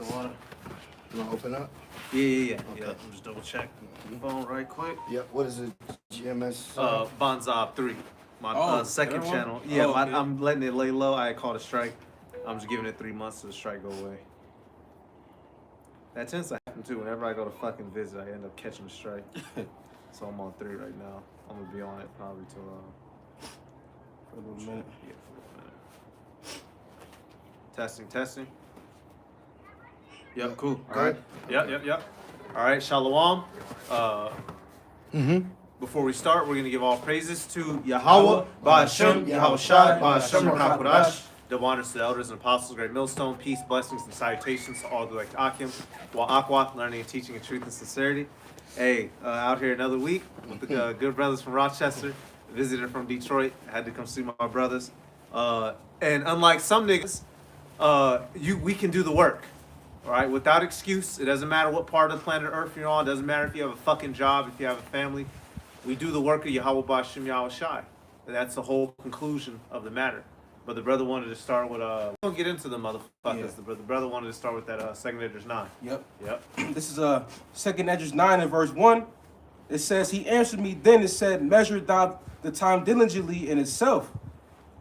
the water. You want to open up? Yeah. Okay. Yeah. I'm just double check the phone right quick. Yep. What is it? GMS? Bonzob 3. My second channel. Yeah, okay. I'm letting it lay low. I called a strike. I'm just giving it 3 months to the strike go away. That tends to happen too. Whenever I go to fucking visit, I end up catching a strike. So I'm on 3 right now. I'm gonna be on it probably till For a little minute. Yeah, for a minute. Testing. Yep, cool. All right. Yep. All right, Shalom. Before we start, we're going to give all praises to Yahweh, Ba'ashem, Yahweh Shai, Ba'ashem, Rakakodash. Double honors to the elders and apostles, great millstone, peace, blessings, and salutations to all the like Akim, Wa'akwa, learning and teaching in truth and sincerity. Hey, out here another week with the good brothers from Rochester, visitor from Detroit, had to come see my brothers. And unlike some niggas, we can do the work. All right, without excuse. It doesn't matter what part of the planet Earth you're on. It doesn't matter if you have a fucking job, if you have a family. We do the work of Yahweh Ba'ashem Yahweh Shai. And that's the whole conclusion of the matter. But the brother wanted to start with, we'll get into the motherfuckers. Yeah. The brother wanted to start with that 2nd Esdras 9. Yep. Yep. This is 2nd Esdras 9 and verse 1. It says, he answered me then and said, measure thou the time diligently in itself.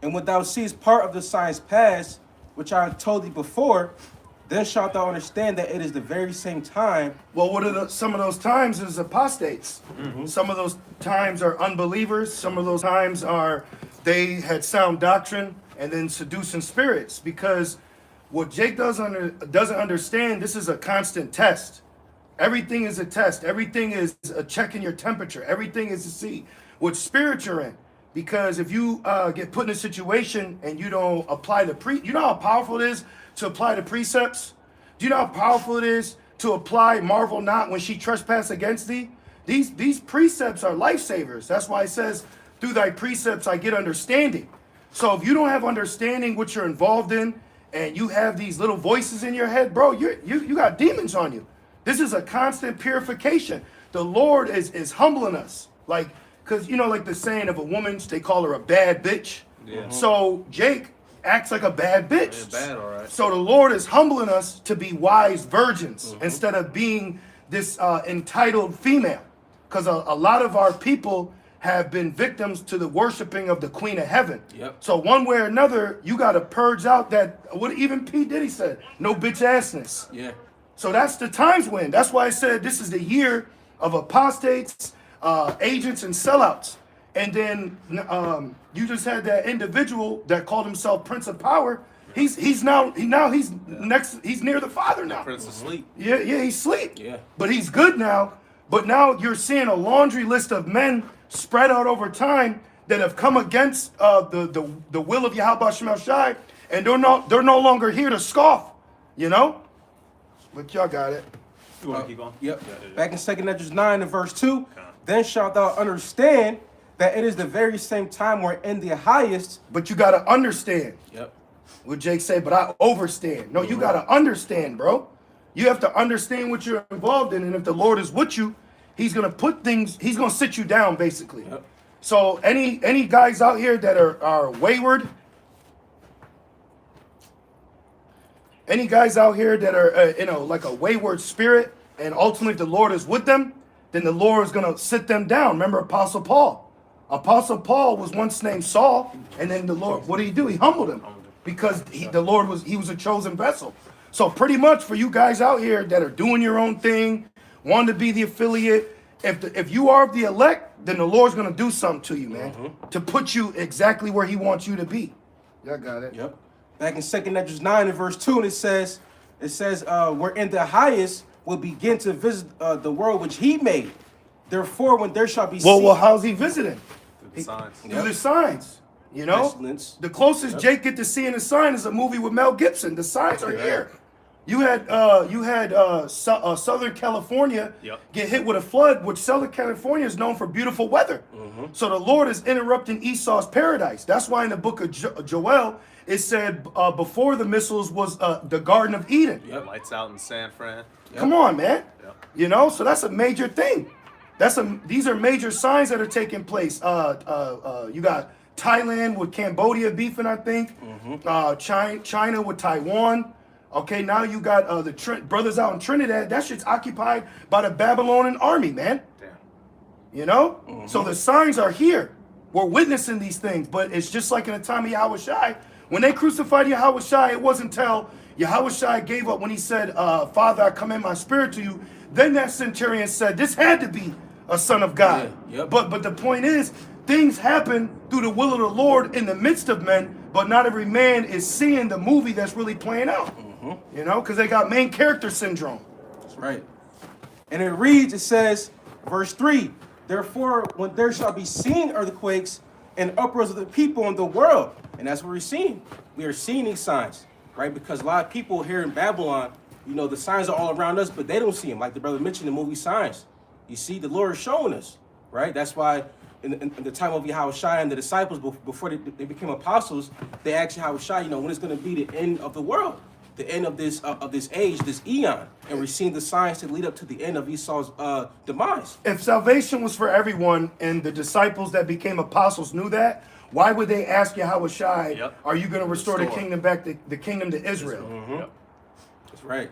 And when thou seest part of the signs past, which I have told thee before, then shalt thou understand that it is the very same time. Well, what are some of those times is apostates. Some of those times are unbelievers. Some of those times are they had sound doctrine and then seducing spirits. Because what Jake doesn't understand, this is a constant test. Everything is a test. Everything is a checking your temperature. Everything is to see what spirit you're in. Because if you get put in a situation and you don't apply you know how powerful it is to apply the precepts? Do you know how powerful it is to apply marvel not when she trespass against thee? These precepts are lifesavers. That's why it says, through thy precepts I get understanding. So if you don't have understanding what you're involved in, and you have these little voices in your head, bro, you got demons on you. This is a constant purification. The Lord is humbling us. Like, because, you know, like the saying of a woman, they call her a bad bitch. Yeah. So Jake acts like a bad bitch. Yeah, bad, all right. So the Lord is humbling us to be wise virgins instead of being this entitled female. Because a lot of our people have been victims to the worshiping of the Queen of Heaven. Yep. So one way or another, you got to purge out that, what even P. Diddy said, no bitch assness. Yeah. So that's the times when. That's why I said this is the year of apostates, agents, and sellouts. And then you just had that individual that called himself Prince of Power. He's he's near the Father now. Prince of Sleep. Yeah, he's asleep. Yeah. But he's good now. But now you're seeing a laundry list of men spread out over time that have come against the will of Yahweh Shema Shai, and they're no longer here to scoff, you know. But y'all got it. You want to keep going? Yep. Yeah. Back in 2nd Esdras 9 and verse 2, then shalt thou understand that it is the very same time we're in the highest. But you gotta understand. Yep. What Jake said, but I overstand. No, you gotta understand, bro. You have to understand what you're involved in, and if the Lord is with you, he's gonna he's gonna sit you down, basically. Yep. So any guys out here that are wayward, any guys out here that are like a wayward spirit, and ultimately if the Lord is with them, then the Lord is gonna sit them down. Remember Apostle Paul. Apostle Paul was once named Saul, and then the Lord, what did he do? He humbled him because the Lord was a chosen vessel. So pretty much for you guys out here that are doing your own thing, want to be the affiliate, if you are the elect, then the Lord's gonna do something to you, man, to put you exactly where he wants you to be. Y'all got it. Yep. Back in 2nd Esdras 9 and verse 2, and it says, we're in the highest will begin to visit the world which he made. Therefore, when there shall be Well, how's he visiting? Through the signs. Through the signs. You know, Excellence. the closest Jake get to seeing the sign is a movie with Mel Gibson. The signs are here. You had Southern California get hit with a flood, which Southern California is known for beautiful weather. So the Lord is interrupting Esau's paradise. That's why in the book of Joel it said before the missiles was the Garden of Eden. Yep. Lights out in San Fran. Come on, man. Yep. You know, so that's a major thing. These are major signs that are taking place. You got Thailand with Cambodia beefing, I think. China with Taiwan. Okay, now you got the brothers out in Trinidad. That shit's occupied by the Babylonian army, man. Damn. You know? So the signs are here. We're witnessing these things, but it's just like in the time of Yahushai. When they crucified Yahushai, it wasn't until Yahushai gave up when he said, Father, I commend my spirit to you. Then that centurion said, this had to be a son of God. Yeah, yep. But the point is, things happen through the will of the Lord in the midst of men, but not every man is seeing the movie that's really playing out. You know, because they got main character syndrome. That's right. And it reads, it says, verse 3, therefore, when there shall be seen earthquakes and uproars of the people in the world, and that's what we're seeing. We are seeing these signs, right? Because a lot of people here in Babylon, you know, the signs are all around us, but they don't see them. Like the brother mentioned in the movie Signs. You see, the Lord is showing us, right? That's why in the time of Yahushua and the disciples, before they became apostles, they asked Yahushua, you know, when is going to be the end of the world? The end of this age, this eon, and we're seeing the signs to lead up to the end of Esau's demise. If salvation was for everyone and the disciples that became apostles knew that, why would they ask Yahushua, Yep. are you going to restore the kingdom back, the kingdom to Israel? Yep. That's right.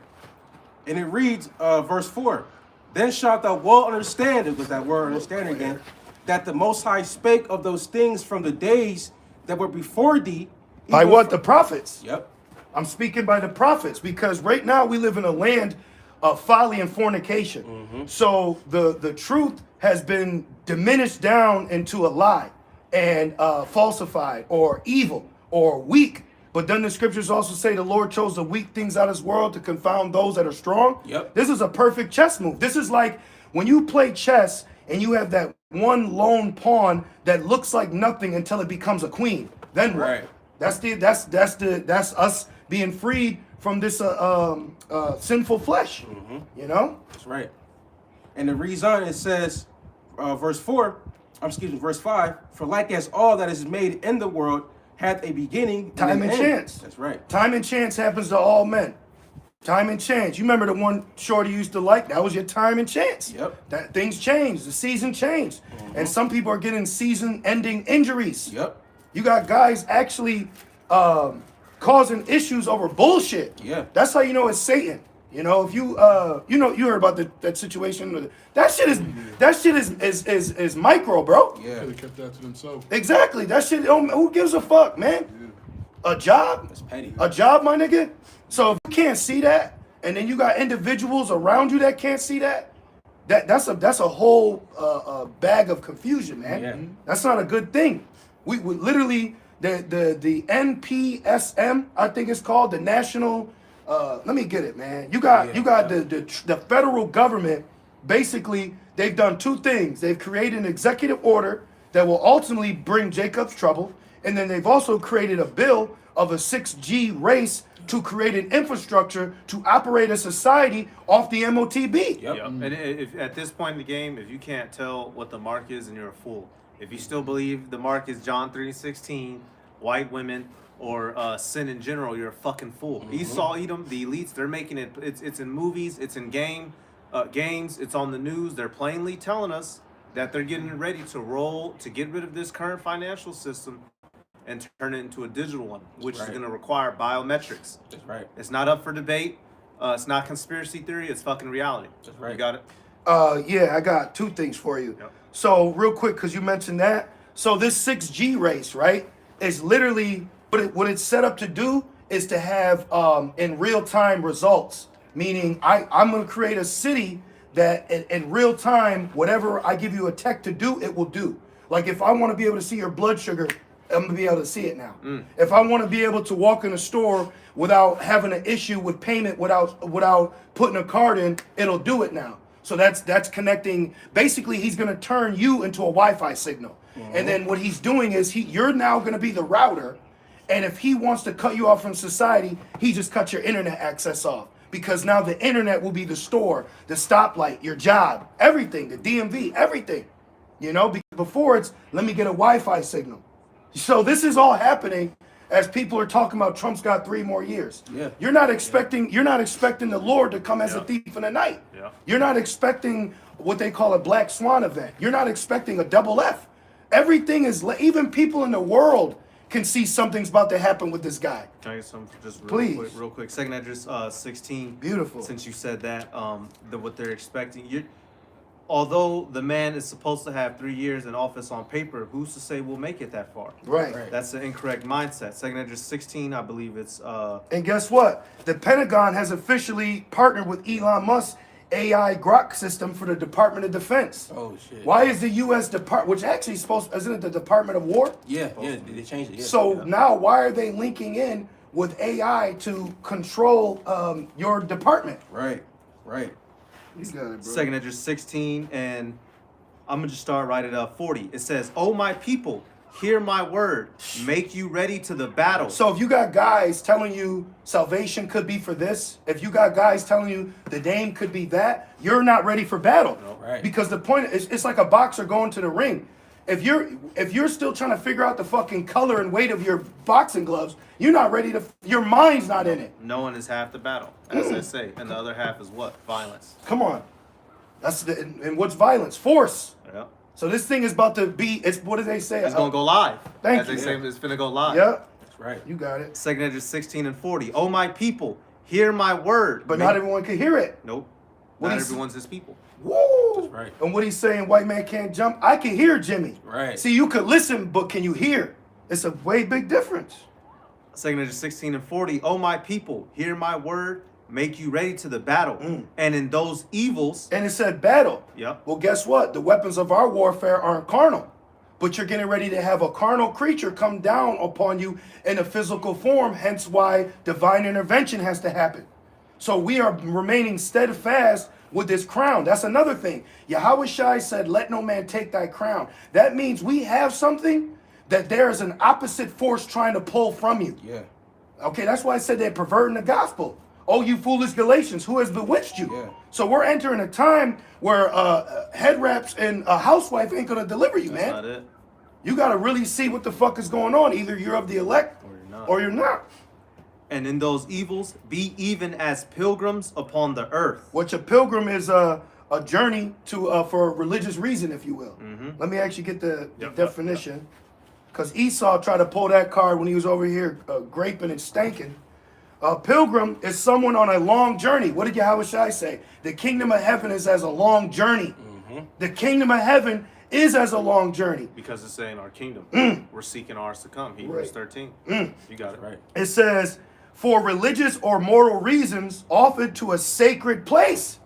And it reads, verse 4, then shalt thou well understand, it was that word understand again, that the Most High spake of those things from the days that were before thee. By even what? from- The prophets. Yep. I'm speaking by the prophets because right now we live in a land of folly and fornication. So the truth has been diminished down into a lie and falsified or evil or weak. But then the scriptures also say the Lord chose the weak things out of this world to confound those that are strong. Yep. This is a perfect chess move. This is like when you play chess and you have that one lone pawn that looks like nothing until it becomes a queen. Then what? Right. That's us being freed from this sinful flesh. You know? That's right. And the reason it says, verse 5, for like as all that is made in the world hath a beginning, Time and an end. chance. That's right. Time and chance happens to all men. Time and chance. You remember the one Shorty used to like? That was your time and chance. Yep. That things change. The season changed. And some people are getting season-ending injuries. Yep. You got guys actually causing issues over bullshit. Yeah. That's how you know it's Satan. You know, if you you heard about that situation. That shit is micro, bro. Yeah. Could have kept that to themselves. Exactly. That shit. Who gives a fuck, man? A job? That's petty. A job, my nigga. So if you can't see that, and then you got individuals around you that can't see that, that's a whole bag of confusion, man. Yeah. That's not a good thing. We literally the NPSM, I think it's called, the national. Let me get it, man. You got the federal government. Basically, they've done two things. They've created an executive order that will ultimately bring Jacob's trouble, and then they've also created a bill of a 6G race to create an infrastructure to operate a society off the MOTB. Yep. Yep. And if at this point in the game, if you can't tell what the mark is, and you're a fool. If you still believe the mark is John 3:16, white women, or sin in general, you're a fucking fool. Esau, Edom, the elites, they're making it. It's in movies, it's in games, it's on the news. They're plainly telling us that they're getting ready to get rid of this current financial system and turn it into a digital one, which is right. going to require biometrics. That's right. It's not up for debate. It's not conspiracy theory. It's fucking reality. That's right. You got it? Yeah, I got two things for you. Yep. So real quick, because you mentioned that. So this 6G race, right, is literally what it's set up to do is to have in real time results. Meaning I'm going to create a city that in real time, whatever I give you a tech to do, it will do. Like if I want to be able to see your blood sugar, I'm gonna be able to see it now. If I want to be able to walk in a store without having an issue with payment, without putting a card in, it'll do it now. So that's connecting. Basically, he's gonna turn you into a Wi-Fi signal, and then what he's doing is you're now gonna be the router, and if he wants to cut you off from society, he just cuts your internet access off because now the internet will be the store, the stoplight, your job, everything, the DMV, everything. You know, because before it's let me get a Wi-Fi signal. So this is all happening as people are talking about Trump's got 3 more years. Yeah. You're not expecting the Lord to come as a thief in the night. Yeah. You're not expecting what they call a black swan event. You're not expecting a double F. Everything is even people in the world can see something's about to happen with this guy. Can I get some just Please. real quick? Second address 16. Beautiful. Since you said that, what they're expecting. Although the man is supposed to have 3 years in office on paper, who's to say we'll make it that far? Right. That's the incorrect mindset. Second address 16, I believe it's. And guess what? The Pentagon has officially partnered with Elon Musk's AI Grok system for the Department of Defense. Oh shit. Why is the U.S. Department, which actually is isn't it the Department of War? Yeah, they changed it. Yeah. So now why are they linking in with AI to control your department? Right. You got it, bro. Second address 16, and I'm gonna just start right at 40. It says, "Oh my people, hear my word, make you ready to the battle." So if you got guys telling you salvation could be for this, if you got guys telling you the name could be that, you're not ready for battle. No. Right. Because the point is, it's like a boxer going to the ring. If you're still trying to figure out the fucking color and weight of your boxing gloves, you're not ready to. Your mind's not in it. Knowing is half the battle, as they say, and the other half is what? Violence. Come on, and what's violence? Force. Yeah. So this thing is about to be. It's what do they say? It's gonna go live. Thank as you. they say, it's finna go live. Yeah, That's right. you got it. Second address 16 and 40. Oh my people, hear my word. But not everyone can hear it. Nope. What Not he's- everyone's his people. Woo! That's right. And what he's saying, white man can't jump. I can hear Jimmy. Right. See, you could listen, but can you hear? It's a way big difference. Second address 16 and 40. Oh my people, hear my word, make you ready to the battle. And in those evils. And it said battle. Yep. Well, guess what? The weapons of our warfare aren't carnal. But you're getting ready to have a carnal creature come down upon you in a physical form, hence why divine intervention has to happen. So we are remaining steadfast with this crown. That's another thing. Yahweh Shai said, let no man take thy crown. That means we have something that there is an opposite force trying to pull from you. Yeah. Okay, that's why I said they're perverting the gospel. Oh, you foolish Galatians, who has bewitched you? Yeah. So we're entering a time where head wraps and a housewife ain't gonna deliver you, That's man. not it. You gotta really see what the fuck is going on. Either you're of the elect Or you're not. or you're not. And in those evils, be even as pilgrims upon the earth. Which a pilgrim is a journey to for a religious reason, if you will. Let me actually get the Yep, definition. Because Esau tried to pull that card when he was over here graping and stanking. A pilgrim is someone on a long journey. What did Yahweh Shai say? The kingdom of heaven is as a long journey. The kingdom of heaven is as a long journey. Because it's saying our kingdom. We're seeking ours to come. Right. Hebrews 13. You got it. Right. It says, for religious or moral reasons, offered to a sacred place.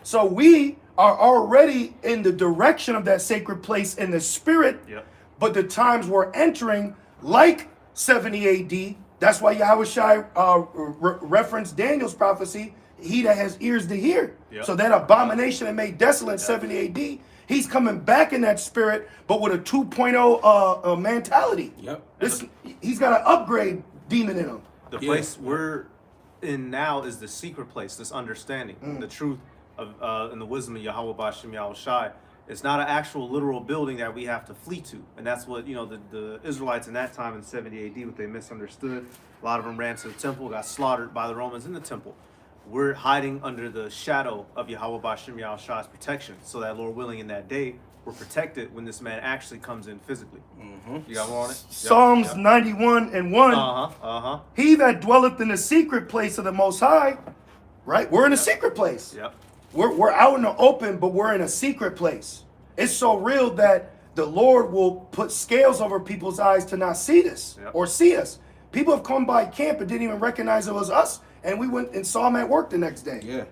So we are already in the direction of that sacred place in the spirit. Yep. But the times we're entering, like 70 AD, that's why Yahweh Shai referenced Daniel's prophecy, he that has ears to hear. Yep. So that abomination that made desolate 70 AD, he's coming back in that spirit, but with a 2.0 mentality. Yep. He's got an upgrade demon in him. The Yeah. place we're in now is the secret place, this understanding, the truth of and the wisdom of Yahweh Bashem Yahweh Shai. It's not an actual literal building that we have to flee to. And that's what, the Israelites in that time in 70 AD, what they misunderstood. A lot of them ran to the temple, got slaughtered by the Romans in the temple. We're hiding under the shadow of Yahweh Bashem Yahweh Shai's protection. So that, Lord willing, in that day, we're protected when this man actually comes in physically. You got more on it? Yep, Psalms yep. 91 and 1. He that dwelleth in the secret place of the Most High, right? We're in a secret place. Yep. We're out in the open, but we're in a secret place. It's so real that the Lord will put scales over people's eyes to not see this or see us. People have come by camp and didn't even recognize it was us, and we went and saw him at work the next day. Yeah.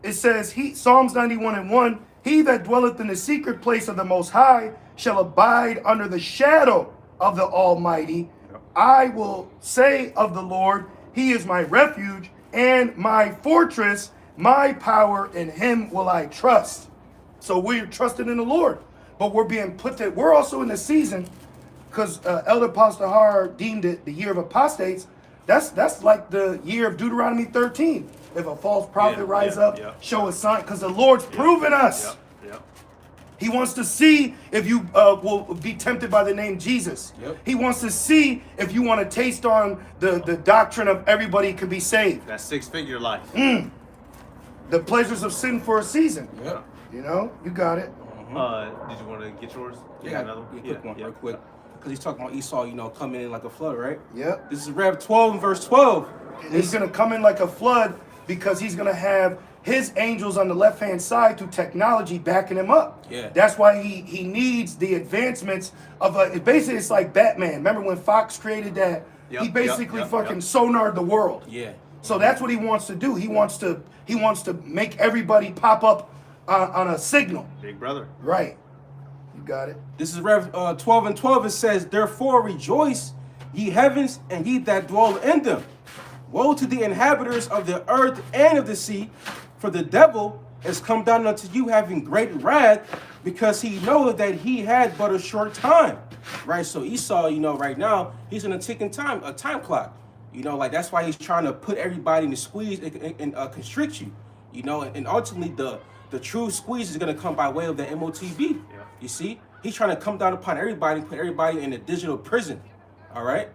It says, Psalms 91 and 1, he that dwelleth in the secret place of the Most High shall abide under the shadow of the Almighty. I will say of the Lord, he is my refuge and my fortress, my power, in him will I trust. So we're trusting in the Lord, but we're being we're also in the season, because Elder Pastor Har deemed it the year of apostates. That's like the year of Deuteronomy 13. If a false prophet rise up, show a sign, because the Lord's proven us. He wants to see if you will be tempted by the name Jesus. He wants to see if you want to taste on the doctrine of everybody can be saved. That six-figure life. The pleasures of sin for a season. You know, you got it. Did you want to get yours? You got another one? Quick one, real quick. because he's talking about Esau, you know, coming in like a flood, right? Yep. This is Rev 12 and verse 12. And he's going to come in like a flood because he's going to have his angels on the left-hand side through technology backing him up. Yeah. That's why he needs the advancements of basically it's like Batman. Remember when Fox created that? He basically fucking sonared the world. Yeah. So that's what he wants to do. He wants to make everybody pop up on a signal. Big brother. Right. You got it. This is Rev 12 and 12. It says, therefore rejoice, ye heavens, and ye that dwell in them. Woe to the inhabitants of the earth and of the sea, for the devil is come down unto you having great wrath, because he knoweth that he had but a short time. Right? So Esau, you know, right now, he's in a ticking time, a time clock. You know, like that's why he's trying to put everybody in the squeeze and constrict you. You know, and ultimately the true squeeze is going to come by way of the MOTB. Yeah. You see? He's trying to come down upon everybody, put everybody in a digital prison. All right?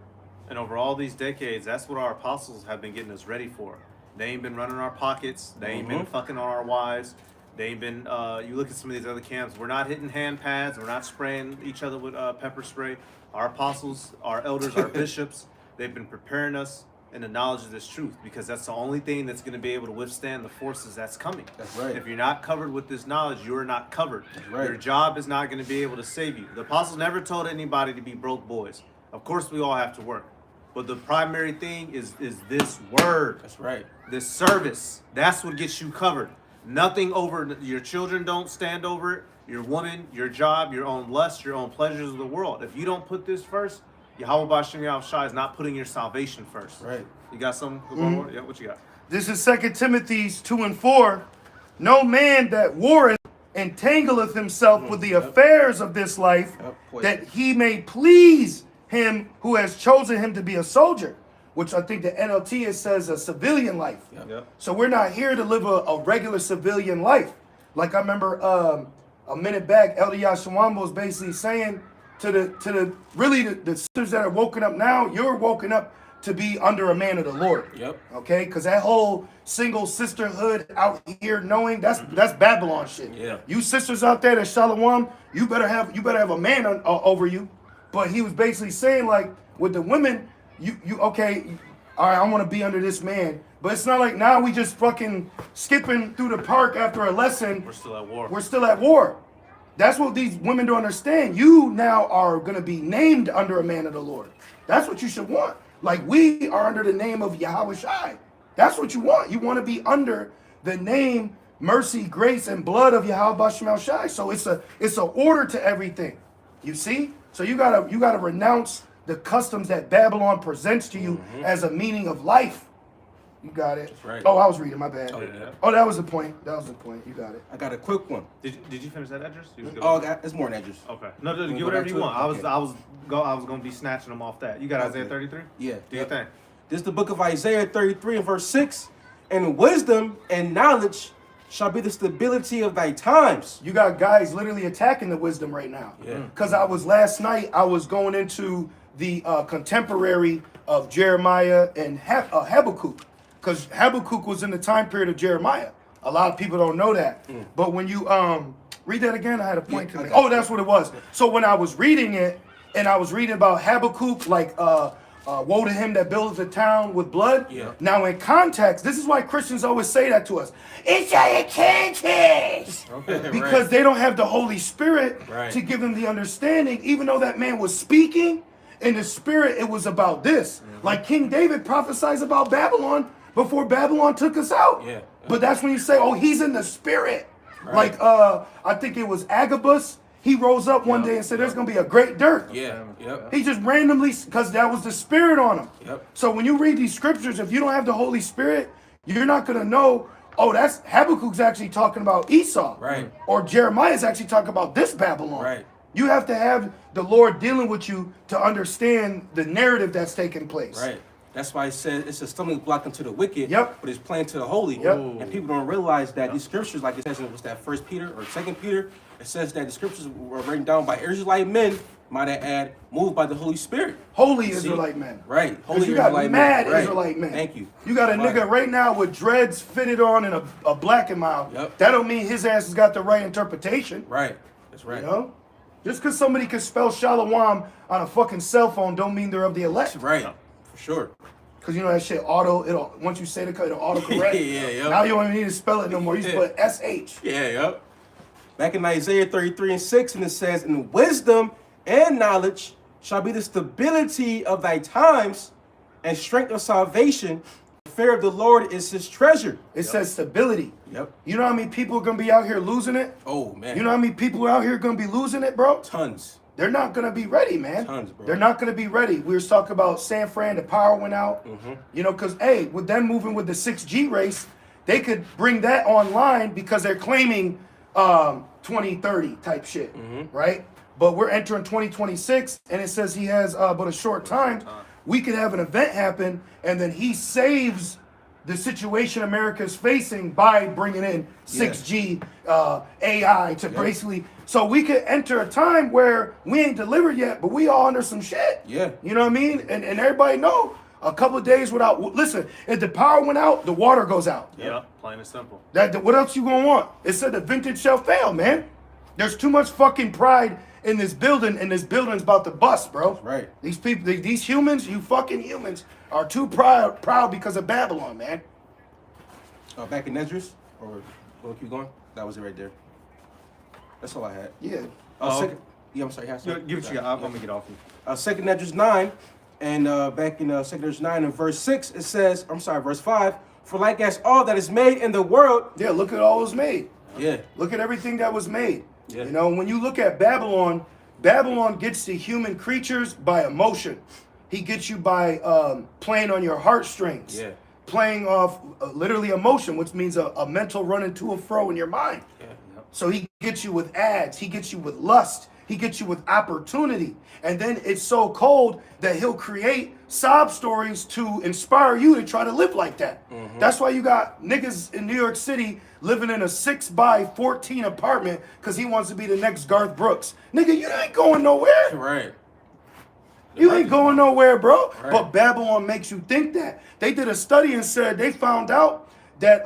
And over all these decades, that's what our apostles have been getting us ready for. They ain't been running our pockets. They ain't been fucking on our wives. They ain't been, you look at some of these other camps, we're not hitting hand pads. We're not spraying each other with pepper spray. Our apostles, our elders, our bishops, they've been preparing us in the knowledge of this truth, because that's the only thing that's going to be able to withstand the forces that's coming. That's right. If you're not covered with this knowledge, you're not covered. That's right. Your job is not going to be able to save you. The apostles never told anybody to be broke boys. Of course, we all have to work. But the primary thing is this word. That's right. This service. That's what gets you covered. Nothing over, your children don't stand over it. Your woman, your job, your own lust, your own pleasures of the world. If you don't put this first, Yahweh Bashem Yahushua is not putting your salvation first. Right. You got something? Yeah, what you got? This is 2 Timothy 2 and 4. No man that warreth entangleth himself with the affairs of this life, that he may please him who has chosen him to be a soldier, which I think the NLT says a civilian life. Yep. So we're not here to live a regular civilian life. Like I remember a minute back, Elder Yashawambo was basically saying to the sisters that are woken up now, you're woken up to be under a man of the Lord. Yep. Okay, because that whole single sisterhood out here knowing that's Babylon shit. Yeah. You sisters out there that Shalom, you better have a man over you. But he was basically saying, like, with the women, you okay, all right, I want to be under this man. But it's not like now we just fucking skipping through the park after a lesson. We're still at war. We're still at war. That's what these women don't understand. You now are going to be named under a man of the Lord. That's what you should want. Like we are under the name of Yahweh Shai. That's what you want. You want to be under the name, mercy, grace, and blood of Yahweh Bashem Shai. So it's a order to everything. You see? So you gotta renounce the customs that Babylon presents to you as a meaning of life. You got it. That's right. Oh, I was reading. My bad. Oh, yeah. Oh, that was the point. That was the point. You got it. I got a quick one. Did you finish that address? Oh, it's more than address. Okay. No, Wanna give go whatever back you to it? want. Okay. I was gonna be snatching them off that. You got Isaiah 33? Yeah. Do your thing. This is the book of Isaiah 33 and verse 6. And wisdom and knowledge shall be the stability of thy times. You got guys literally attacking the wisdom right now. Yeah. Because last night I was going into the contemporary of Jeremiah and Habakkuk. Because Habakkuk was in the time period of Jeremiah. A lot of people don't know that. But when you read that again, I had a point to make. Oh, that's what it was. So when I was reading it, and I was reading about Habakkuk, like woe to him that buildeth a town with blood. Yeah. Now in context, this is why Christians always say that to us. It's a context. Okay, Because they don't have the Holy Spirit Right. to give them the understanding, even though that man was speaking in the spirit, it was about this. Like King David prophesies about Babylon before Babylon took us out. Yeah. But that's when you say, oh, he's in the spirit. Right. Like I think it was Agabus. He rose up one day and said, there's going to be a great dearth. Yeah. Yep. He just randomly, because that was the spirit on him. Yep. So when you read these scriptures, if you don't have the Holy Spirit, you're not going to know, oh, that's Habakkuk's actually talking about Esau. Right. Or Jeremiah's actually talking about this Babylon. Right. You have to have the Lord dealing with you to understand the narrative that's taking place. Right. That's why it says it's a stumbling block into the wicked, Yep. but it's playing to the holy. Yep. And people don't realize that these scriptures, like it says in what's that 1 Peter or 2 Peter, it says that the scriptures were written down by Israelite men, might I add, moved by the Holy Spirit. Holy See? Israelite men. Right. Because Holy you got Israelite mad men. Right. Israelite men. Thank you. You got a Right. nigga right now with dreads fitted on and a black and mild. Yep. That don't mean his ass has got the right interpretation. Right. That's right. You know? Just because somebody can spell shalom on a fucking cell phone don't mean they're of the elect. Right. For sure. Because you know that shit it'll once you say the code, it'll autocorrect. Yeah. Now you don't even need to spell it no more. You just put SH. Yeah, yep. Back in Isaiah 33:6, and it says, "And wisdom and knowledge shall be the stability of thy times, and strength of salvation. The fear of the Lord is his treasure." It says stability. Yep. You know how many people are gonna be out here losing it? Oh man. You know how many people out here are gonna be losing it, bro? Tons. They're not gonna be ready, man. Tons, bro. They're not gonna be ready. We were talking about San Fran, the power went out. You know, because hey, with them moving with the 6G race, they could bring that online because they're claiming 2030 type shit, right? But we're entering 2026, and it says he has but a short time. We could have an event happen, and then he saves the situation America's facing by bringing in 6G, AI to basically. So we could enter a time where we ain't delivered yet, but we all under some shit. Yeah. You know what I mean? And everybody know a couple of days without. Listen, if the power went out, the water goes out. Yeah, plain and simple. What else you gonna want? It said the vintage shall fail, man. There's too much fucking pride in this building, and this building's about to bust, bro. Right. These people, these humans, you fucking humans, are too proud because of Babylon, man. Back in Esdras, or we'll keep going. That was it right there. That's all I had. Yeah. Second, yeah, I'm sorry. Give it to you. I'm gonna get off you. Second Esdras 9, and back in Second Esdras 9 and verse 6, it says, verse 5, "For like as all that is made in the world." Yeah, look at all was made. Yeah. Look at everything that was made. Yeah. You know, when you look at Babylon, Babylon gets the human creatures by emotion. He gets you by playing on your heartstrings. Yeah. Playing off literally emotion, which means a mental running to and fro in your mind. Yeah. So he gets you with ads, he gets you with lust, he gets you with opportunity. And then it's so cold that he'll create sob stories to inspire you to try to live like that. That's why you got niggas in New York City living in a 6x14 apartment because he wants to be the next Garth Brooks. Nigga, you ain't going nowhere. Right. You ain't going nowhere, bro. Right. But Babylon makes you think that. They did a study and said they found out that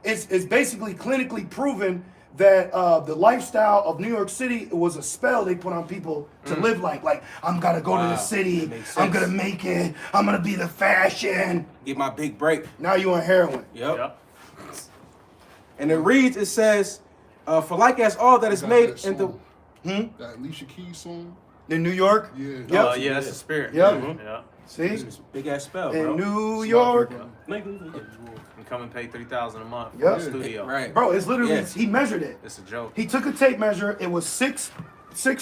it's basically clinically proven that the lifestyle of New York City was a spell they put on people to live like I'm gonna go to the city, I'm gonna make it, I'm gonna be the fashion. Get my big break. Now you on heroin. Yep. And it reads, it says, "For like as all that is made in the..." That Alicia Keys song. In New York? Yeah. Yep. Yeah, that's the spirit. Yep. Yeah. See? Big ass spell, bro. In New York. And come and pay $3,000 a month Yep. for the studio. Right. Bro, it's literally, Yeah. he measured it. It's a joke. He took a tape measure, it was six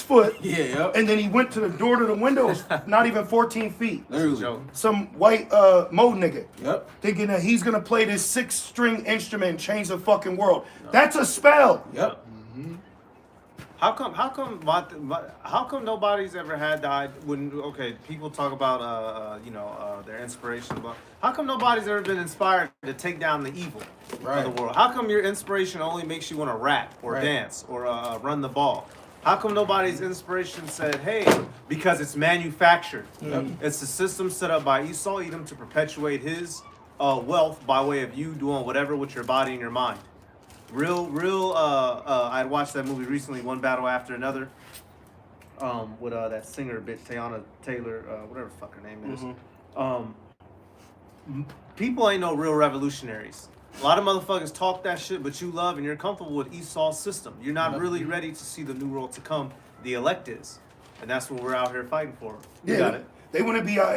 foot. Yeah, yep. And then he went to the door to the window, it was not even 14 feet. It's a Literally. joke. Some white mode nigga. Yep. Thinking that he's gonna play this 6-string instrument and change the fucking world. That's a spell. Yep. How come nobody's ever had the people talk about their inspiration, but how come nobody's ever been inspired to take down the evil Right. of the world? How come your inspiration only makes you want to rap or Right. dance or run the ball? How come nobody's inspiration said, hey, because it's manufactured. It's the system set up by Esau Edom to perpetuate his wealth by way of you doing whatever with your body and your mind. I watched that movie recently, One Battle After Another, with that singer bitch, Teyana Taylor, whatever the fuck her name is. People ain't no real revolutionaries. A lot of motherfuckers talk that shit, but you love and you're comfortable with Esau's system. You're not really ready to see the new world to come. The elect is. And that's what we're out here fighting for. You got it. They want to be out.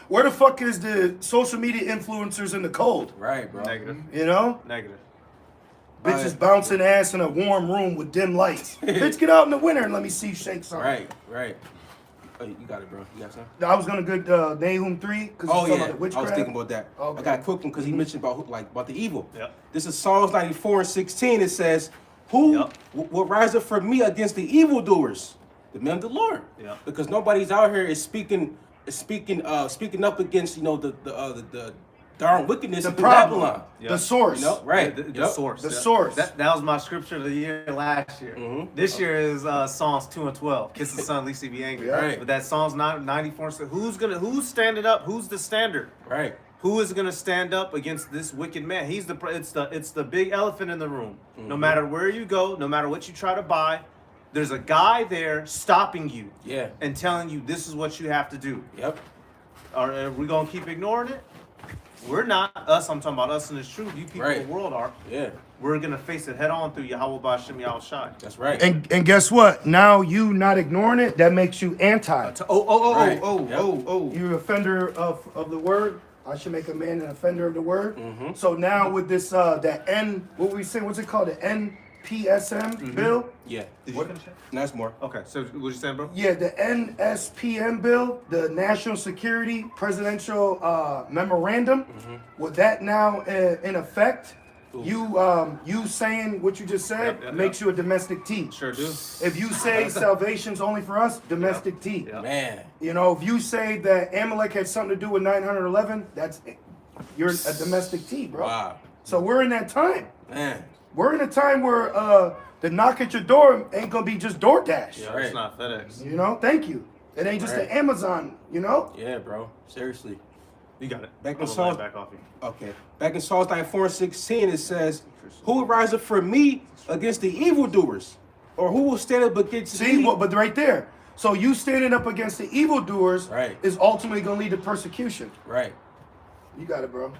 Where the fuck is the social media influencers in the cold? Right, bro. Negative. You know? Negative. Bitches bouncing ass in a warm room with dim lights. Bitch, get out in the winter and let me see you shake something. Right. Oh, you got it, bro. You got something? I was gonna get Nahum 3 because Oh yeah, about the I witchcraft. was thinking about that. Okay. I got a quick one because he mentioned about the evil. Yep. This is Psalms 94:16. It says, "Who will rise up for me against the evildoers? The men of the Lord." Yep. Because nobody's out here is speaking up against the darn wickedness The of problem, Babylon. the source. You know? Right. The source. The source. That was my scripture of the year last year. This year is Psalms 2 and 12. Kiss the son, lest he be angry. Yeah. Right. But that Psalms 94 says, who's standing up? Who's the standard? Right. Who is gonna stand up against this wicked man? It's the big elephant in the room. No matter where you go, no matter what you try to buy, There's a guy there stopping you. Yeah. And telling you this is what you have to do. Yep. Are we gonna keep ignoring it? We're not. Us, I'm talking about us in this truth. You people in the world are. Yeah. We're gonna face it head on through Yahweh B'Shem Yahweh Shai. That's right. And guess what? Now you not ignoring it, that makes you anti. Right. Yep. You're offender of the word. I should make a man an offender of the word. Mm-hmm. So now with this that N, what we say, what's it called? The NPSM bill? Yeah. Did you finish it? That's more. Okay, so what you saying, bro? Yeah, the NSPM bill, the National Security Presidential Memorandum. With that now in effect, you saying what you just said makes you a domestic T. Sure do. If you say salvation's only for us, domestic T. Yep. Man. You know, if you say that Amalek had something to do with 911, you're a domestic T, bro. Wow. So we're in that time. Man. We're in a time where the knock at your door ain't gonna be just DoorDash. Yeah, Right. it's not FedEx. You know, thank you. It ain't just Right. the Amazon, you know? Yeah, bro. Seriously. You got it. Back in I'm Psalms. back off you. Okay. Back in Psalms 94:16, it says, "Who will rise up for me against the evildoers? Or who will stand up against See, me?" but right there. So you standing up against the evildoers Right. is ultimately gonna lead to persecution. Right. You got it, bro.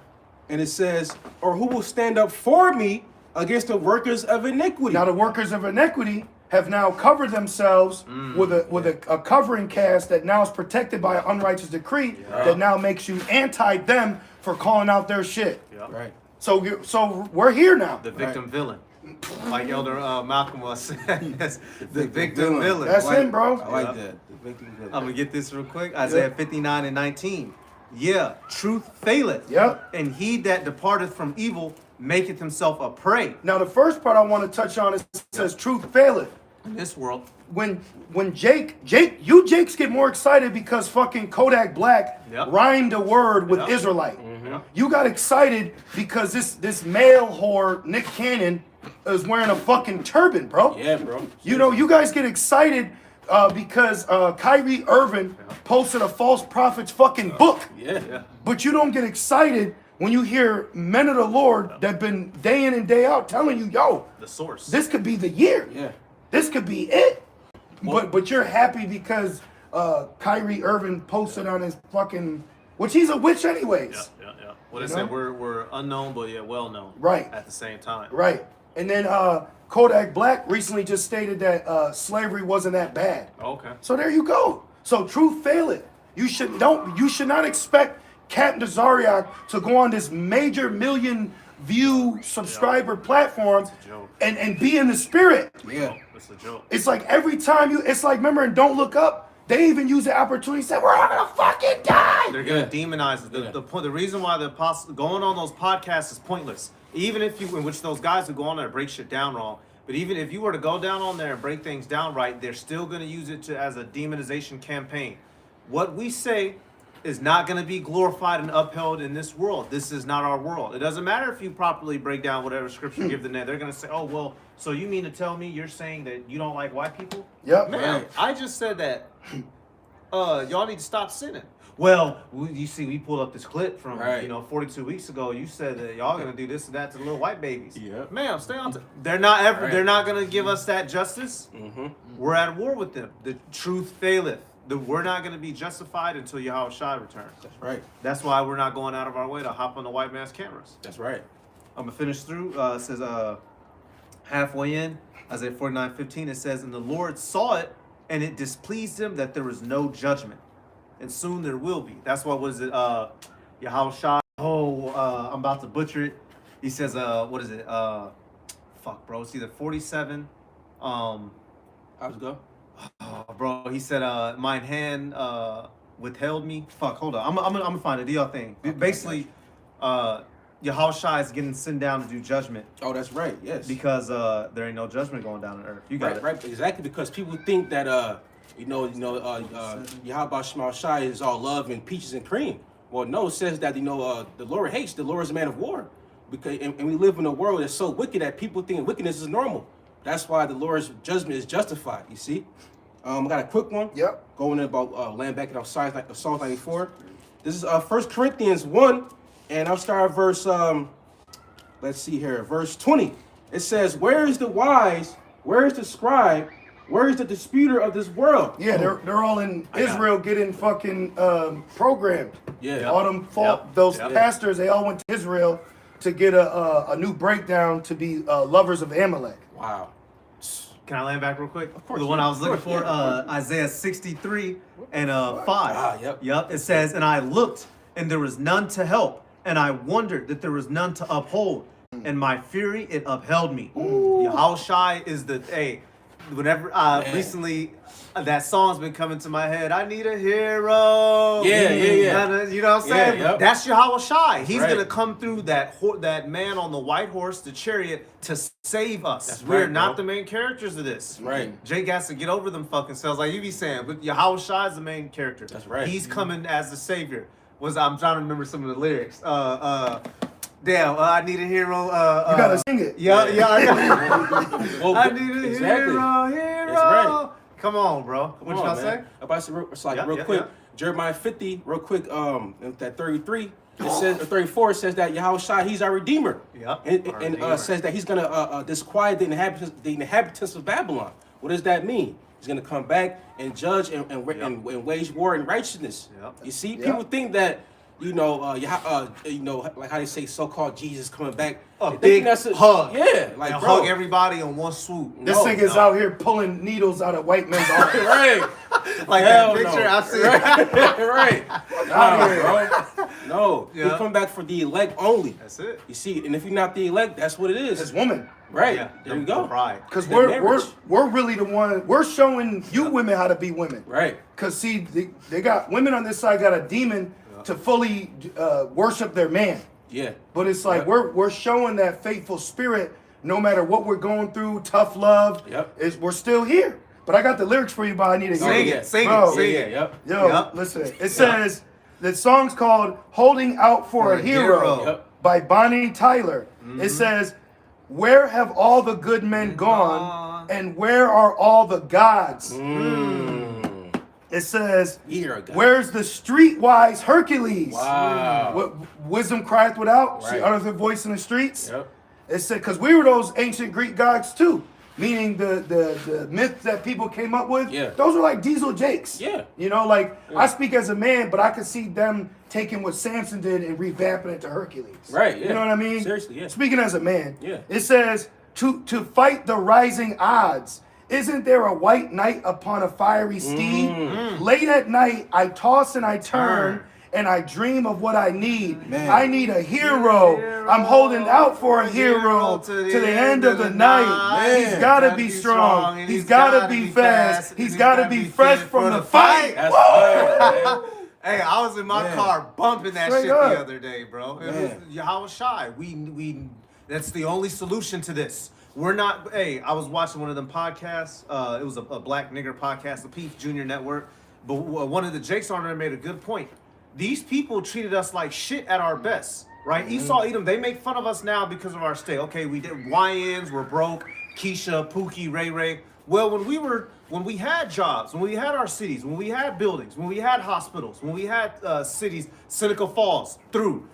And it says, "Or who will stand up for me against the workers of iniquity?" Now the workers of iniquity have now covered themselves with a covering cast that now is protected by an unrighteous decree that now makes you anti them for calling out their shit. Yeah. Right. So we're here now. The victim villain. Like Elder Malcolm was saying. Yes, the victim villain. That's him, bro. I like Yep. that. The victim villain. I'm gonna get this real quick. Isaiah 59:19. Yeah, truth faileth. Yep. And he that departeth from evil maketh himself a prey. Now the first part I want to touch on is it says truth faileth. In this world, When you Jakes get more excited because fucking Kodak Black rhymed a word with Israelite. You got excited because this male whore Nick Cannon is wearing a fucking turban, bro. Yeah, bro. You know, you guys get excited because Kyrie Irving posted a false prophet's fucking book. Yeah. But you don't get excited when you hear men of the Lord that been day in and day out telling you, yo, the source. this could be the year. Yeah. This could be it. But you're happy because Kyrie Irving posted on his fucking, which he's a witch anyways. Yeah. Well, they You said know? we're unknown, but yet well known. Right. At the same time. Right. And then Kodak Black recently just stated that slavery wasn't that bad. Okay. So there you go. So truth faileth. You should not expect Captain Zariak to go on this major million view subscriber platform joke. and be in the spirit. Yeah. That's a joke. It's like every time it's like, remember in Don't Look Up, they even use the opportunity to say, we're all gonna fucking die. They're gonna demonize it. The reason why the apostle going on those podcasts is pointless. Even if you, in which those guys who go on there and break shit down wrong, but even if you were to go down on there and break things down right, they're still gonna use it as a demonization campaign. What we say is not going to be glorified and upheld in this world. This is not our world. It doesn't matter if you properly break down whatever scripture give the name. They're going to say, oh, well, so you mean to tell me you're saying that you don't like white people? Yep. Man, Right. I just said that y'all need to stop sinning. Well, you see, we pulled up this clip from, 42 weeks ago. You said that y'all going to do this and that to the little white babies. Yeah. Ma'am, stay on. They're not ever. Right. They're not going to give us that justice. Mm-hmm. We're at war with them. The truth faileth. We're not going to be justified until Yahweh Shai returns. That's right. That's why we're not going out of our way to hop on the white man's cameras. That's right. I'm going to finish through. It says halfway in, Isaiah 49:15, it says, and the Lord saw it, and it displeased him that there was no judgment. And soon there will be. That's what was it? Yahweh Shai. I'm about to butcher it. He says, what is it? Fuck, bro. It's either 47. How's it go? Oh, bro, he said, mine hand withheld me. Fuck, hold on. I'm gonna find it. Do y'all thing. Basically, Yahweh Shai is getting sent down to do judgment. Oh, that's right. Yes. Because there ain't no judgment going down on earth. You got right, it. right. Exactly. Because people think that Yahweh Shema Shai is all love and peaches and cream. Well, no, it says that the Lord hates. The Lord is a man of war. Because and we live in a world that's so wicked that people think wickedness is normal. That's why the Lord's judgment is justified. You see. I got a quick one. Yep. Going in about land back in Psalm 94. This is 1 Corinthians 1, and I'll start at verse. Let's see here, verse 20. It says, "Where is the wise? Where is the scribe? Where's the disputer of this world? Yeah, they're all in Israel getting fucking programmed. Yeah. All them those pastors, they all went to Israel to get a new breakdown to be lovers of Amalek. Wow. Can I land back real quick? Of course. The one I was looking for, yeah. Isaiah 63 and 5. Yep. It says, and I looked, and there was none to help, and I wondered that there was none to uphold, and my fury, it upheld me. Yahushai is the, whenever recently that song's been coming to my head. I need a hero. Yeah. You know what I'm saying? Yeah, yep. That's Yahushai. He's right. gonna come through that man on the white horse, the chariot, to save us. That's We're right, not bro. the main characters of this. Right. Jake has to get over them fucking selves, like you be saying. But Yahushai is the main character. That's right. He's coming as the savior. I'm trying to remember some of the lyrics. Damn, I need a hero. You gotta sing it. Yeah. Well, I need a exactly. hero. That's right. Come on, bro. What you Come on, gonna say? man. I'm about to say, it's like Yeah, real yeah, quick. yeah. Jeremiah 50, real quick. That 33. It says, or 34 says that Yahushua, he's our redeemer. Yep, And, our and redeemer. says that he's gonna disquiet the inhabitants of Babylon. What does that mean? He's gonna come back and judge and wage war in righteousness. Yep. You see, Yep. people think that like how they say so-called Jesus coming back. A they big think hug. Yeah, like And bro. hug everybody on one swoop. This No, nigga's out here pulling needles out of white men's arms. Right. Like Hell that picture no. I've seen. Right. Nah, bro. No. Yeah. He'll come back for the elect only. That's it. You see, and if you're not the elect, that's what it is. This woman. Right. Yeah, There you the go. pride. Because The we're marriage. really the one, we're showing you women how to be women. Right. Because see, they got women on this side got a demon to fully worship their man. Yeah. But it's like Yep. we're showing that faithful spirit no matter what we're going through, tough love, Yep. we're still here. But I got the lyrics for you, but I need to Sing hear it, it. sing Bro, it, sing Yeah. it. Yep. Yo, Yep. listen. It says the song's called "Holding Out for a Hero" Yep. by Bonnie Tyler. It says, "Where have all the good men gone, and where are all the gods?" It says, Here, God. "Where's the streetwise Hercules? Wow. What wisdom crieth without, she Right. uttereth her voice in the streets." Yep. It said, because we were those ancient Greek gods too, meaning the myths that people came up with. Yeah. Those are like Diesel Jakes. Yeah. You know, like I speak as a man, but I could see them taking what Samson did and revamping it to Hercules. Right, yeah. You know what I mean? Seriously, yeah. Speaking as a man. Yeah. It says to fight the rising odds. Isn't there a white knight upon a fiery steed? Late at night, I toss and I turn, and I dream of what I need. Man. I need a hero. I'm holding out for a hero to the end of the night. Man. He's gotta be strong. and He's gotta be fast. He's gotta be fresh from the fight. That's right, man. Hey, I was in my Man. car bumping that Straight shit up. the other day, bro. It was Yahushai. We that's the only solution to this. We're not. Hey, I was watching one of them podcasts. It was a black nigger podcast, the Peep Junior Network. But one of the Jakes on there made a good point. These people treated us like shit at our best, right? Esau, Edom, they make fun of us now because of our state. Okay, we did YNs, we're broke. Keisha, Pookie, Ray Ray. Well, when we had jobs, when we had our cities, when we had buildings, when we had hospitals, when we had cities, Seneca Falls, through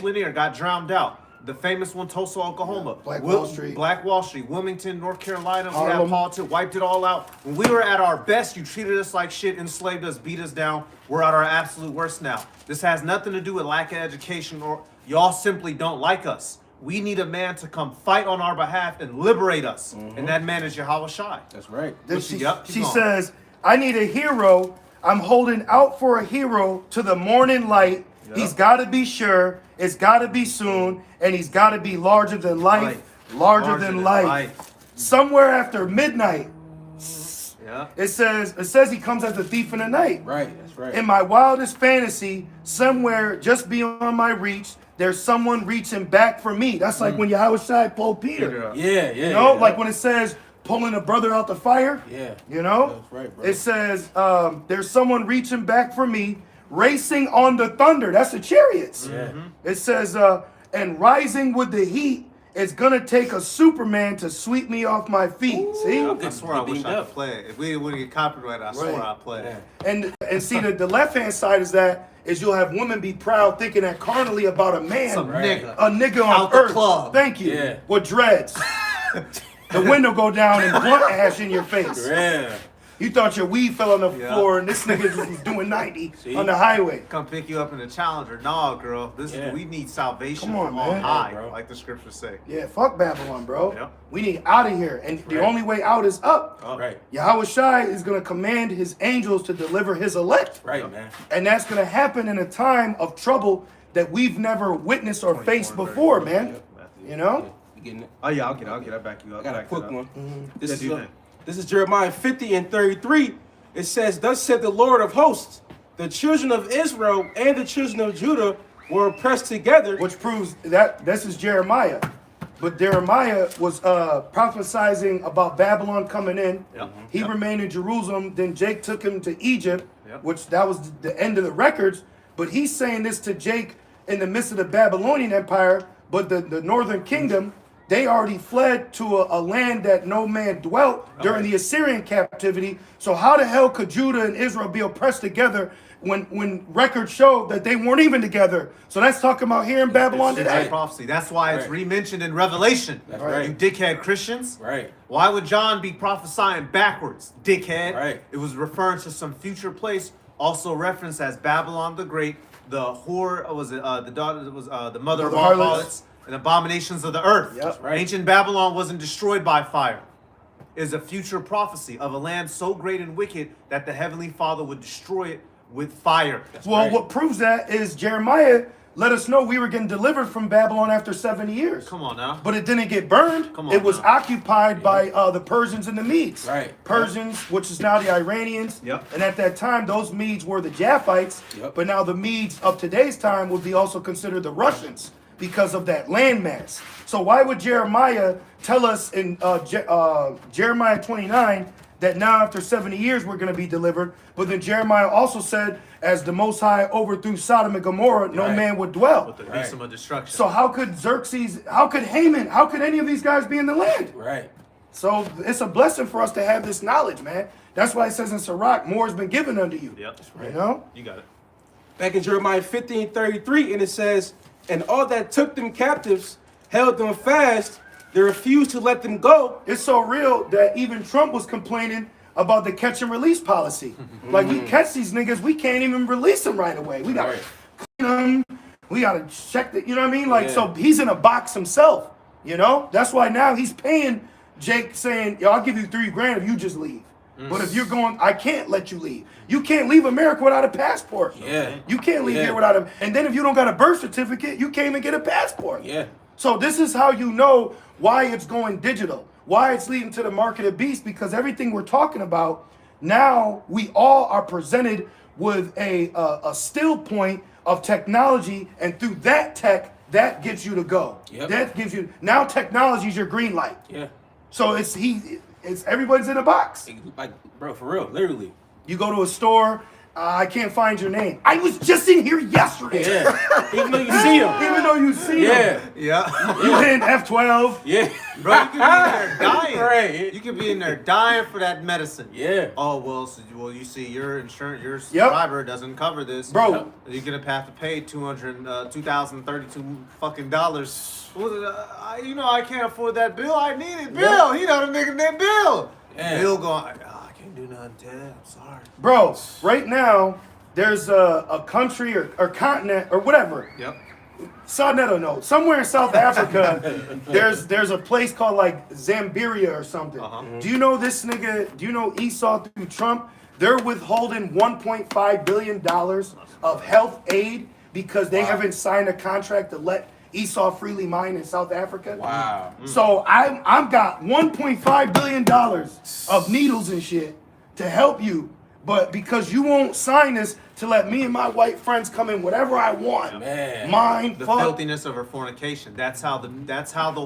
Lanier got drowned out. The famous one, Tulsa, Oklahoma. Black Wall Street. Black Wall Street. Wilmington, North Carolina. We Harlem. had politics, wiped it all out. When we were at our best, you treated us like shit, enslaved us, beat us down. We're at our absolute worst now. This has nothing to do with lack of education or y'all simply don't like us. We need a man to come fight on our behalf and liberate us. And that man is Yahushai. That's right. Then Keep going. she says, I need a hero. I'm holding out for a hero to the morning light. He's got to be sure. It's got to be soon. And he's got to be larger than life. Larger than life. Somewhere after midnight. Yeah. It says he comes as a thief in the night. Right. That's right. In my wildest fantasy, somewhere just beyond my reach, there's someone reaching back for me. That's like when Yahushua pulled Peter. Yeah. You know, yeah. like when it says pulling a brother out the fire. Yeah. You know? That's right, bro. It says there's someone reaching back for me, racing on the thunder. That's the chariots. Yeah. It says, and rising with the heat, it's gonna take a Superman to sweep me off my feet. See? I swear I wish beamed I up. could play it. If we wouldn't get copyrighted, I swear I'd play it. And see the left hand side is you'll have women be proud thinking that carnally about a man, Some nigga. a nigga on Out the earth. club. Thank you. Yeah. With dreads. the window go down and blunt ash in your face. Yeah. You thought your weed fell on the Yeah. floor and this nigga just was doing 90 See? on the highway. Come pick you up in the Challenger. Nah, girl. Yeah. We need salvation Come on, from on man. high, Yeah, bro. like the scriptures say. Yeah, fuck Babylon, bro. Yeah. We need out of here. And the Right. only way out is up. Oh. Right. Yahweh Shai is going to command his angels to deliver his elect. Right, man. And that's going to happen in a time of trouble that we've never witnessed or 24 faced and before, 30. man. Matthew. You know? You getting it? Oh, yeah, I'll get it. I'll back you up. I got a back quick it up. one. Yeah, do your thing. This is Jeremiah 50 and 33. It says, "Thus said the Lord of hosts, the children of Israel and the children of Judah were pressed together." Which proves that this is Jeremiah. But Jeremiah was prophesizing about Babylon coming in. Yep. He Yep. remained in Jerusalem. Then Jake took him to Egypt, Yep. which that was the end of the records. But he's saying this to Jake in the midst of the Babylonian Empire. But the northern kingdom, they already fled to a land that no man dwelt during the Assyrian captivity. So how the hell could Judah and Israel be oppressed together when records show that they weren't even together? So that's talking about here in Babylon It's today. a prophecy. That's why it's Right. re-mentioned in Revelation. That's right. You dickhead Christians. Right. Why would John be prophesying backwards, dickhead? Right. It was referring to some future place, also referenced as Babylon the Great, the whore was the daughter was the mother of The all harlots. harlots and abominations of the earth. Yep. Right. Ancient Babylon wasn't destroyed by fire. It is a future prophecy of a land so great and wicked that the Heavenly Father would destroy it with fire. Well, right. what proves that is Jeremiah let us know we were getting delivered from Babylon after 70 years. Come on now. But it didn't get burned. Come on it was now. occupied by the Persians and the Medes. Right. Persians, which is now the Iranians. Yep. And at that time, those Medes were the Japhites. Yep. But now the Medes of today's time would be also considered the Russians because of that landmass. So why would Jeremiah tell us in Jeremiah 29 that now after 70 years we're going to be delivered? But then Jeremiah also said, as the Most High overthrew Sodom and Gomorrah, no Right. man would dwell. With the Right. besom of destruction. So how could Xerxes, how could Haman, how could any of these guys be in the land? Right. So it's a blessing for us to have this knowledge, man. That's why it says in Sirach, more has been given unto you. Yep. You know? You got it. Back in Jeremiah 15:33, and it says, "And all that took them captives held them fast. They refused to let them go." It's so real that even Trump was complaining about the catch and release policy. Like, we catch these niggas, we can't even release them right away. We gotta Right. clean them. We gotta check the, you know what I mean? Like, Yeah. so he's in a box himself, you know? That's why now he's paying Jake saying, yo, I'll give you $3,000 if you just leave. But if you're going, I can't let you leave. You can't leave America without a passport. Yeah. You can't leave Yeah. here without a, and then if you don't got a birth certificate, you can't even get a passport. Yeah. So this is how you know why it's going digital, why it's leading to the market of beast, because everything we're talking about, now we all are presented with a still point of technology, and through that tech, that gets you to go. Yep. That gives you, now technology is your green light. Yeah. So it's everybody's in a box. Like, bro, for real, literally. You go to a store, I can't find your name. I was just in here yesterday. Yeah. Even though you see him. Even though you see Yeah. him. Yeah. You in F12. Yeah. Bro, you could be in there dying. Right. You could be in there dying for that medicine. Yeah. Oh well, you see, your insurance, your Yep. driver doesn't cover this, Bro. You're gonna have to pay $2,032 fucking dollars. You know, I can't afford that bill. I need it, Bill. He not making that bill. Yeah. Bill going, I can't do nothing, Ted. I'm sorry. Bro, right now, there's a country or continent or whatever. Yep. South, I don't know. Somewhere in South Africa, there's a place called like Zambiria or something. Uh-huh. Do you know this nigga? Do you know Esau through Trump? They're withholding $1.5 billion of health aid because they haven't signed a contract to let Esau freely mine in South Africa. Wow. So I've got $1.5 billion of needles and shit to help you, but because you won't sign this to let me and my white friends come in whatever I want, Man. mine, The fuck. filthiness of her fornication. That's how the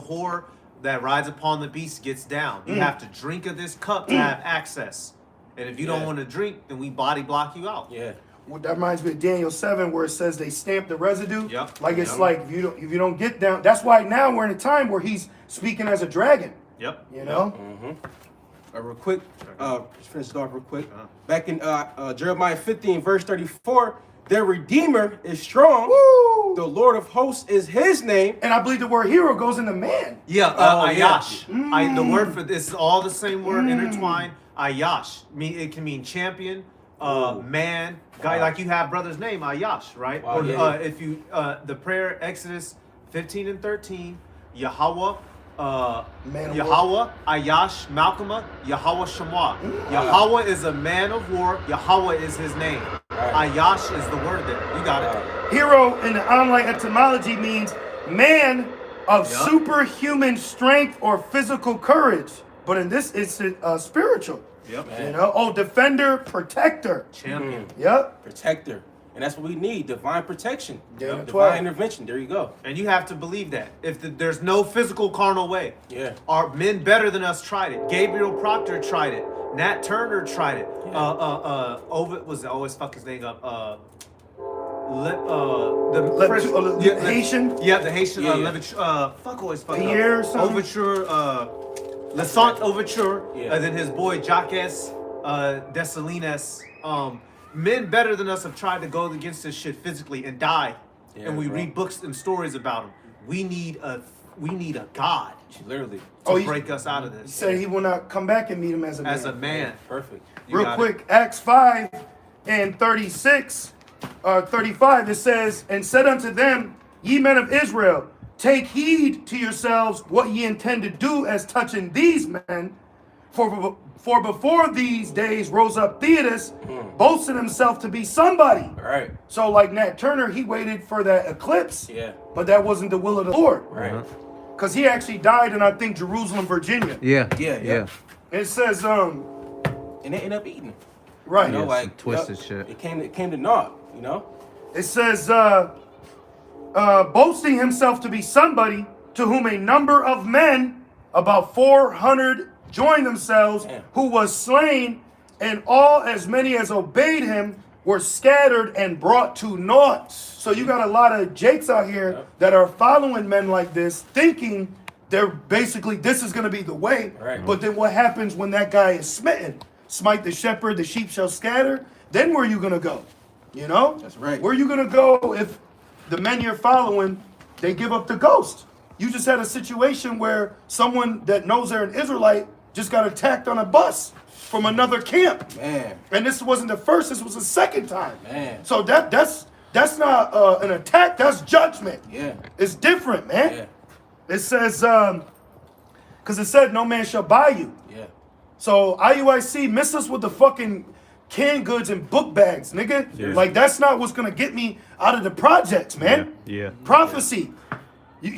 whore that rides upon the beast gets down. You have to drink of this cup to have access. And if you don't Yeah. want to drink, then we body block you out. Yeah. Well, that reminds me of Daniel 7 where it says they stamp the residue. Yep. Like it's Yep. like if you don't get down. That's why now we're in a time where he's speaking as a dragon. Yep. You know? Real quick, just finish it off real quick. Uh-huh. Back in Jeremiah 15, verse 34, Their Redeemer is strong. Woo! The Lord of hosts is his name. And I believe the word hero goes into man. Yeah, yeah. Ayash. The word for this is all the same word intertwined. Ayash. It can mean champion, man, guy. Like you have brother's name, Ayash, right? Wow, Or yeah. if you the prayer Exodus 15 and 13, Yahweh. Man of Yahweh, Ayash, Malkama, Yahweh Shemwa. Yahweh is a man of war. Yahweh is his name. Ayash is the word there. You got it. Hero in the online etymology means man of Yup. superhuman strength or physical courage. But in this, it's spiritual. Yep. You know, defender, protector. Champion. Yep. Protector. And that's what we need, divine protection. Yeah, Divine 12. intervention. There you go. And you have to believe that. If there's no physical carnal way. Yeah. Our men better than us tried it. Gabriel Proctor tried it. Nat Turner tried it. Ovid was always fuck his name up. Haitian? Yeah, the Haitian. Yeah. Fuck always fuck Pierre or up. something? Overture. Lassant Overture. Yeah. And then his boy Jacques Dessalines. Men better than us have tried to go against this shit physically and died. Yeah, And we bro. read books and stories about them. We need a God Literally. to break us out of He this. said he will not come back and meet him as a man. As a man. Perfect. You Real got quick, Acts 5 and 36, 35, it says, and said unto them, ye men of Israel, take heed to yourselves what ye intend to do as touching these men. For before these days rose up Theodas, boasting himself to be somebody. All right. So like Nat Turner, he waited for that eclipse, Yeah. but that wasn't the will of the Lord. Right. Because he actually died in, I think, Jerusalem, Virginia. Yeah. Yeah. It says, And they end up eating it. right. You know, Yeah, like some twisted shit. It came to naught, you know? It says, boasting himself to be somebody, to whom a number of men, about 400, joined themselves, Damn. who was slain, and all as many as obeyed him were scattered and brought to naught. So you got a lot of jakes out here Yep. that are following men like this, thinking they're basically, this is going to be the way. Right. But then what happens when that guy is smitten? Smite the shepherd, the sheep shall scatter. Then where are you going to go? You know? That's right. Where are you going to go if the men you're following, they give up the ghost? You just had a situation where someone that knows they're an Israelite just got attacked on a bus from another camp. Man. And this wasn't the first, this was the second time. Man. So that's not an attack, that's judgment. Yeah. It's different, man. Yeah. It says, because it said no man shall buy you. Yeah. So IUIC missed us with the fucking canned goods and book bags, nigga. Yeah. Like that's not what's gonna get me out of the projects, man. Yeah. Prophecy.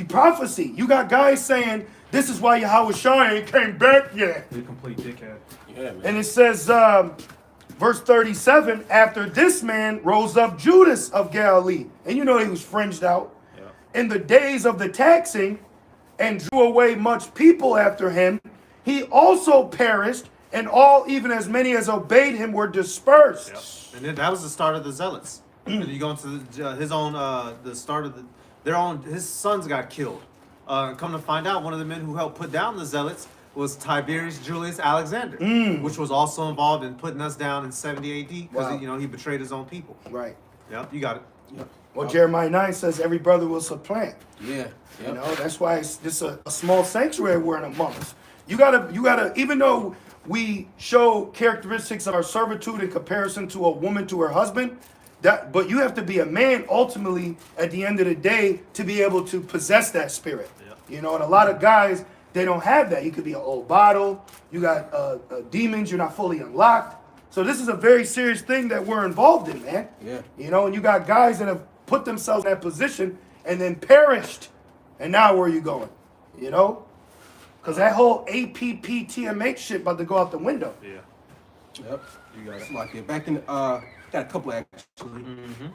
Prophecy. You got guys saying this is why Yahweh Shai ain't came back yet. The complete dickhead. Yeah, man. And it says, verse 37, after this man rose up Judas of Galilee. And you know he was fringed out. Yeah. In the days of the taxing, and drew away much people after him, he also perished, and all, even as many as obeyed him, were dispersed. Yep. And then that was the start of the Zealots. And you go into his own, the start of his sons got killed. Come to find out, one of the men who helped put down the Zealots was Tiberius Julius Alexander, which was also involved in putting us down in 70 AD because Wow. he betrayed his own people. Right. Yep, you got it. Yep. Well, Jeremiah 9 says every brother will supplant. Yeah. You Yep. know, that's why it's just a small sanctuary we're in amongst. You gotta, even though we show characteristics of our servitude in comparison to a woman to her husband, but you have to be a man ultimately at the end of the day to be able to possess that spirit. Yeah. You know, and a lot of guys, they don't have that. You could be an old bottle. You got demons. You're not fully unlocked. So this is a very serious thing that we're involved in, man. Yeah. You know, and you got guys that have put themselves in that position and then perished. And now where are you going? You know? Because that whole APPTMH shit about to go out the window. Yeah. Yep. You got it. Like it. Back in got a couple actually.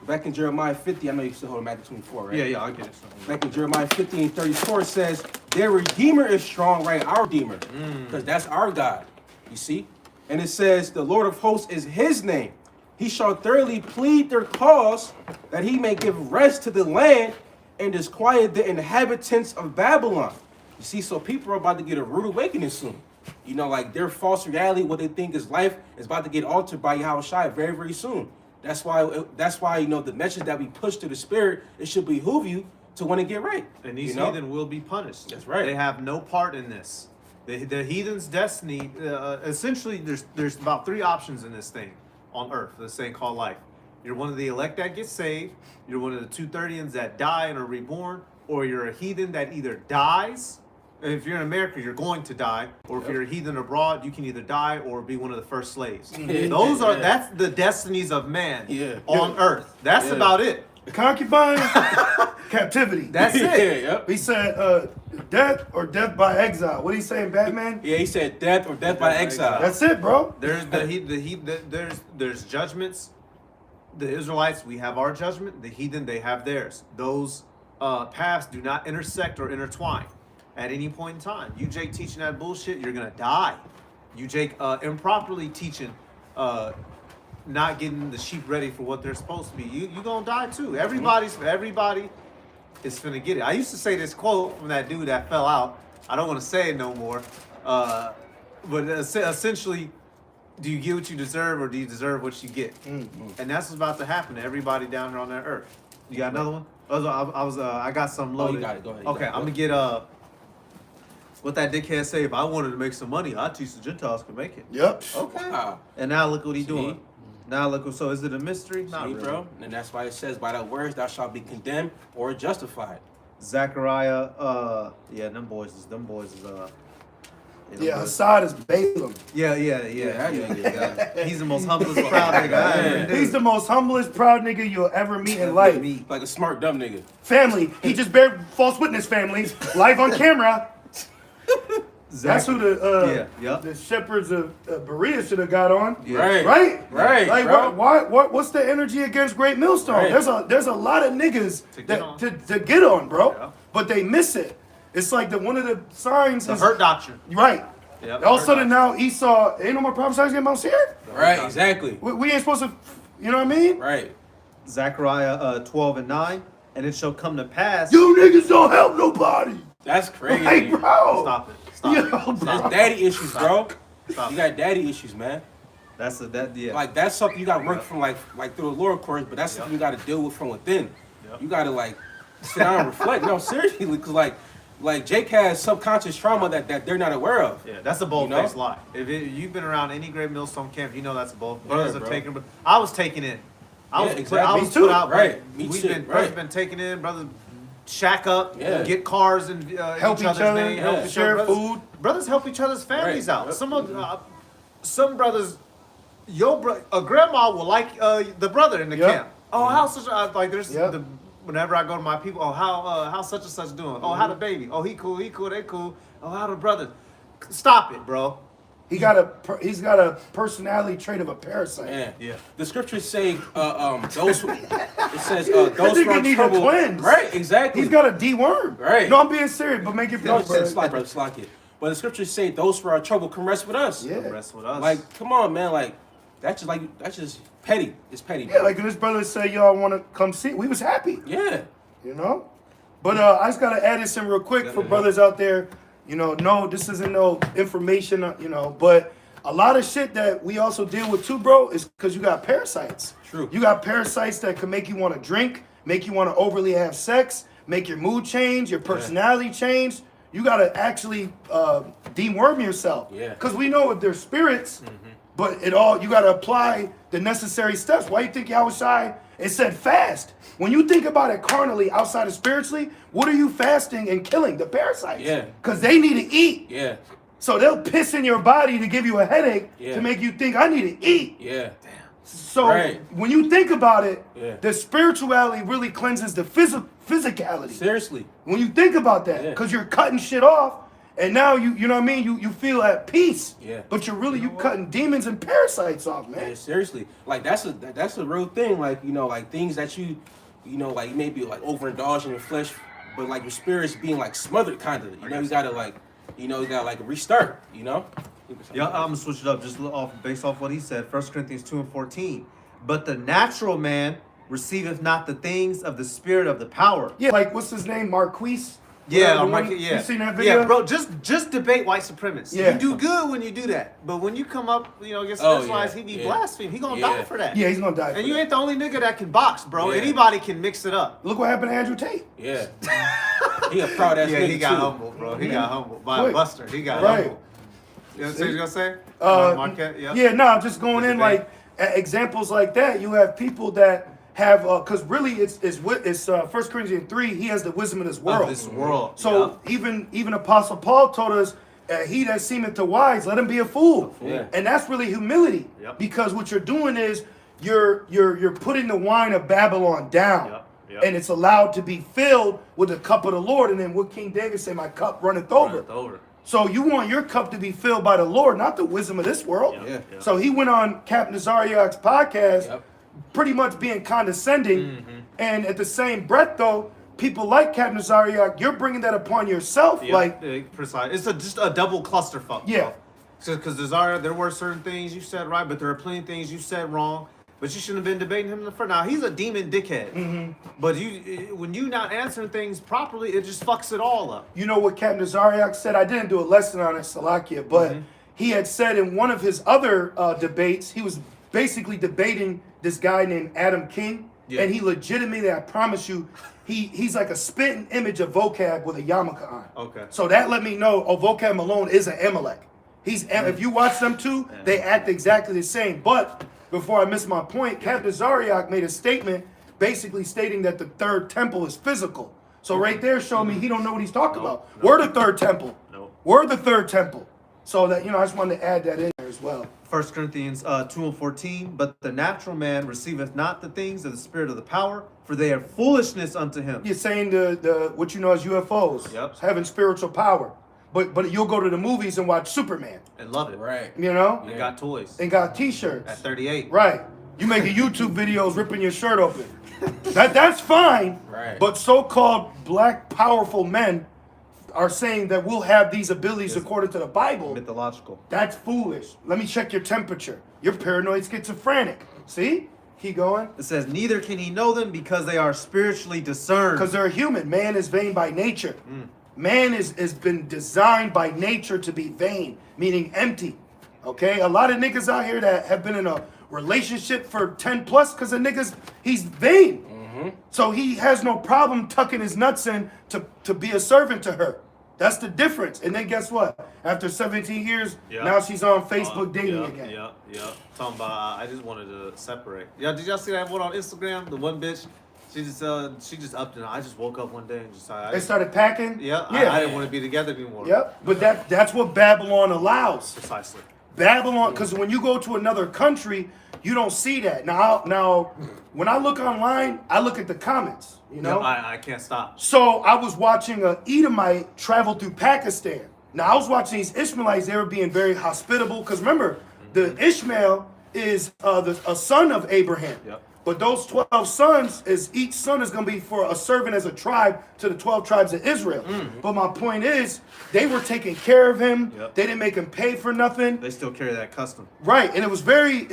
Back in Jeremiah 50, I know you still hold Matthew 24, right? Yeah, I'll get it. Back in Jeremiah 50 and 34, it says, their Redeemer is strong, right? Our Redeemer. Because that's our God. You see? And it says, the Lord of hosts is his name. He shall thoroughly plead their cause, that he may give rest to the land and disquiet the inhabitants of Babylon. You see, so people are about to get a rude awakening soon. You know, like their false reality, what they think is life, is about to get altered by Yahweh Shai very, very soon. That's why you know the message that we push to the spirit, it should behoove you to want to get right. And these you know? heathen will be punished. That's right. They have no part in this. The heathen's destiny, essentially, there's about 3 options in this thing on earth, this thing called life. You're one of the elect that gets saved, you're one of the 230ans that die and are reborn, or you're a heathen that either dies. If you're in America, you're going to die, or if you're a heathen abroad, you can either die or be one of the first slaves. That's the destinies of man on earth. That's about it. Concubine, captivity. That's it. Yeah, yep. He said death or death by exile. What he saying, Batman? Yeah, he said death or death by exile. That's it, bro. There's there's judgments. The Israelites, we have our judgment. The heathen, they have theirs. Those paths do not intersect or intertwine at any point in time. You, Jake, teaching that bullshit, you're gonna die. You, Jake, improperly teaching, not getting the sheep ready for what they're supposed to be. You gonna die too. Everybody is finna get it. I used to say this quote from that dude that fell out. I don't want to say it no more. But essentially, do you get what you deserve, or do you deserve what you get? And that's what's about to happen to everybody down here on that earth. You got another one? I got some loaded. You got it. Go ahead. Okay, I'm gonna get what that dickhead say. If I wanted to make some money, I'd teach the Gentiles could make it. Yep. Okay. Wow. And now look what he's See? doing. Now look. So is it a mystery? Not See, really. bro? And that's why it says, by thy words thou shalt be condemned or justified. Zechariah. Them boys is. Yeah, Assad is Balaam. Yeah. He's the most humblest, proud nigga I ever knew. He's the most humblest, proud nigga you'll ever meet in life. Like a smart, dumb nigga. Family. He just bared false witness family. Live on camera. That's who the shepherds of Berea should have got on. Yeah. Right? Like bro. what's the energy against Great Millstone? Right. There's a lot of niggas to get on, bro. Yeah. But they miss it. It's like one of the signs the is hurt doctrine. Right. Yep, all of a sudden now Esau ain't no more prophesying about Seir. Right, exactly. We ain't supposed to, you know what I mean? Right. Zechariah 12:9, and it shall come to pass. You niggas don't help nobody. That's crazy. Hey, bro. Stop it. That's daddy issues, bro. You got daddy issues, man. Like that's something you got to work from like through the lower course, but that's something you got to deal with from within. You got to like sit down and reflect. No, seriously, because like Jake has subconscious trauma that they're not aware of. Yeah, that's a bold-faced lie. If you've been around any Great Millstone camp, you know that's a bold. Brothers have taken, but I was taken in. I was put out. Right. Brothers been taken in. Brothers shack up, get cars and help each other, help share food. Brothers help each other's families out. Some brothers, a grandma will like the brother in the camp. Oh, how such like there's the. Whenever I go to my people, how such and such doing? Oh, how the baby? Oh, he cool, they cool. Oh, how the brother? Stop it, bro. He's got a personality trait of a parasite. Yeah. The scriptures say those. It says those who are troubled. Twins. Right. Exactly. He's got a deworm. Right. No, I'm being serious, but make it no, slack it. But the scriptures say those who are troubled come rest with us. Yeah. Come rest with us. Like, come on, man. Like, that's just petty. It's petty. Yeah, like this brother said, y'all want to come see. We was happy. Yeah. You know? But I just got to add this in real quick for brothers out there. You know, no, this isn't no information, but a lot of shit that we also deal with too, bro, is because you got parasites. True. You got parasites that can make you want to drink, make you want to overly have sex, make your mood change, your personality change. You got to actually deworm yourself. Yeah. Because we know if they're spirits, but you got to apply the necessary steps. Why you think Yahushua, it said fast. When you think about it carnally, outside of spiritually, what are you fasting and killing? The parasites. Yeah. Because they need to eat. Yeah. So they'll piss in your body to give you a headache to make you think, I need to eat. Yeah. So when you think about it, the spirituality really cleanses the physicality. Seriously. When you think about that, because you're cutting shit off, and now you know what I mean, you feel at peace. Yeah. But you're really cutting demons and parasites off, man. Yeah, seriously. Like that's a real thing. Like, like things that you like maybe like overindulging in your flesh, but like your spirit's being like smothered kind of. You gotta like restart, Yeah, I'm gonna switch it up just based off what he said. 1 Corinthians 2:14. But the natural man receiveth not the things of the spirit of the power. Yeah, like what's his name? Marquise Yeah, You seen that video? Yeah, bro, just debate white supremacists. Yeah. You do good when you do that. But when you come up, against Israelites, he be blaspheming. He gonna die for that. Yeah, he's gonna die. And you ain't the only nigga that can box, bro. Yeah. Anybody can mix it up. Look what happened to Andrew Tate. Yeah. He a proud ass Yeah, nigga he got too. humble, bro. He got humble by Quick. a buster. He got Right. humble. You know what you're gonna say? Marquette, yeah. Yeah, no, just going in Debate. like examples like that. You have people that have because really it's 1 Corinthians 3. He has the wisdom of this world. Of this world. So even Apostle Paul told us, he that seemeth to wise, let him be a fool. Yeah. And that's really humility. Yep. Because what you're doing is you're putting the wine of Babylon down. Yep. Yep. And it's allowed to be filled with the cup of the Lord. And then what King David said, my cup runneth over. Runneth over. So you want your cup to be filled by the Lord, not the wisdom of this world. Yeah. So he went on Captain Nazariak's podcast, Yep. pretty much being condescending. And at the same breath, though, people like Captain Nazariak, you're bringing that upon yourself. Yeah, Like, precise. It's just a double clusterfuck. Yeah. Because there were certain things you said right, but there are plenty of things you said wrong. But you shouldn't have been debating him for now. He's a demon dickhead. But when you not answering things properly, it just fucks it all up. you know what Captain Nazariak said? I didn't do a lesson on it, Salakia, but he had said in one of his other debates, he was basically debating this guy named Adam King. Yeah. And he legitimately, I promise you, he's like a spitting image of Vocab with a yarmulke on. Okay. So that let me know, Vocab Malone is an Amalek. If you watch them two, they act exactly the same. But before I miss my point, Captain Zariak made a statement basically stating that the third temple is physical. So right there showed me he don't know what he's talking about. We're the third temple. No. We're the third temple. So that, I just wanted to add that in there as well. 1 Corinthians 2:14, but the natural man receiveth not the things of the spirit of the power, for they are foolishness unto him. You're saying the what you know as UFOs, Yep. having spiritual power. But you'll go to the movies and watch Superman, And love it. Right. you know, And got toys. and got T-shirts. At 38. Right. You making YouTube videos ripping your shirt open. That's fine. Right. But so-called black powerful men are saying that we'll have these abilities according to the Bible. Mythological. That's foolish. Let me check your temperature. You're paranoid schizophrenic. See? Keep going. It says, neither can he know them because they are spiritually discerned. Because they're human. Man is vain by nature. Man has been designed by nature to be vain, meaning empty. Okay? A lot of niggas out here that have been in a relationship for 10 plus because he's vain. So he has no problem tucking his nuts in to be a servant to her. That's the difference. And then guess what? After 17 years, Yeah. now she's on Facebook dating yeah, again. Yeah. Talking about, I just wanted to separate. Yeah, did y'all see that one on Instagram? The one bitch, she just upped it. I just woke up one day and just They started packing? yeah, Yeah. I didn't want to be together anymore. Yep. But that's what Babylon allows. Precisely. Babylon, because when you go to another country, you don't see that. Now, when I look online, I look at the comments, you know? No, I can't stop. So I was watching a Edomite travel through Pakistan. Now I was watching these Ishmaelites, they were being very hospitable, because remember, the Ishmael is a son of Abraham. Yep. But those 12 sons, each son is going to be for a servant as a tribe to the 12 tribes of Israel. But my point is, they were taking care of him. Yep. They didn't make him pay for nothing. They still carry that custom. Right, and it was very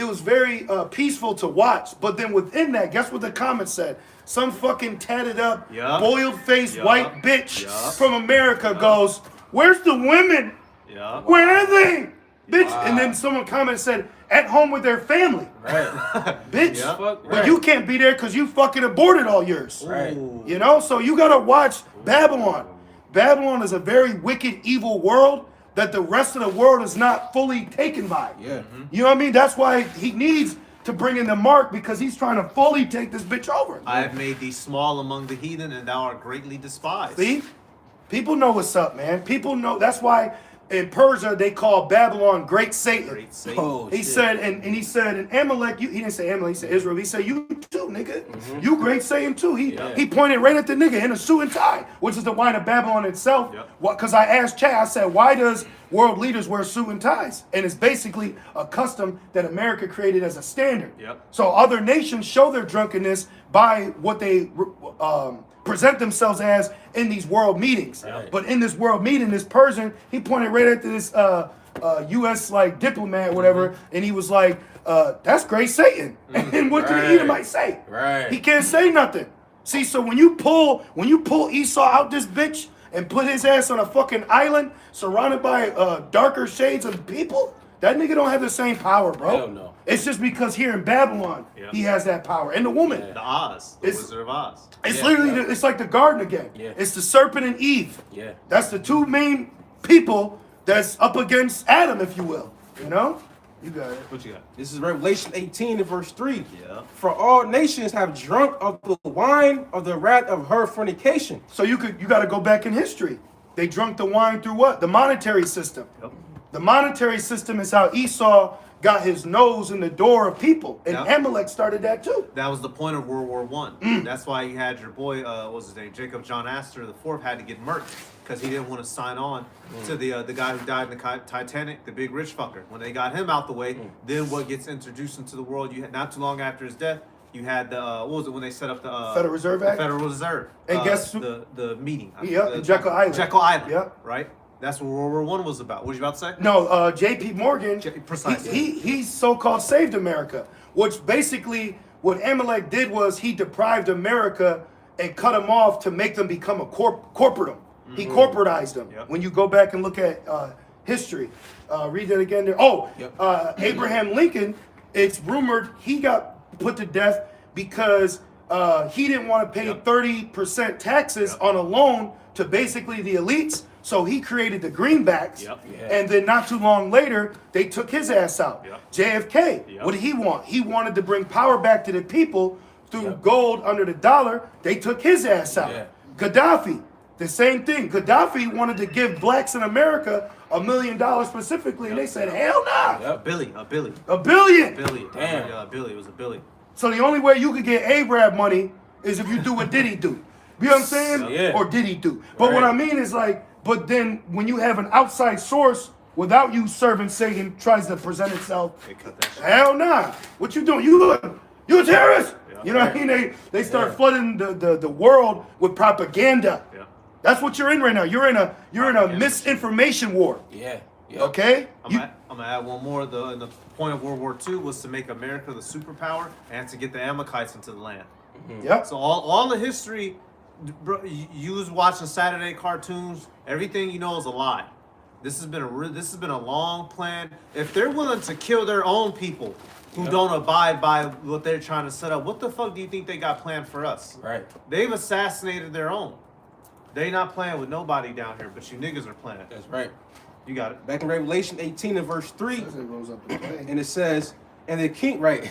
peaceful to watch. But then within that, guess what the comments said? Some fucking tatted up, Yup. boiled faced Yup. white bitch Yup. from America goes, "Where's the women? Yeah. Where are they, bitch?" Wow. And then someone commented said, "At home with their family, Right. bitch." Yeah. Fuck, But right. you can't be there because you fucking aborted all yours. Right. You know, so you gotta watch Babylon. Babylon is a very wicked, evil world that the rest of the world is not fully taken by. Yeah. You know what I mean? That's why he needs to bring in the mark, because he's trying to fully take this bitch over. I have made thee small among the heathen, and thou art greatly despised. See? People know what's up, man. People know. That's why in Persia they call Babylon Great Satan. Great Satan. Oh, He shit. said, and he said, in Amalek, he didn't say Amalek, he said Israel. He said, you too, nigga. You great Satan too. He pointed right at the nigga in a suit and tie, which is the wine of Babylon itself. Yep. Because I asked Chad, I said, why does world leaders wear suit and ties? And it's basically a custom that America created as a standard. Yep. So other nations show their drunkenness by what they present themselves as in these world meetings. Right. But in this world meeting, this Persian, he pointed right at this U.S. like diplomat, whatever, and he was like, "That's great Satan." And what can the Right. Edomite say? Right. He can't say nothing. See, so when you pull Esau out this bitch, and put his ass on a fucking island surrounded by darker shades of people, that nigga don't have the same power, bro. Hell no. It's just because here in Babylon, he has that power. And the woman. Yeah. The Oz, the Wizard of Oz. It's Yeah, literally, yeah. it's like the garden again. Yeah. It's the serpent and Eve. Yeah. That's the two main people that's up against Adam, if you will. You know? You got it. What you got? This is Revelation 18 and verse 3. Yeah. For all nations have drunk of the wine of the wrath of her fornication. So you got to go back in history. They drunk the wine through what? The monetary system. Yep. The monetary system is how Esau got his nose in the door of people, and Yep. Amalek started that too. That was the point of World War One. That's why you had your boy, what was his name, Jacob John Astor the Fourth, had to get murked because he didn't want to sign on to the guy who died in the Titanic, the big rich fucker. When they got him out the way, then what gets introduced into the world? You had not too long after his death. You had the what was it when they set up the Federal Reserve the Act? Federal Reserve. And guess who- the meeting? Yep, in Jekyll Island. Jekyll Island. Yep. Right. That's what World War One was about. What was you about to say? No, J.P. Morgan, Precisely. he so-called saved America, which basically what Amalek did was he deprived America and cut them off to make them become a corporatum. He corporatized them. Yep. When you go back and look at history, read that again there. Oh, Abraham Lincoln, it's rumored he got put to death because he didn't want to pay 30% taxes on a loan to basically the elites. So he created the greenbacks, Yep. Yeah. and then not too long later, they took his ass out. Yep. JFK, Yep. what did he want? He wanted to bring power back to the people through Yep. gold under the dollar. They took his ass out. Yeah. Gaddafi, the same thing. Gaddafi wanted to give blacks in America $1 million specifically, and they said, hell nah. Yep. A billion. $1 billion. Billion. Damn. Yeah, a billion. It was a billion. So the only way you could get Arab money is if you do what Diddy do. You know what I'm saying? Yeah. Or did he do? But what Right. I mean is like, but then when you have an outside source without you serving Satan tries to present itself, They cut that shit. hell nah. What you doing? You a terrorist? Yeah. You know what I mean? They start Yeah. flooding the world with propaganda. Yeah. That's what you're in right now. You're in a Propaganda. misinformation war. Yeah. Yep. Okay? I'm You- gonna add one more. The point of World War II was to make America the superpower and to get the Amalekites into the land. Yep. So all the history, bro, you was watching Saturday cartoons. Everything you know is a lie. This has been a long plan. If they're willing to kill their own people who don't abide by what they're trying to set up, what the fuck do you think they got planned for us? Right. They've assassinated their own. They not playing with nobody down here, but you niggas are playing. That's right. You got it. Back in Revelation 18 and verse 3, It rose up in play. and it says, and the king, right,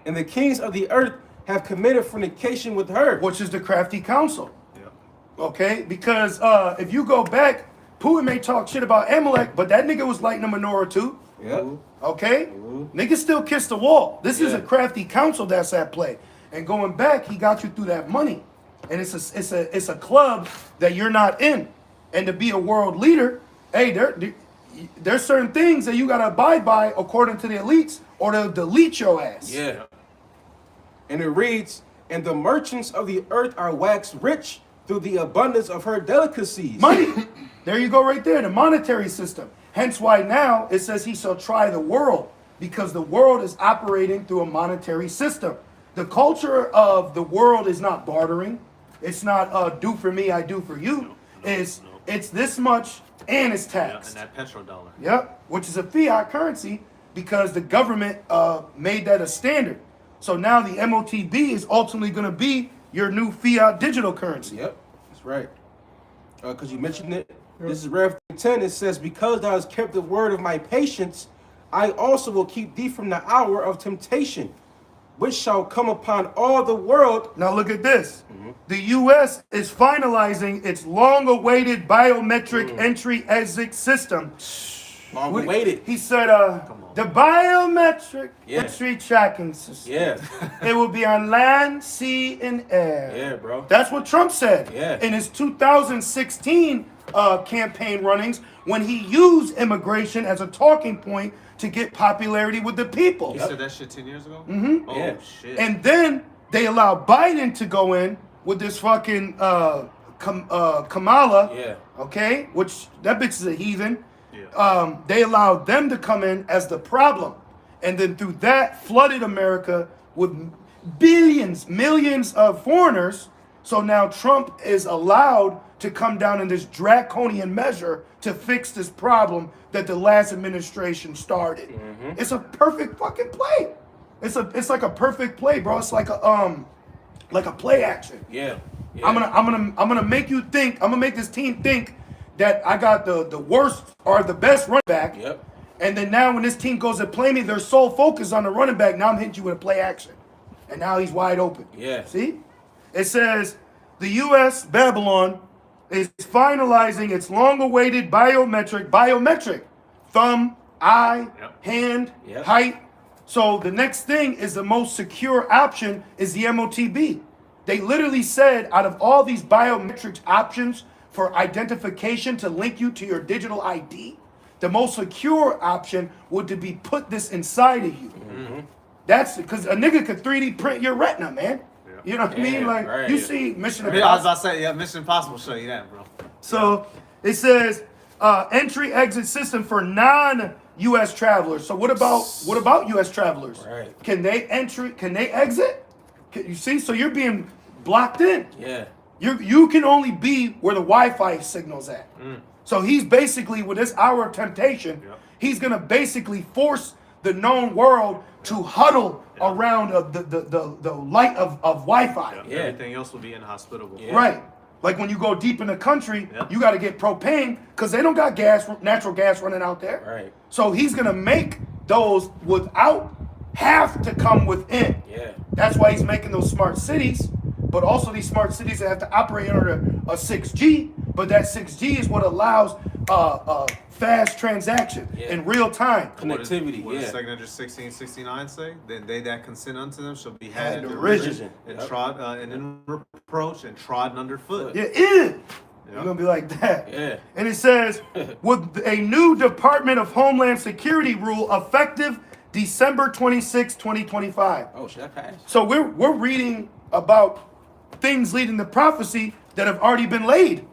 and the kings of the earth have committed fornication with her. Which is the crafty council. Yeah. Okay? Because if you go back, Putin may talk shit about Amalek, but that nigga was lighting a menorah too. Yep. Okay? Niggas still kiss the wall. This is Yeah. a crafty council that's at play. And going back, he got you through that money. And it's a club that you're not in. And to be a world leader, hey, there's certain things that you gotta abide by according to the elites, or they'll delete your ass. Yeah. And it reads, and the merchants of the earth are waxed rich through the abundance of her delicacies. Money. There you go right there, the monetary system. Hence why now it says he shall try the world, because the world is operating through a monetary system. The culture of the world is not bartering. It's not do for me, I do for you. It's this much and it's Yeah, and taxed. that petrodollar. Yep, which is a fiat currency because the government made that a standard. So now the MOTB is ultimately going to be your new fiat digital currency. Yep, that's right. Because you mentioned it. This is Rev 10. It says, because thou hast kept the word of my patience, I also will keep thee from the hour of temptation, which shall come upon all the world. Now look at this. The U.S. is finalizing its long-awaited biometric entry-exit system. Long awaited. He said, the biometric Yeah. entry tracking system. Yeah. It will be on land, sea, and air. Yeah, bro. That's what Trump said Yeah. in his 2016 campaign runnings when he used immigration as a talking point to get popularity with the people. He said that shit 10 years ago? Mm-hmm. Oh, Yeah. shit. And then they allowed Biden to go in with this fucking Kamala, Yeah. okay, which that bitch is a heathen. Yeah. They allowed them to come in as the problem. And then through that, flooded America with billions, millions of foreigners So now Trump is allowed to come down in this draconian measure to fix this problem that the last administration started. It's a perfect fucking play. It's like a perfect play, bro. It's like a play action. Yeah. I'm gonna make you think. I'm gonna make this team think that I got the worst or the best running back. Yep. And then now when this team goes to play me, they're so focused on the running back. Now I'm hitting you with a play action, and now he's wide open. Yeah. See, it says the U.S. Babylon is finalizing its long-awaited biometric thumb, eye, hand, height. So the next thing is the most secure option is the MOTB. They literally said out of all these biometric options for identification to link you to your digital ID, the most secure option would to be put this inside of you. That's because a nigga could 3D print your retina, man. You know what I mean? Like you see Mission Impossible. I was about to say, Mission Impossible show you that, bro. So it says entry exit system for non-U.S. travelers. So what about U.S. travelers? Right. Can they enter? Can they exit? You see? So you're being blocked in. Yeah. You can only be where the Wi-Fi signal's at. So he's basically, with this hour of temptation, he's gonna basically force the known world to huddle around the light of Wi-Fi. Yeah. Everything else will be inhospitable. Yeah. Right. Like when you go deep in the country, you got to get propane because they don't got natural gas running out there. Right. So he's gonna make those without have to come within. Yeah. That's why he's making those smart cities, but also these smart cities that have to operate under a 6G. But that 6G is what allows fast transaction in real time. Connectivity. What does Second Edge 1669 say? Then they that consent unto them shall be Had had in derision. and trod and in reproach and trodden underfoot. Yeah, You're gonna be like that. Yeah. And it says, with a new Department of Homeland Security rule effective December 26, 2025. Oh, should I pass? So we're reading about things leading to prophecy that have already been laid.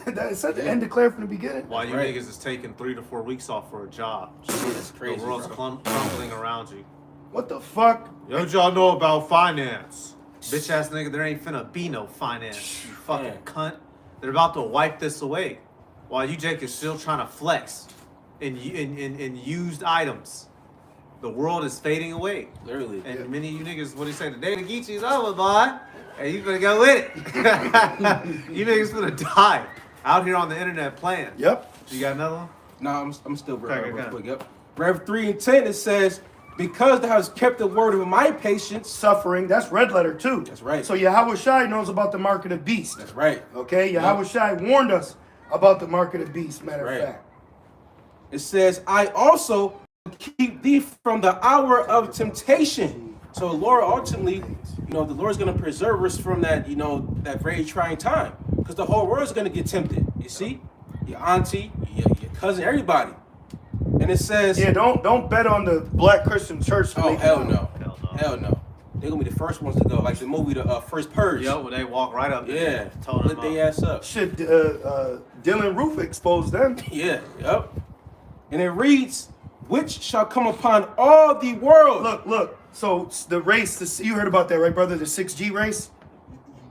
That is and declared from the beginning. While you niggas is taking 3 to 4 weeks off for a job. That's crazy. The world's crumbling around you. What the fuck? Yo, what y'all know about finance? Bitch ass nigga, there ain't finna be no finance. You fucking cunt. They're about to wipe this away. While you Jake is still trying to flex in used items. The world is fading away. Literally. And many of you niggas, what do you say? The day the Geechee's over, boy. Hey, you gonna go with it. You niggas gonna die out here on the internet playing. Yep. You got another one? No, I'm still real Okay. quick. Yep. Rev 3 and 10, it says, because thou hast kept the word of my patience. Suffering. That's red letter too. That's right. So Yahweh Shai knows about the mark of the beast. That's right. Okay. Yahweh Shai warned us about the mark of the beast. Matter of fact. It says, I also keep thee from the hour of temptation. So Lord, ultimately, the Lord's going to preserve us from that, that very trying time. Because the whole world's going to get tempted. You see? Your auntie, your cousin, everybody. And it says... Yeah, don't bet on the Black Christian Church. Oh, hell no. Hell no. They're going to be the first ones to go. Like the movie, The First Purge. Yo, when they walk right up there. Yeah. Lit their ass up. Shit, Dylan Roof exposed them. Yeah, yep. And it reads, which shall come upon all the world. Look. So the race, you heard about that, right, brother? The 6G race?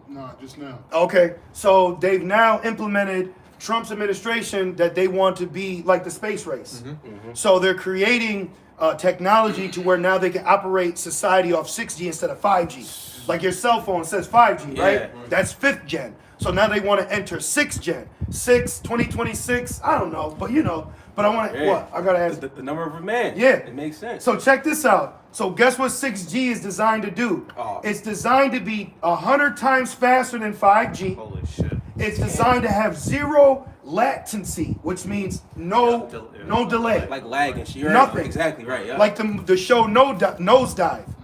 Nah, just now. Okay. So they've now implemented Trump's administration that they want to be like the space race. So they're creating technology to where now they can operate society off 6G instead of 5G. Like your cell phone says 5G, right? That's 5th gen. So now they want to enter 6th gen. 2026, I don't know, but But I want to, what? I got to ask. The number of a man. Yeah. It makes sense. So check this out. So guess what 6G is designed to do? Oh. It's designed to be 100 times faster than 5G. Holy shit. It's designed to have zero latency, which means no delay. Like lag and shit. Nothing. Exactly right. Yeah. Like the show Nosedive.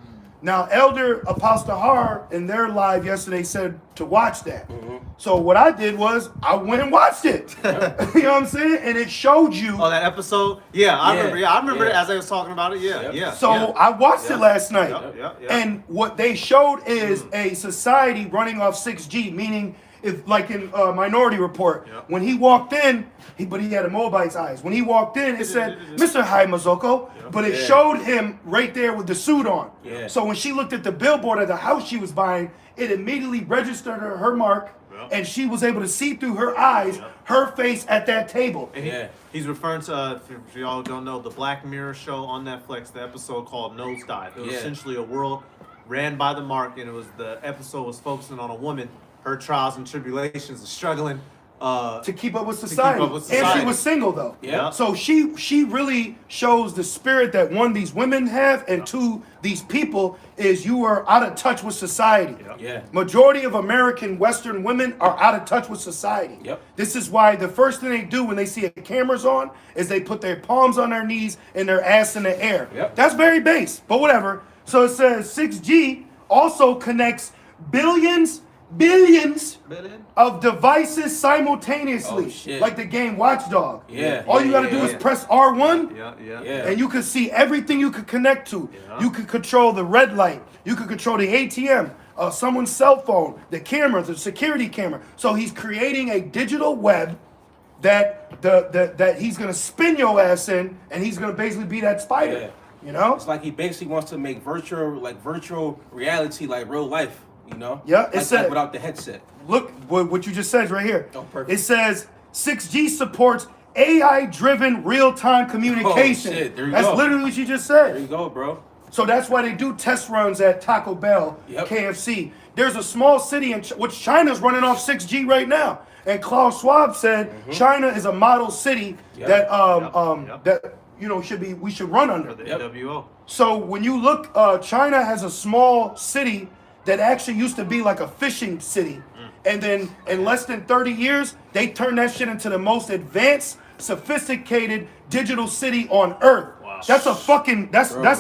Now, Elder Apostle Har in their live yesterday said to watch that. So what I did was I went and watched it. You know what I'm saying? And it showed you. Oh, that episode? Yeah, I remember it as I was talking about it. Yeah. So I watched it last night. Yep. And what they showed is a society running off 6G, meaning if like in Minority Report, Yeah. when he walked in, but he had a Moabite's eyes. When he walked in, it said, Mr. Hai Mazoko, but it showed him right there with the suit on. Yeah. So when she looked at the billboard of the house she was buying, it immediately registered her mark, and she was able to see through her eyes, her face at that table. And he's referring to, if y'all don't know, the Black Mirror show on Netflix, the episode called Nosedive. It was essentially a world ran by the mark, and the episode was focusing on a woman, her trials and tribulations, and struggling to keep up with society. And society. she was single though. Yeah. So she really shows the spirit that one, these women have, and two, these people is you are out of touch with society. Yeah. Majority of American Western women are out of touch with society. Yep. This is why the first thing they do when they see a camera's on is they put their palms on their knees and their ass in the air. Yep. That's very base, but whatever. So it says 6G also connects billions of devices simultaneously, Oh, shit. like the game Watchdog. Yeah. All you gotta do is press R1, Yeah. and you can see everything you could connect to. Yeah. You could control the red light. You could control the ATM, someone's cell phone, the camera, the security camera. So he's creating a digital web that he's gonna spin your ass in, and he's gonna basically be that spider. Yeah. You know? It's like he basically wants to make virtual reality like real life, you know? Yeah, it like, said- like without the headset. Look what you just said right here. Oh, perfect. It says 6G supports AI-driven real-time communication. Oh, shit, there you That's go. literally what you just There you said. go, bro. So that's why they do test runs at Taco Bell, Yep. KFC. There's a small city in which China's running off 6G right now, and Klaus Schwab said China is a model city Yep. that we should run under. For the Yep. NWO. So when you look, China has a small city that actually used to be like a fishing city. And then in less than 30 years, they turned that shit into the most advanced, sophisticated digital city on earth. Wow. That's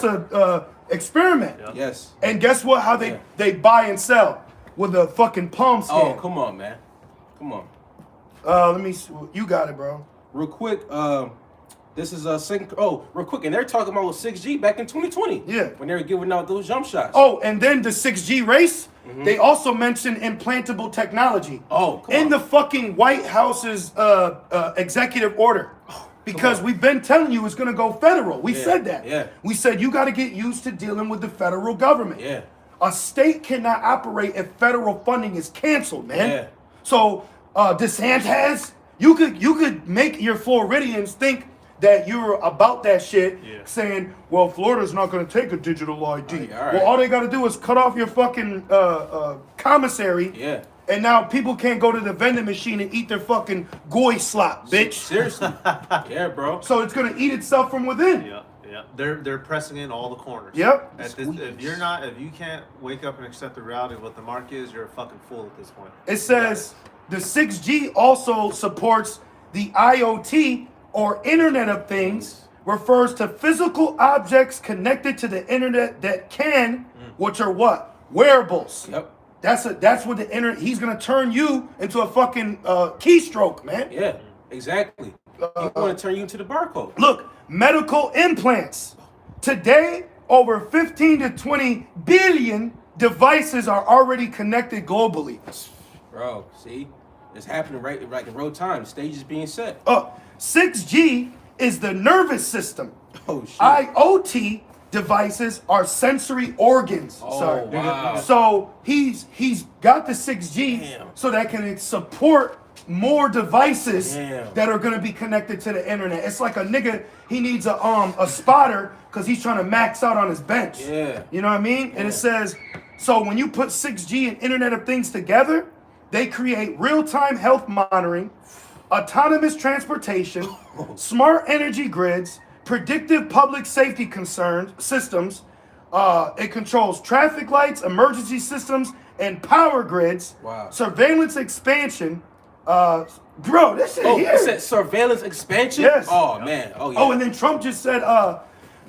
a experiment. Yeah. Yes. And guess what? How they buy and sell with a fucking palm Oh, scan. come on, man. Come on. Let me see. You got it, bro. Real quick, this is a real quick, and they're talking about with 6G back in 2020. Yeah. When they were giving out those jump shots. Oh, and then the 6G race, they also mentioned implantable technology. Oh, come in on. the fucking White House's executive order. Because we've been telling you it's going to go federal. We said that. Yeah. We said you got to get used to dealing with the federal government. Yeah. A state cannot operate if federal funding is canceled, man. Yeah. So DeSantis, you could make your Floridians think that you're about that shit, saying, well, Florida's not going to take a digital ID. All right. Well, all they got to do is cut off your fucking commissary. Yeah. And now people can't go to the vending machine and eat their fucking goy slop, bitch. Seriously. Yeah, bro. So it's gonna eat itself from within. Yeah. They're pressing in all the corners. Yep. If you can't wake up and accept the reality of what the mark is, you're a fucking fool at this point. It says the 6G also supports the IoT or Internet of Things, refers to physical objects connected to the internet that can, which are what? Wearables. Yep. That's what the internet. He's gonna turn you into a fucking keystroke, man. Yeah. Exactly. He want to turn you into the barcode. Look, medical implants. Today, over 15 to 20 billion devices are already connected globally. Bro, see? It's happening right like in real time. The stage is being set. 6G is the nervous system. Oh, shit. IoT devices are sensory organs. Oh, Sorry. wow. So he's got the 6G Damn. so that can support more devices Damn. that are gonna be connected to the internet. It's like a nigga, he needs a spotter because he's trying to max out on his bench. Yeah. You know what I mean? And it says, so when you put 6G and Internet of Things together, they create real-time health monitoring, autonomous transportation, smart energy grids, predictive public safety systems. It controls traffic lights, emergency systems, and power grids. Wow. Surveillance expansion. Bro, this shit Oh, here. it said surveillance expansion? Yes. Oh, man. Oh, yeah. Oh, and then Trump just said,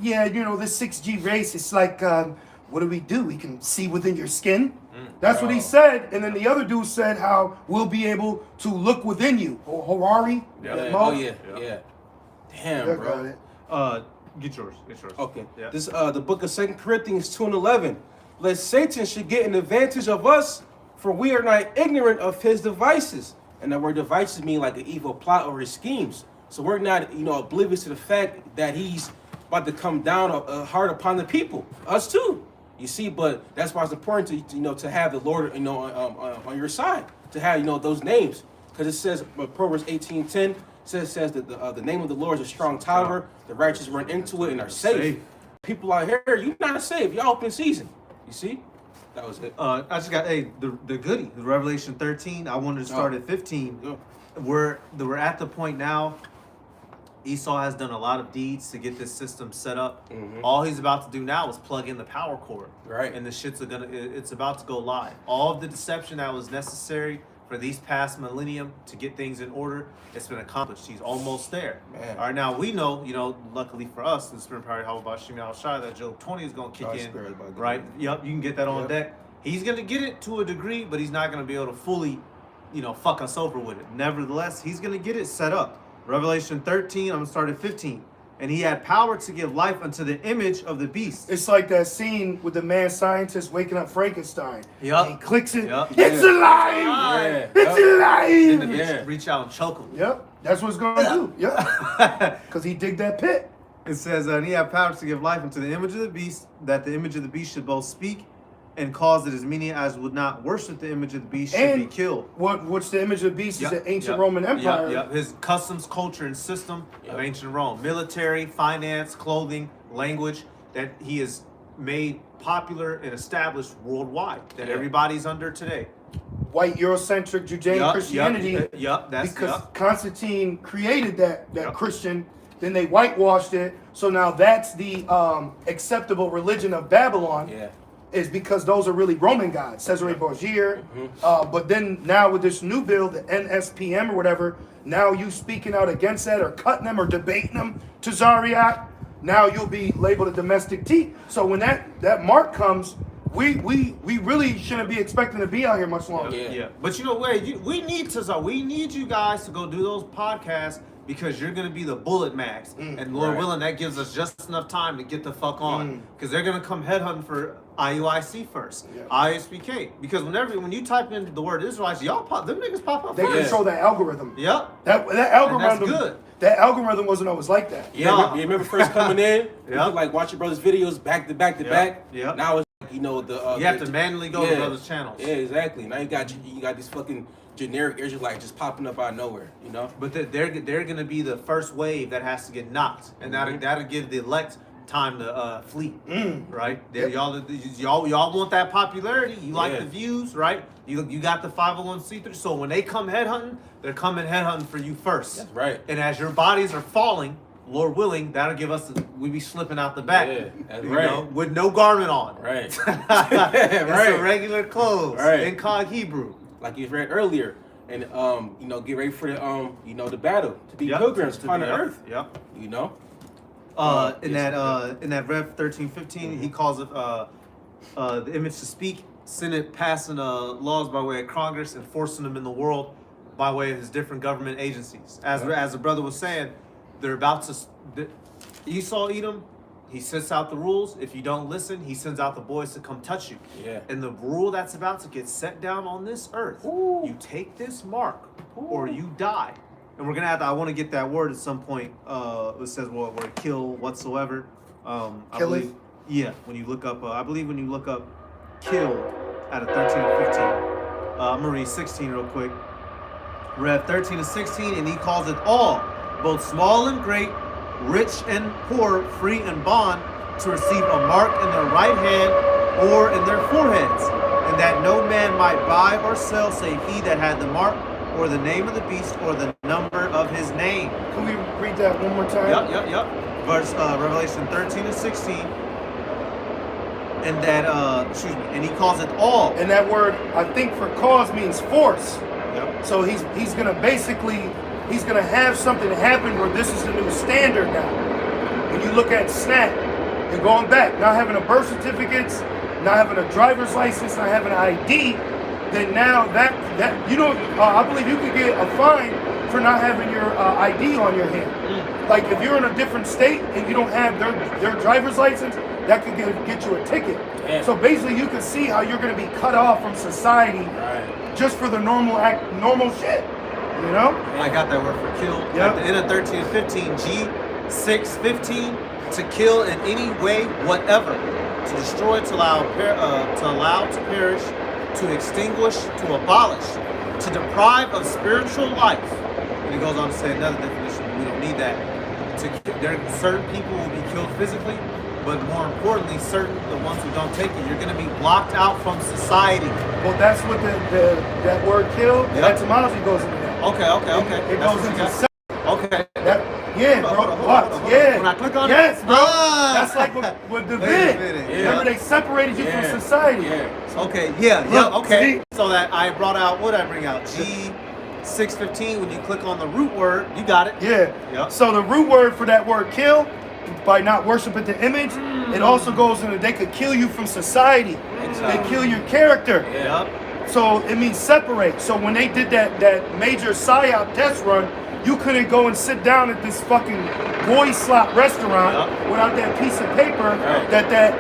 yeah, this 6G race, it's like, what do? We can see within your skin. That's what he said. And then the other dude said how we'll be able to look within you. Harari? Yeah. Mo? Oh, yeah. Yeah. Damn, Yeah, bro. got it. Get yours. Okay. Yeah. This the book of 2 Corinthians 2:11. Lest Satan should get an advantage of us, For we are not ignorant of his devices. And the word devices mean like an evil plot or his schemes. So we're not, oblivious to the fact that he's about to come down hard upon the people, us too. You see, but that's why it's important to to have the Lord on your side, to have those names, because it says Proverbs 18:10 says that the name of the Lord is a strong tower, the righteous run into it and are safe. People out here, you're not safe. Y'all open season. You see, that was it. I just got the goodie, the Revelation 13. I wanted to start at 15. Yeah. We're at the point now. Esau has done a lot of deeds to get this system set up. Mm-hmm. All he's about to do now is plug in the power cord. Right. And the it's about to go live. All of the deception that was necessary for these past millennium to get things in order, it's been accomplished. He's almost there. Man. All right, now we know, luckily for us, the Spirit Power how about Shimei Al-Shai, that Job 20 is going to kick in. Right? Yep, you can get that on deck. He's going to get it to a degree, but he's not going to be able to fully, fuck us over with it. Nevertheless, he's going to get it set up. Revelation 13, I'm going to start at 15. And he had power to give life unto the image of the beast. It's like that scene with the mad scientist waking up Frankenstein. Yup. He clicks it. Yep. It's alive! Yeah. It's alive! And Yeah. reach out and choke him. Yep, that's what it's going to do. Yep. Because he digged that pit. It says, and he had power to give life unto the image of the beast, that the image of the beast should both speak and cause that as many as would not worship the image of the beast should be killed. What's the image of the beast? Yep, Is the ancient yep, Roman Empire. Yep. His customs, culture, and system of ancient Rome. Military, finance, clothing, language that he has made popular and established worldwide, that everybody's under today. White Eurocentric Judean Christianity. Because Constantine created that Christian, then they whitewashed it. So now that's the acceptable religion of Babylon. Yeah. Is because those are really Roman gods, Caesar Borgia. But then now with this new bill, the NSPM or whatever, now you speaking out against that or cutting them or debating them to Zariat, now you'll be labeled a domestic tea. So when that mark comes, we really shouldn't be expecting to be out here much longer. Yeah. But we need you guys to go do those podcasts, because you're going to be the bullet max. And Lord willing, that gives us just enough time to get the fuck on. Because they're going to come headhunting for IUIC first, ISBK. Because when you type in the word Israelites, them niggas pop up. They control that algorithm. Yep. That algorithm. And that's good. That algorithm wasn't always like that. Yeah, you remember first coming in? You could, like, watch your brother's videos back to back to back. Yeah. Now it's like, you have to manually go to brother's channels. Yeah, exactly. Now you got these fucking generic Israelites just popping up out of nowhere, But they're going to be the first wave that has to get knocked, and that'll give the elect time to flee, right? Y'all want that popularity. You like the views, right? You got the 501c3. So when they come headhunting, they're coming headhunting for you first. That's right. And as your bodies are falling, Lord willing, that'll give us. We be slipping out the back, that's right. with no garment on, Right. It's a regular clothes, in Cog Hebrew. Like you read earlier, and get ready for the the battle to be pilgrims upon the earth. Yep. You know. In that Rev 13:15, he calls it the image to speak, Senate passing laws by way of Congress, enforcing them in the world by way of his different government agencies. As the brother was saying, they're about to. Esau Edom, he sets out the rules. If you don't listen, he sends out the boys to come touch you. Yeah. And the rule that's about to get set down on this earth, you take this mark or you die. And we're gonna have to. I want to get that word at some point. It says word kill whatsoever. I believe. Yeah. When you look up, I believe when you look up kill out of 13 and 15. I'm gonna read 16 real quick. Rev 13 and 16, and he calls it all, both small and great, rich and poor, free and bond, to receive a mark in their right hand or in their foreheads, and that no man might buy or sell save he that had the mark, or the name of the beast, or the number of his name. Can we read that one more time? Yep. Verse Revelation 13 and 16. And that, and he calls it all. And that word, I think, for cause means force. Yep. So he's gonna have something happen where this is the new standard now. When you look at SNAP, you're going back, not having a birth certificates, not having a driver's license, not having an ID. Then now that I believe you could get a fine for not having your ID on your hand. Like if you're in a different state and you don't have their driver's license, that could get you a ticket. Damn. So basically, you can see how you're going to be cut off from society just for the normal shit. You know? I got that word for kill. Yep. At the end of 13 and 15, G6:15, to kill in any way, whatever, to destroy, to allow to perish, to extinguish, to abolish, to deprive of spiritual life. And he goes on to say another definition, but we don't need that. Certain people will be killed physically, but more importantly, the ones who don't take it, you're going to be blocked out from society. Well, that's what that word kill, the etymology goes into that. Okay. It That's goes what you into got. sex. Okay. Yeah, bro. Hold on. What? Yeah. When I click on yes, it, bro. That's like with the Wait a vid. minute. Remember, they separated you from society. Yeah. Okay, yeah, Look, okay. see? So that I brought out, what did I bring out? G6:15, when you click on the root word, you got it. Yeah. Yep. So the root word for that word kill, by not worshiping the image, it also goes into they could kill you from society. They kill your character. Yep. So it means separate. So when they did that major PSYOP test run, you couldn't go and sit down at this fucking boy slot restaurant without that piece of paper that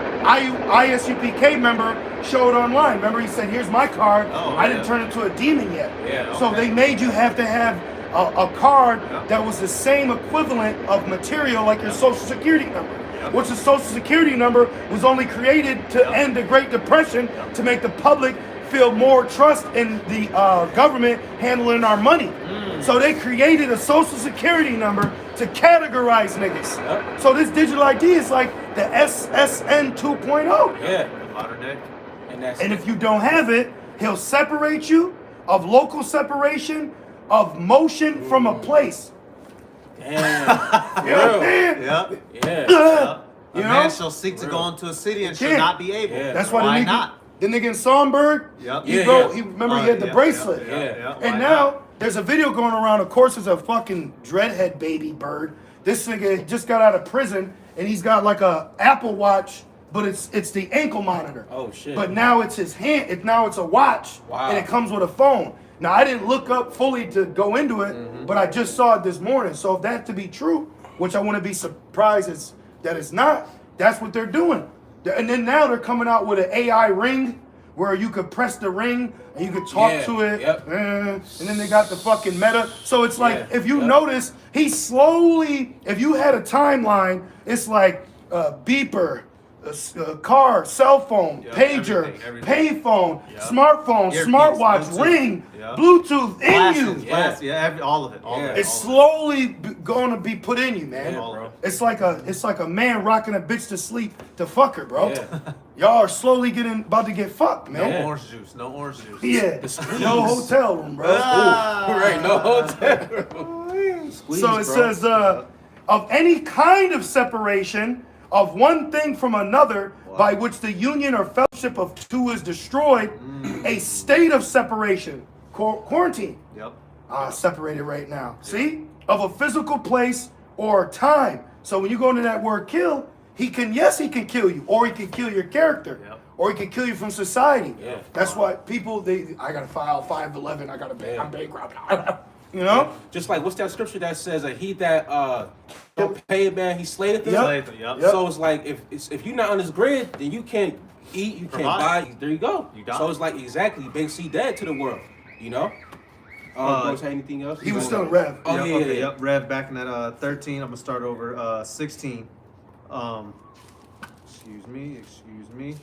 ISUPK member showed online. Remember, he said, "Here's my card. I didn't turn into a demon yet." So they made you have to have a card that was the same equivalent of material like your social security number. Which the social security number was only created to end the Great Depression to make the public feel more trust in the government handling our money. So they created a social security number to categorize niggas. So this digital ID is like the SSN 2.0. Yeah. Modern day. And if you don't have it, he'll separate you of local separation, of motion from a place. Damn. You know what I'm saying? Yep. Yeah. A You man know? shall seek to go into a city and Can't. shall not be able. Yeah. That's why Why the nigga, not? the nigga in Sonberg, Yep. he Yeah, broke, yeah. he remember he had the Yeah, bracelet. Yeah. Why And not? now there's a video going around. Of course, it's a fucking dreadhead baby bird. This nigga just got out of prison, and he's got like a Apple Watch, but it's the ankle monitor. Oh, shit. But now it's his hand. Now it's a watch, Wow. and it comes with a phone. Now I didn't look up fully to go into it, but I just saw it this morning. So if that to be true, which I wouldn't be surprised that it's not, that's what they're doing. And then now they're coming out with an AI ring where you could press the ring and you could talk to it. Yep. And then they got the fucking meta. So it's like, Yeah, if you yep. notice, he slowly, if you had a timeline, it's like beeper, car, cell phone, Yep, pager, everything. payphone, Yep. smartphone, Earpiece, smartwatch, Bluetooth. ring, Yep. Bluetooth in Glasses, you. glasses, all of it. All of Yeah. it. It's all of slowly going to be put in you, man. Yeah, All of bro. it. It's like a man rocking a bitch to sleep to fuck her, bro. Yeah. Y'all are slowly about to get fucked, No man. Yeah. orange juice. No orange juice. Yeah, The squeeze. no hotel room, bro. Right, no hotel. Squeeze, So it bro. says, of any kind of separation of one thing from another by which the union or fellowship of two is destroyed, a state of separation, quarantine. Yep. Separated right now. See? Of a physical place or time. So when you go into that word kill, he can kill you, or he can kill your character, Yep. or he can kill you from society. Yeah. That's why people, I gotta file 511, I gotta pay, Yeah. I'm bankrupt. You know? Just like, what's that scripture that says that he that don't pay a man, he slayeth him? Yep. Slave, yep. Yep. So it's like, if you're not on this grid, then you can't eat, you can't Provide. buy. There you go. You got so it. it's like, exactly, basically dead to the world, you know? Bros, had anything else? He was still in Rev. Oh, Yep, yeah, okay, yeah. yep. Rev back in that 13. I'm gonna start over 16. Excuse me.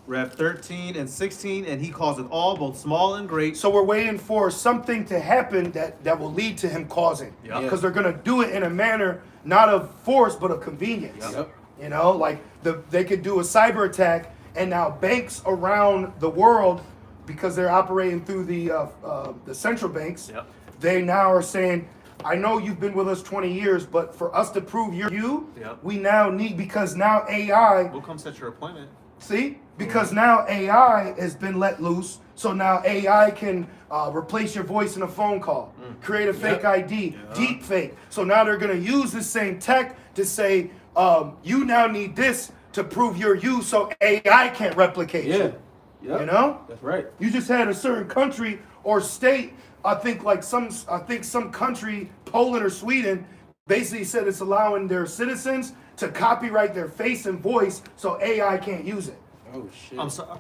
Rev 13 and 16, and he calls it all, both small and great. So we're waiting for something to happen that will lead to him causing. Yep. Because they're gonna do it in a manner not of force but of convenience. Yep. You know, like they could do a cyber attack, and now banks around the world, because they're operating through the central banks, Yep. they now are saying, I know you've been with us 20 years, but for us to prove you're you, Yep. we now need, because now AI, We'll come set your appointment. see, because now AI has been let loose, so now AI can replace your voice in a phone call, create a fake ID, deep fake. So now they're gonna use the same tech to say, you now need this to prove you're you, so AI can't replicate Yeah. you. Yep. You know? That's right. You just had a certain country or state I think some country, Poland or Sweden, basically said it's allowing their citizens to copyright their face and voice so AI can't use it. Oh shit.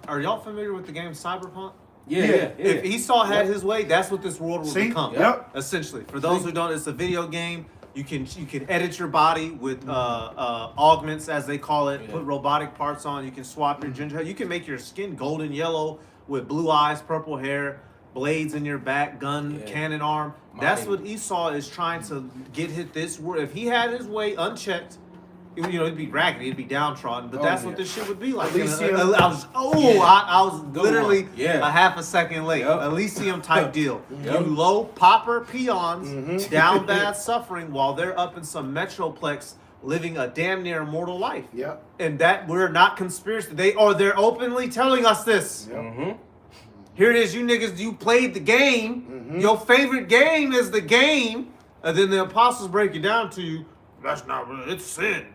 Are y'all familiar with the game Cyberpunk? Yeah. If Esau had his way, that's what this world will See? become. Yep. Essentially, for those who don't, it's a video game. You can edit your body with augments, as they call it. Yeah. Put robotic parts on. You can swap your ginger hair. You can make your skin golden yellow with blue eyes, purple hair, blades in your back, gun, cannon arm. That's what Esau is trying to get this world. If he had his way unchecked, it'd be raggedy, it'd be downtrodden, but that's what this shit would be like. Elysium. I was literally Yeah. a half a second late. Elysium type deal. Yep. You low popper peons down bad suffering while they're up in some metroplex living a damn near immortal life. Yep. And that we're not conspiracy. They're openly telling us this. Mm-hmm. Here it is, you niggas, you played the game. Your favorite game is the game. And then the apostles break it down to you. That's not really, it's sin.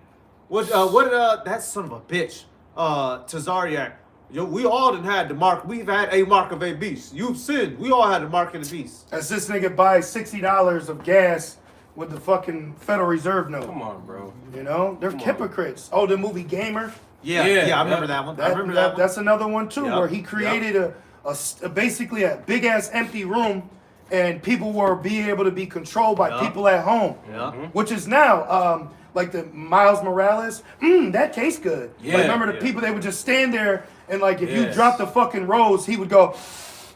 That son of a bitch, Tazariak. We all done had the mark. We've had a mark of a beast. You've sinned. We all had the mark of the beast. As this nigga buys $60 of gas with the fucking Federal Reserve note. Come on, bro. You know, they're hypocrites. Oh, the movie Gamer. Yeah, I remember that one. I remember that one. That's another one too, Yep. where he created basically a big ass empty room, and people were being able to be controlled by people at home. Yeah. Which is now like the Miles Morales. That tastes good. Yeah, Like, remember the people? They would just stand there and like if you dropped the fucking rose, he would go.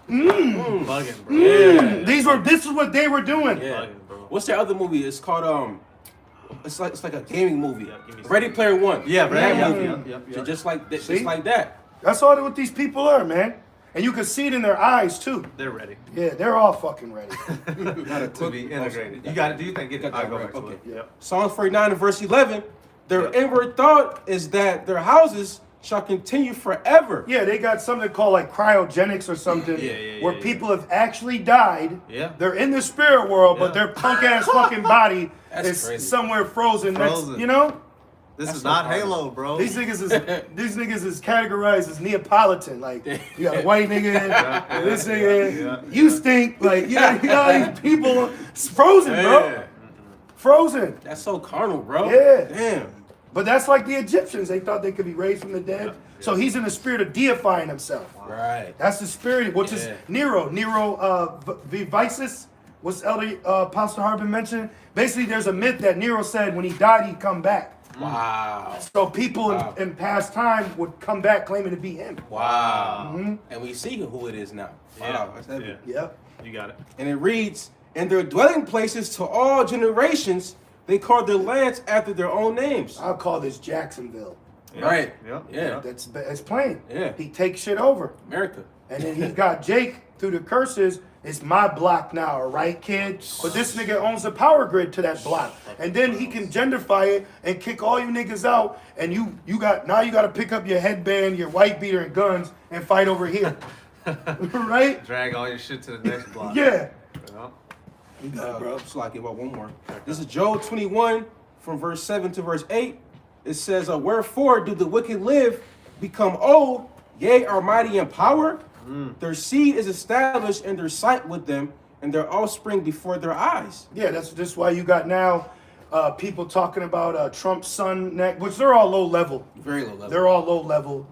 Bugging, bro. This is what they were doing. Yeah. Bugging, bro. What's that other movie? It's called it's like a gaming movie. Yeah, give me some. Ready Player One. Yeah, right. That Yeah, movie. yeah. Just like that. See? Just like that. That's all what these people are, man. And you can see it in their eyes too. They're ready Yeah, they're all fucking ready. to be integrated. You got it. Do you think? Got I'll that go right. back to Okay. it. Yep. Psalms 49 and verse 11. Their inward thought is that their houses shall continue forever. Yeah, they got something called like cryogenics or something, where people have actually died. Yeah. They're in the spirit world, but Yeah. their punk ass fucking body That's is crazy. somewhere frozen. Frozen. You know, This is so not funny. Halo, bro. these niggas is categorized as Neapolitan. Like you got a white nigga, and this nigga, you stink. Like you got these people it's frozen, bro. Yeah. Frozen. That's so carnal, bro. Yeah. Damn. But that's like the Egyptians. They thought they could be raised from the dead. So he's in the spirit of deifying himself. Right. That's the spirit, which is Nero. Vivicis, what's Elder Apostle Harbin mentioned. Basically, there's a myth that Nero said when he died, he'd come back. Wow. So people in past time would come back claiming to be him. Wow. And we see who it is now. Wow. That's heavy. Yep. You got it. And it reads, "In their dwelling places to all generations, they call their lands after their own names." I'll call this Jacksonville. Right. Yep. Yeah. That's plain. Yeah. He takes shit over. America. And then he's got Jake through the curses. It's my block now, right, kid? But this nigga owns the power grid to that block. And then he can genderfy it and kick all you niggas out. And you got to pick up your headband, your white beater, and guns and fight over here. Right? Drag all your shit to the next block. Yeah. Well, You got it, bro. So I give up one more. This is Job 21 from verse 7 to verse 8. It says, "Wherefore do the wicked live, become old, yea, are mighty in power? Their seed is established in their sight with them, and their offspring before their eyes." Yeah, that's why you got now people talking about Trump's son, which they're all low level. Very low level. They're all low level.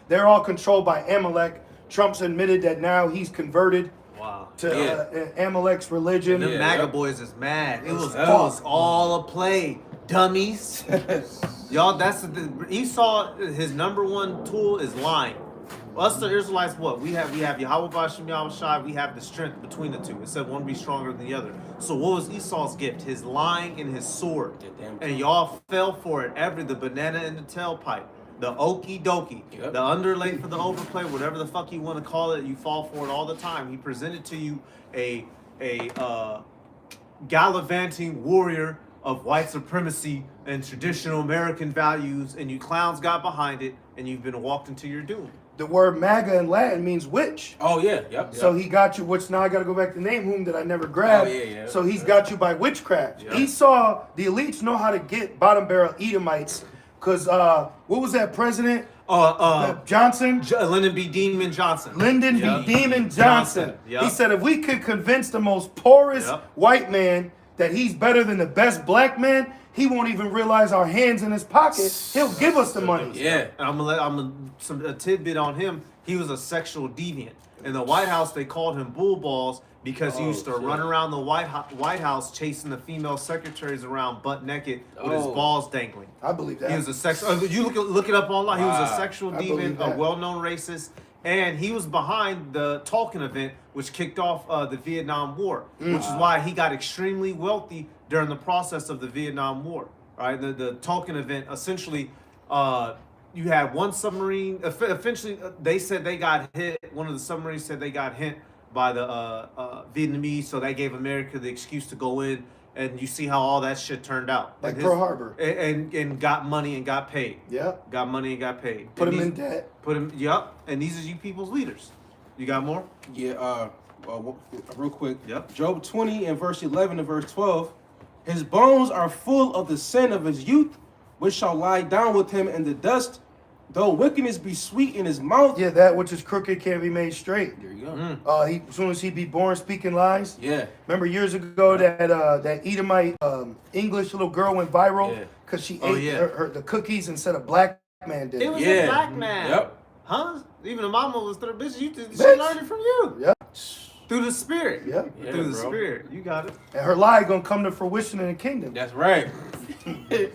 They're all controlled by Amalek. Trump's admitted that now he's converted wow. to Amalek's religion. Them Yeah. MAGA boys is mad. It was fuck. all a play, dummies. Y'all, Esau. His number one tool is lying. Us the Israelites, what we have Yahweh Bashem Yahweh Shai. We have the strength between the two. It said one be stronger than the other. So what was Esau's gift? His lying and his sword. Yeah, damn. And y'all fell for it. The banana in the tailpipe, the okie dokie, Yep. the underlay for the overplay, whatever the fuck you want to call it. You fall for it all the time. He presented to you a gallivanting warrior of white supremacy and traditional American values, and you clowns got behind it, and you've been walked into your doom. The word MAGA in Latin means witch. Oh, yeah. Yep. So he got you, which now I got to go back to name whom that I never grabbed. Oh, yeah. So he's got you by witchcraft. Yeah. Esau, the elites know how to get bottom barrel Edomites Because what was that president? Uh, Johnson? Lyndon B. Demon Johnson. Lyndon Yep. B. Demon Johnson. Yep. He said if we could convince the most poorest Yep. white man that he's better than the best black man, he won't even realize our hands in his pocket. He'll give us the money. Yeah. And a tidbit on him. He was a sexual deviant. In the White House, they called him bull balls because he used to run around the White House chasing the female secretaries around butt naked with his balls dangling. I believe that. He was a you look it up online. He was a sexual I believe deviant, a that. well-known racist, and he was behind the Talking event, which kicked off the Vietnam War, which is why he got extremely wealthy during the process of the Vietnam War. Right, the Talking event essentially. You had one submarine. Eventually, they said they got hit. One of the submarines said they got hit by the Vietnamese, so that gave America the excuse to go in. And you see how all that shit turned out. Like Pearl Harbor. And got money and got paid. Yep. Got money and got paid. Put And him in these- debt. Put him. Yep. And these are you people's leaders. You got more? Yeah, real quick. Yep. Job 20 and verse 11 and verse 12. His bones are full of the sin of his youth, which shall lie down with him in the dust. Though wickedness be sweet in his mouth. Yeah, that which is crooked can't be made straight. There you go. As soon as he be born speaking lies. Yeah. Remember years ago that Edomite English little girl went viral Yeah. because she Oh, ate yeah. the cookies instead of black man did. It was Yeah. a black man. Yep. Huh? Even the mama was third bitch. She Bitch. learned it from you. Yep. Through the spirit. Yep. Yeah, Through the bro. spirit. You got it. And her lie gonna come to fruition in the kingdom. That's right. A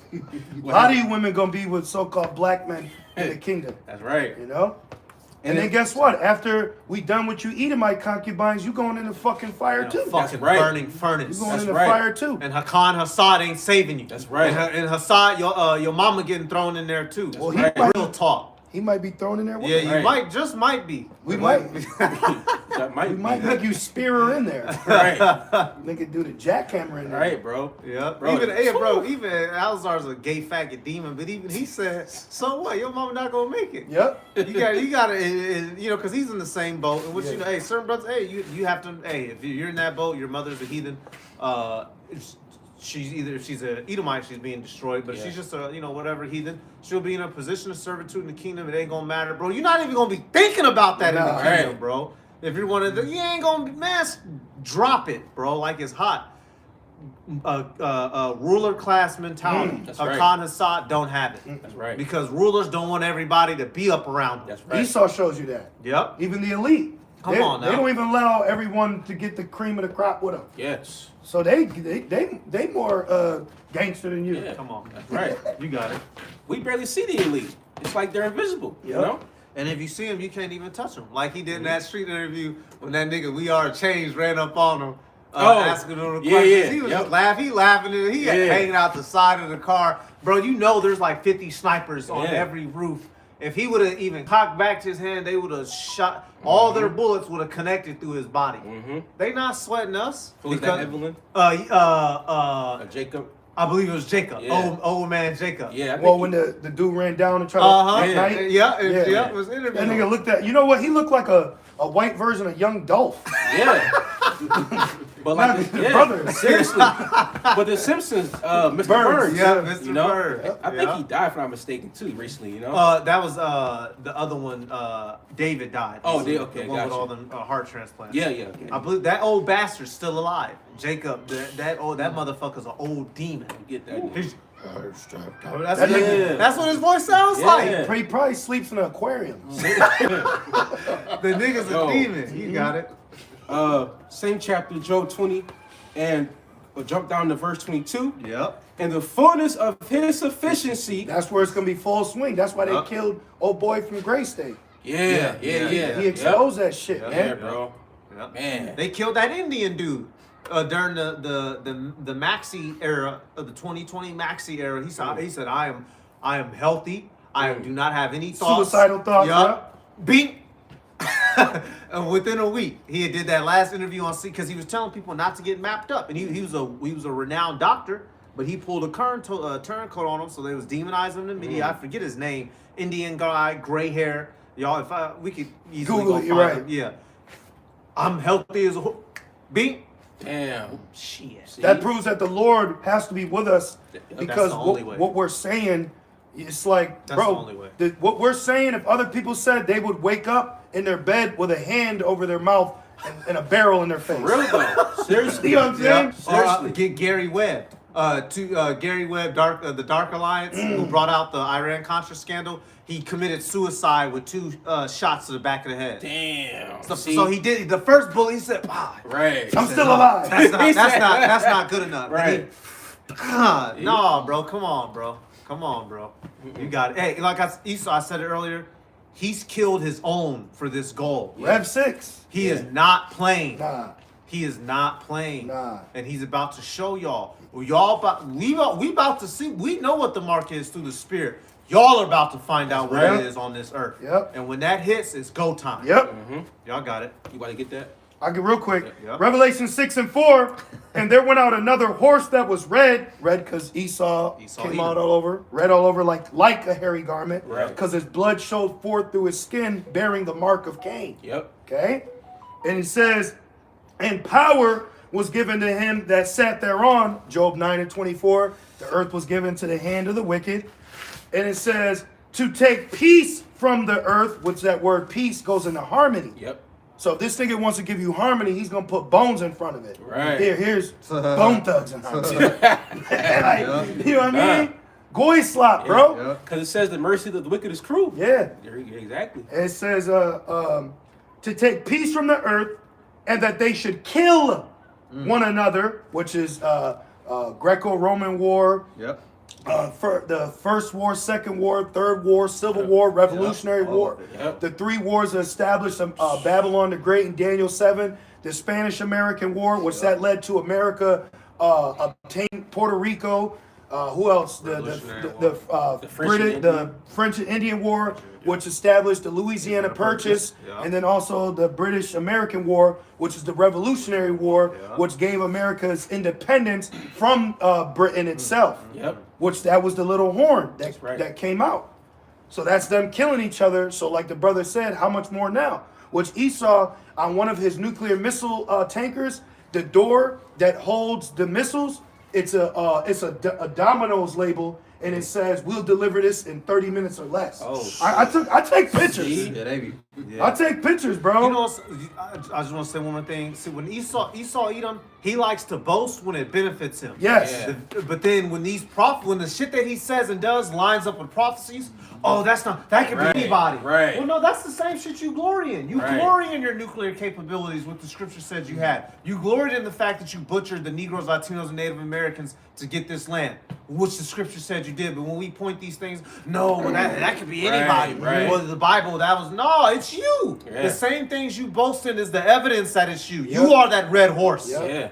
lot of you women gonna be with so-called black men in the kingdom. That's right. You know? And then guess what? After we done with you Edomite concubines, you going in the fucking fire too. Fucking right. burning furnace. You going That's in the right. fire too. And Hakan Hassad ain't saving you. That's right. And Hassad, your mama getting thrown in there too. Well, right. Real talk. He might be thrown in there with Yeah, her. you might be. We It might. be. That might We be. might make you spear her in there. Right. Nigga do the jackhammer in there. Right, bro. Yep. Bro, Even Alzar's a gay faggot demon, but even he said, so what? Your mama not gonna make it. Yep. You gotta, because he's in the same boat. And which Yeah. hey, certain brothers, hey, you have to, hey, if you're in that boat, your mother's a heathen. If she's a Edomite, she's being destroyed. But if she's just a, whatever heathen, she'll be in a position of servitude in the kingdom. It ain't gonna matter, bro. You're not even gonna be thinking about that in the Nah. kingdom, Right. bro. If you're one of the, you ain't gonna drop it, bro. Like it's hot. Ruler class mentality. That's right. Hakan Hassad don't have it. That's right. Because rulers don't want everybody to be up around them. That's right. Esau shows you that. Yep. Even the elite. Come they, on now. They don't even allow everyone to get the cream of the crop with them. Yes. So they more gangster than you. Yeah. Come on. That's right. You got it. We barely see the elite. It's like they're invisible. You Yep. know? And if you see him, you can't even touch him. Like he did in that street interview when that nigga We Are Change ran up on him, asking him the yeah, questions. yeah, He was yep. just laughing. He laughing. He Yeah. hanging out the side of the car. Bro, there's like 50 snipers on Yeah. every roof. If he would have even cocked back his hand, they would have shot. All their bullets would have connected through his body. They not sweating us. Who was that, Evelyn? Jacob? I believe it was Jacob. Yeah. Old man Jacob. Yeah, I think Well, when the dude ran down and tried to Uh-huh. night, Yeah. Yeah. It was interview. that nigga looked at. You know what? He looked like a white version of Young Dolph. Yeah. But Not like, his brother. seriously. But the Simpsons, Mr. Burns, Yeah, Mr. you know, Bird. I think Yeah. he died, if I'm not mistaken, too, recently. You know, That was the other one. David died. Oh, the okay, one with gotcha. all them heart transplants. yeah, okay. I believe that old bastard's still alive. Jacob, that motherfucker's an old demon. Get that. He's- That nigga- That's what his voice sounds Yeah. like. He probably sleeps in an aquarium. The nigga's Yo. a demon. You got it. Same chapter, Job 20, and we'll jump down to verse 22. Yep. And the fullness of his sufficiency. That's where it's gonna be full swing. That's why they Yep. killed old boy from Gray State. Yeah. He exposed that shit, Yeah, man. bro. Yep. Man. They killed that Indian dude during the Maxi era of the 2020 Maxi era. He said I am healthy. I do not have any thoughts. Suicidal thoughts, Yup. Beat. And within a week, he did that last interview on C because he was telling people not to get mapped up, and he was a renowned doctor, but he pulled a turncoat on him, so they was demonizing him in the media. I forget his name. Indian guy, gray hair. Y'all, if we could easily Google go it, find you're right. him. Yeah. I'm healthy as a beat. Damn. Shit. See? That proves that the Lord has to be with us That's because the only way. what we're saying, It's like, That's the bro, only way. what we're saying, if other people said they would wake up in their bed with a hand over their mouth and a barrel in their face. Real though. Seriously. You know what I'm saying? Seriously. Get Gary Webb. Gary Webb, the Dark Alliance, who brought out the Iran-Contra scandal. He committed suicide with 2 shots to the back of the head. Damn. So he did the first bullet. He said, Right. I'm still alive. That's not good enough. Right. No, bro. Come on, bro. You got it. Hey, like Esau, I said it earlier. He's killed his own for this goal. Rev 6. He is not playing. Nah. He is not playing. Nah. And he's about to show y'all. We about to see. We know what the mark is through the Spirit. Y'all are about to find out what right. it is on this earth. Yep. And when that hits, it's go time. Yep. Y'all got it. You about to get that? I'll get real quick. Yep. Revelation 6 and 4. And there went out another horse that was red because Esau came Edom. out all over, red all over like a hairy garment, Right. because his blood showed forth through his skin, bearing the mark of Cain. Yep. Okay? And it says, and power was given to him that sat thereon, Job 9 and 24. The earth was given to the hand of the wicked. And it says, to take peace from the earth, which that word peace goes into harmony. Yep. So if this nigga wants to give you harmony, he's gonna put bones in front of it. Right. Here's Bone Thugs and harmony. Like, you know what I mean? Goy slop, bro. Because it says the mercy of the wicked is cruel. Yeah. Exactly. And it says to take peace from the earth, and that they should kill one another, which is Greco-Roman War. Yep. For the first war, second war, third war, civil war, revolutionary war. Yep. The 3 wars that established Babylon the Great in Daniel 7. The Spanish-American War, which that led to America obtaining Puerto Rico. Who else? The French and Indian War, which established the Louisiana Purchase, and then also the British-American War, which is the Revolutionary War, which gave America's independence from Britain itself. Yep. Which that was the little horn right. that came out. So that's them killing each other. So like the brother said, how much more now? Which Esau, on one of his nuclear missile tankers, the door that holds the missiles, it's a Domino's label, and it says we'll deliver this in 30 minutes or less. Oh, I take pictures. Yeah, they be. Yeah. I take pictures, bro. You know, I just want to say one more thing. See, when Esau Edom, he likes to boast when it benefits him. Yes. Yeah. But then when when the shit that he says and does lines up with prophecies, that could Right, be anybody. right. Well, no, that's the same shit you glory in. You Right. glory in your nuclear capabilities, what the scripture says you had. You gloried in the fact that you butchered the Negroes, Latinos, and Native Americans to get this land, which the scripture said you did. But when we point these things, no, that could be anybody. right. Well, the Bible, it's you. Yeah. The same things you boast in is the evidence that it's you. You are that red horse. Yep. Yeah.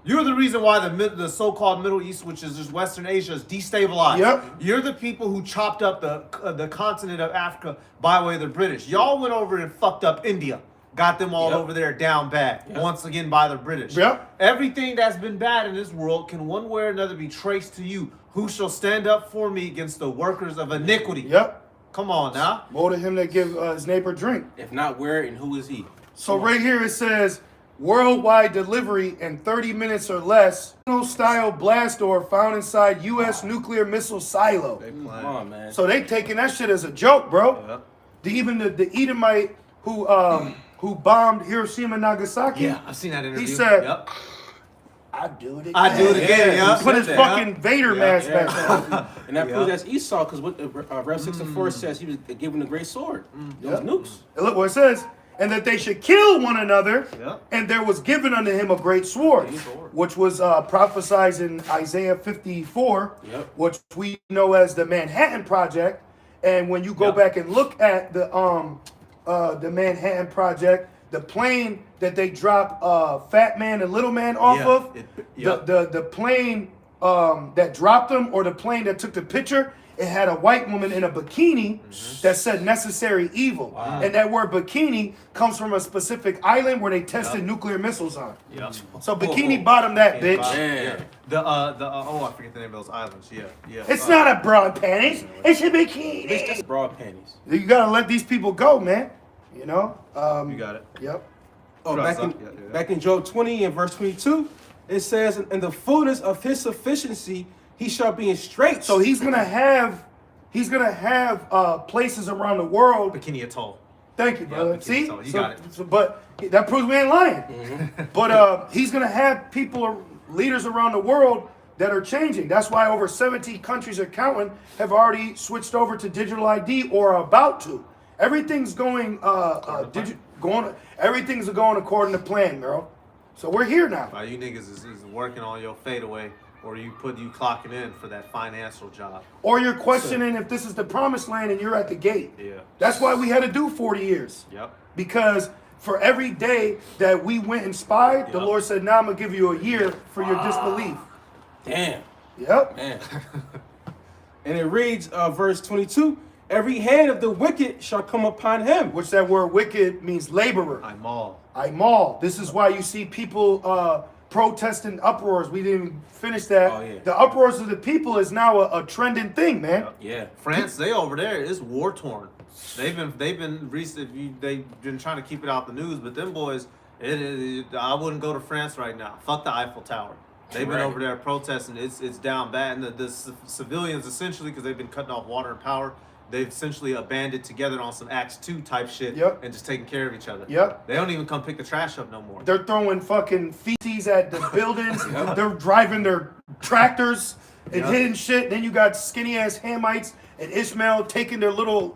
You're the reason why the so-called Middle East, which is just Western Asia, is destabilized. Yep. You're the people who chopped up the continent of Africa by way of the British. Y'all went over and fucked up India. Got them all Yep. over there down bad, Yep. once again by the British. Yep. Everything that's been bad in this world can one way or another be traced to you. Who shall stand up for me against the workers of iniquity? Yep. Come on now. Woe to him that give his neighbor drink. If not where and who is he? So right here it says worldwide delivery in 30 minutes or less. Style blast door found inside U.S. nuclear missile silo. Come on, man. So they taking that shit as a joke, bro. Yep. Even the Edomite who bombed Hiroshima and Nagasaki. Yeah, I've seen that interview. He said, Yep. I do it again. I do it again, yeah. Put his Said that, fucking Vader mask back on. And that Yeah. proves that's Esau, because what Rev 6 and 4 says, he was given a great sword. Those nukes. And look what it says. And that they should kill one another. Yep. And there was given unto him a great sword, which was prophesied in Isaiah 54, Yep. which we know as the Manhattan Project. And when you go Yep. back and look at the Manhattan Project, the plane that they dropped Fat Man and Little Man off Yeah. of, Yep. the plane that dropped them, or the plane that took the picture, it had a white woman in a bikini that said necessary evil. And that word bikini comes from a specific island where they tested nuclear missiles on. Yep. So bikini bottom that, bitch. Man. I forget the name of those islands. Yeah. It's not a broad panties. It's a bikini. It's just broad panties. You gotta let these people go, man. You know? You got it. Yep. Oh, Right, back in, yeah. back in Job 20 and verse 22, it says, in the fullness of his sufficiency, he shall be in straits. So he's gonna have He's gonna have places around the world. Bikini Atoll. Thank you, brother. Bikini See, Atoll. You got it. but that proves we ain't lying. But he's gonna have people, leaders around the world that are changing. That's why over 70 countries are counting have already switched over to digital ID or are about to. Everything's going everything's going according to plan, bro. So we're here now. You niggas is working on your fadeaway, or you clocking in for that financial job. Or you're questioning if this is the promised land and you're at the gate. Yeah. That's why we had to do 40 years. Yep. Because for every day that we went and spied, the Lord said, now I'm going to give you a year for your disbelief. Damn. Yep. Man. And it reads, verse 22, every hand of the wicked shall come upon him. Which that word wicked means laborer. I'm all. This is why you see people protesting uproars. We didn't even finish that. Oh, yeah. The uproars of the people is now a trending thing, man. Yeah. France, they over there is war torn. They've been trying to keep it out the news, but them boys, I wouldn't go to France right now. Fuck the Eiffel Tower. They've been over there protesting. It's down bad, and the civilians essentially, because they've been cutting off water and power, they've essentially banded together on some Acts 2 type shit and just taking care of each other. Yep. They don't even come pick the trash up no more. They're throwing fucking feces at the buildings. They're driving their tractors and hitting shit. Then you got skinny ass Hamites and Ishmael taking their little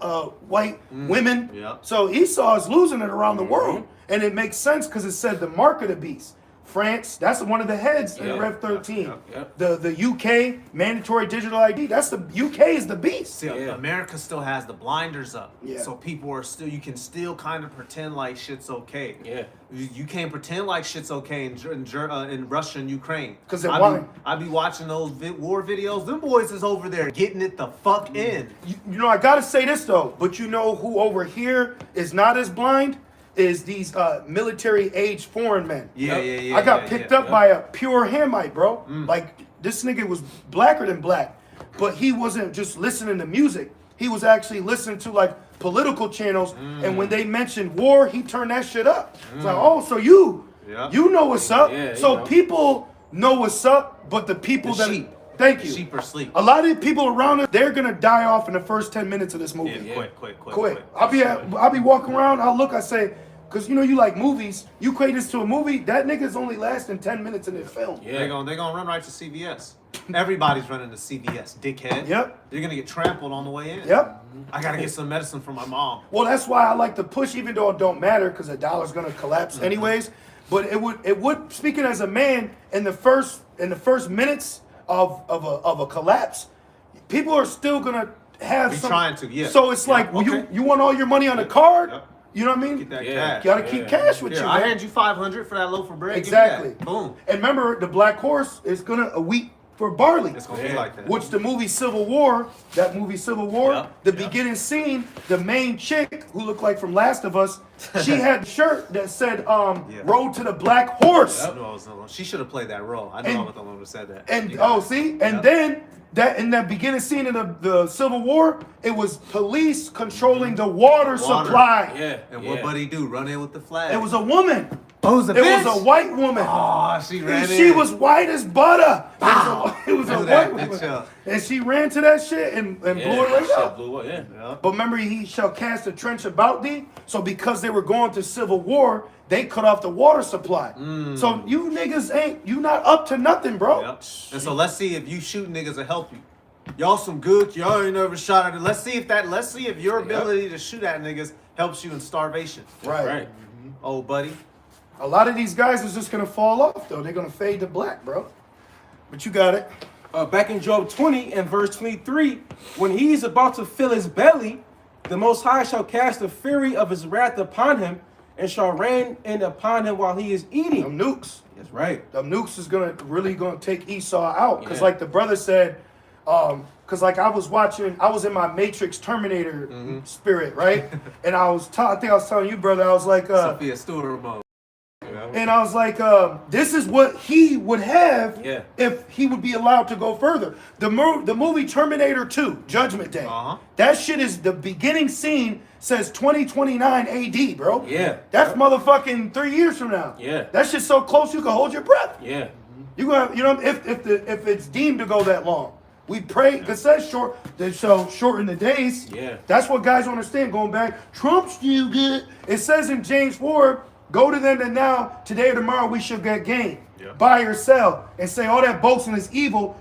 white women. Yep. So Esau is losing it around the world. And it makes sense because it said the mark of the beast. France, that's one of the heads in Rev 13. The UK, mandatory digital ID, that's the UK is the beast. See, America still has the blinders up. Yeah. So people are still, you can still kind of pretend like shit's okay. Yeah. You can't pretend like shit's okay in Russia and Ukraine. Because they're blind. I be watching those war videos. Them boys is over there getting it the fuck in. You know, I gotta say this though, but you know who over here is not as blind? Is these military-age foreign men. Yeah. I got picked up by a pure Hamite, bro. Like, this nigga was blacker than black. But he wasn't just listening to music. He was actually listening to, like, political channels. And when they mentioned war, he turned that shit up. It's like, oh, so you know what's up. Yeah, So people know what's up, but the people sheep. Thank you. Sheep are asleep. A lot of the people around us, they're gonna die off in the first 10 minutes of this movie. Yeah, quick. I'll be walking around, I'll look, I say, because you know you like movies, you equate this to a movie, that nigga's only lasting 10 minutes in the film. Yeah. They're gonna run right to CVS. Everybody's running to CVS, dickhead. Yep. You're gonna get trampled on the way in. Yep. I gotta get some medicine for my mom. Well, that's why I like to push, even though it don't matter, because the dollar's gonna collapse anyways. But it would, speaking as a man, in the first minutes of a collapse, people are still gonna have some. Trying to, yeah. So it's like, you want all your money on the card? Yep. You know what I mean? Get that cash. You gotta keep cash with Here, you. I man. hand you $500 for that loaf of bread. Exactly. Give me that. Boom. And remember, the black horse is gonna a wheat for barley. It's gonna be like that. Which the movie Civil War, the beginning scene, the main chick who looked like from Last of Us, she had a shirt that said "Road to the Black Horse." I knew I was the one. She should have played that role. I knew I was the one who said that. And then that in that beginning scene of the Civil War, it was police controlling the water supply. Yeah. And what buddy do? Run in with the flag. It was a woman. Oh, it was a It bitch? was a white woman. Oh, she ran in. She was white as butter. It was a Look at white that woman. bitch, And she ran to that shit and blew it right up. Blew up, yeah. But remember, he shall cast a trench about thee. So because they were going to civil war, they cut off the water supply. So you niggas you not up to nothing, bro. Yep. And so let's see if you shoot niggas will help you. Y'all some good. Y'all ain't never shot at it. Let's see if your ability to shoot at niggas helps you in starvation. Right. Oh, buddy. A lot of these guys is just gonna fall off though. They're gonna fade to black, bro. But you got it. Back in Job 20 and verse 23, when he is about to fill his belly, the Most High shall cast the fury of his wrath upon him, and shall rain in upon him while he is eating. Them nukes. That's right. Them nukes is really gonna take Esau out. Because Yeah. like the brother said, because like I was in my Matrix Terminator spirit, right? And I think I was telling you, brother, I was like, Sophia Stewart mode. and I was like, this is what he would have if he would be allowed to go further. The movie Terminator 2, Judgment Day. That shit is the beginning scene says 2029 AD, bro. Yeah. That's motherfucking 3 years from now. Yeah. That shit's so close you can hold your breath. Yeah. You know, if it's deemed to go that long. We pray, because it says shorten the days. Yeah. That's what guys don't understand. Going back, Trump's still good. It says in James 4, go to them that now, today or tomorrow, we shall get gain. Yeah. Buy or sell. And say all that boasting is evil.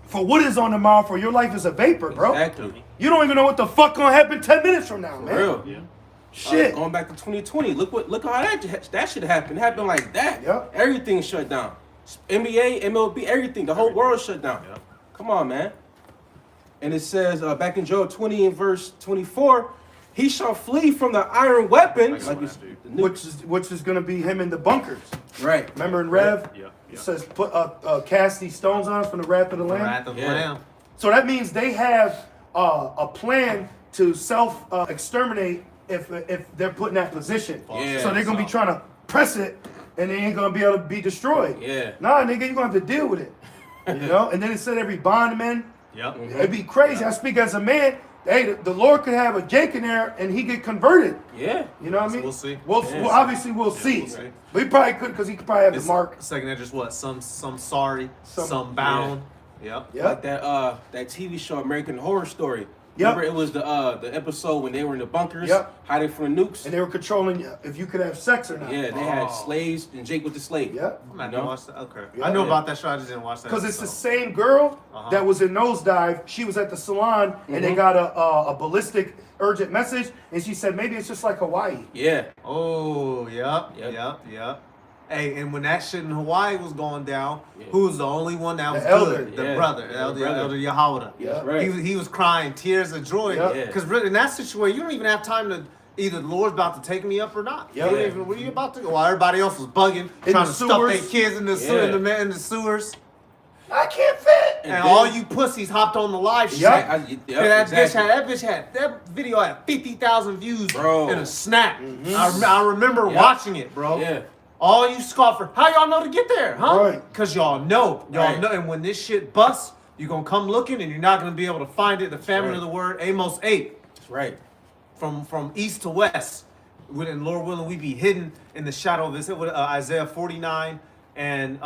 For what is on tomorrow, for your life is a vapor, bro. Exactly. You don't even know what the fuck gonna happen 10 minutes from now, man. For real. Yeah. Shit. Going back to 2020, look how that shit happened. It happened like that. Yep. Everything shut down. NBA, MLB, everything. The whole world shut down. Yep. Come on, man. And it says back in Job 20 and verse 24, he shall flee from the iron weapon. Like It's that, dude. the new- Which is gonna be him in the bunkers. right. Remember in Rev? Yeah. It says put cast these stones on us from the wrath of the Lamb. Wrath of the Yeah. Lamb. So that means they have a plan to self exterminate if they're put in that position. Yeah. So they're gonna be trying to press it, and they ain't gonna be able to be destroyed. Yeah. Nah, nigga, you gonna have to deal with it. You know. And then it said every bondman. Yep. It'd be crazy. I speak as a man. Hey, the Lord could have a Jake in there and he get converted. Yeah. You know what I mean? We'll see. Well, obviously we'll see. we'll see. But he probably could because he could probably have the mark. Second Edge is what? Some sorry, Some- some bound. Yep. Yep. Like that TV show American Horror Story. Yep. Remember it was the episode when they were in the bunkers, Yep. hiding from the nukes. And they were controlling if you could have sex or not. Yeah, they had Oh. slaves and Jake was the slave. Yep. I'm not You gonna know? watch that. Okay. Yeah. I know Yeah. about that show. I just didn't watch that. Because it's the episode. same girl Uh-huh. that was in Nosedive. She was at the salon and they got a ballistic urgent message. And she said, maybe it's just like Hawaii. Yeah. Oh, yep, Yep. yep. Hey, and when that shit in Hawaii was going down, Yeah. who was the only one that was elder. good? The Yeah. brother, The Elder, brother. Elder Yahweh. Yeah. That's right. He was crying tears of joy. Yep. Yeah. Because really, in that situation, you don't even have time to either the Lord's about to take me up or not. Yep. You don't even, where you about to go? While everybody else was bugging, In trying the to stuff their sewers. kids in the, Yeah. in the sewers. I can't fit. And then- all you pussies hopped on the live shit. Yep. That bitch had that video had 50,000 views Bro. in a snap. I remember Yep. watching it, bro. Yeah. All you scoffer, how y'all know to get there, huh? Right. Cause y'all know, Right. and when this shit busts, you're gonna come looking and you're not gonna be able to find it. The famine Right. of the word, Amos 8, That's right. from east to west. And Lord willing, we be hidden in the shadow of this. Isaiah 49 and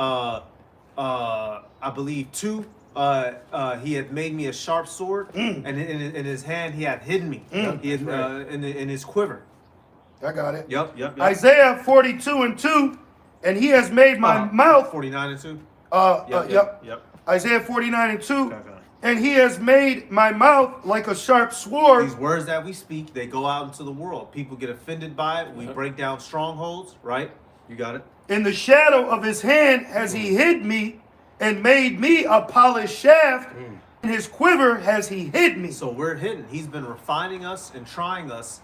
I believe 2. He had made me a sharp sword, and in his hand he had hidden me. He had, in his quiver. I got it. Yep. Isaiah 42 and 2. And he has made my mouth. 49 and 2. Yep. Isaiah 49 and 2. Okay. And he has made my mouth like a sharp sword. These words that we speak, they go out into the world. People get offended by it. We break down strongholds, right? You got it. In the shadow of his hand has he hid me and made me a polished shaft. In his quiver has he hid me. So we're hidden. He's been refining us and trying us,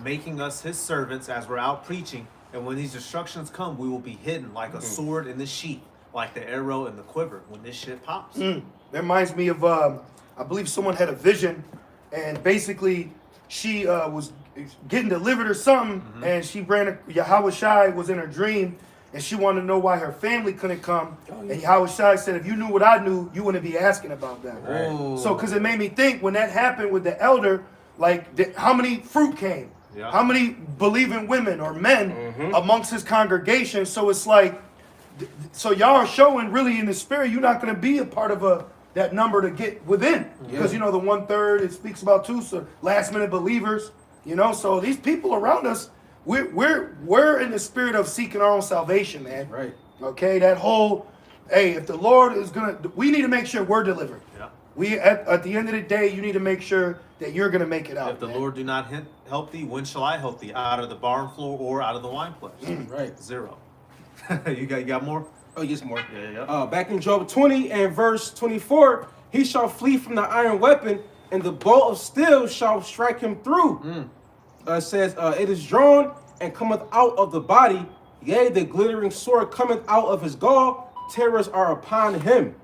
making us his servants as we're out preaching. And when these instructions come, we will be hidden like a sword in the sheath, like the arrow in the quiver when this shit pops. That reminds me of, I believe someone had a vision, and basically she was getting delivered or something, and she ran, Yahweh Shai was in her dream, and she wanted to know why her family couldn't come. And Yahweh Shai said, if you knew what I knew, you wouldn't be asking about that. Oh. So, because it made me think, when that happened with the elder, like, how many fruit came? Yeah. How many believing women or men amongst his congregation? So it's like, so y'all are showing really in the spirit, you're not going to be a part of that number to get within. Because, you know, the 1/3, it speaks about too, so last minute believers, you know, so these people around us, we're in the spirit of seeking our own salvation, man. Right. Okay, that whole, hey, if the Lord is going to, we need to make sure we're delivered. Yeah. We, at the end of the day, you need to make sure that you're going to make it out. If the man. Lord do not help thee, when shall I help thee? Out of the barn floor or out of the wine place? Right. 0. you got more? Oh, yes, more. Yeah. Back in Job 20 and verse 24, he shall flee from the iron weapon, and the bow of steel shall strike him through. It says, it is drawn and cometh out of the body, yea, the glittering sword cometh out of his gall, terrors are upon him.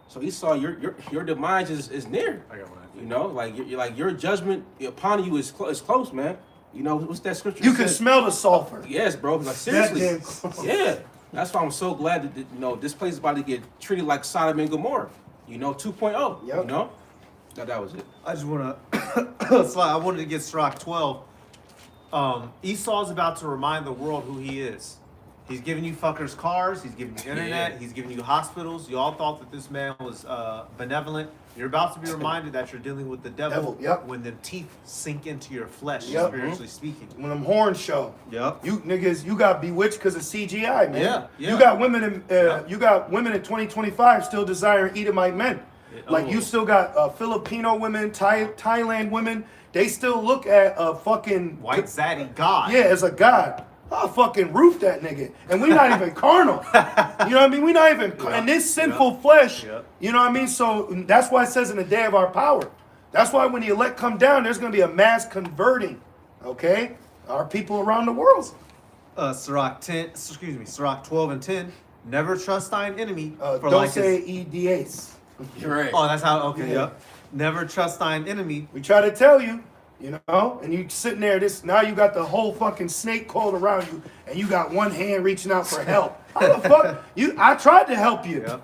So he saw your demise is near. I got one. You know, like you're like your judgment upon you is close, man. You know what's that scripture? You that can says? smell the sulfur. Yes, bro. Like That seriously. damn close. Yeah. That's why I'm so glad that this place is about to get treated like Sodom and Gomorrah. 2.0. Yep. You know? That was it. I just want to, I wanted to get Sirach 12. Esau's about to remind the world who he is. He's giving you fuckers cars. He's giving you internet. He's giving you hospitals. You all thought that this man was benevolent. You're about to be reminded that you're dealing with the devil. Yep. When the teeth sink into your flesh, Yep. spiritually speaking. When them horns show. Yep. You niggas, you got bewitched because of CGI, man. Yeah, yeah. You got women in you got women in 2025 still desiring Edomite men. Like you still got Filipino women, Thailand women. They still look at a fucking White zaddy God. Yeah, as a god. I'll fucking roof that nigga. And we're not even carnal. You know what I mean? We're not even in this sinful flesh. You know what I mean? So that's why it says in the day of our power. That's why when the elect come down, there's gonna be a mass converting. Okay? Our people around the world. Sirach 12 and 10. Never trust thine enemy. For Don't like say his... EDAs. You're right. Oh, that's how. Okay. Yeah. Yep. Never trust thine enemy. We try to tell you, you know, and you sitting there, now you got the whole fucking snake coiled around you, and you got one hand reaching out for help. How the fuck? I tried to help you. Yep.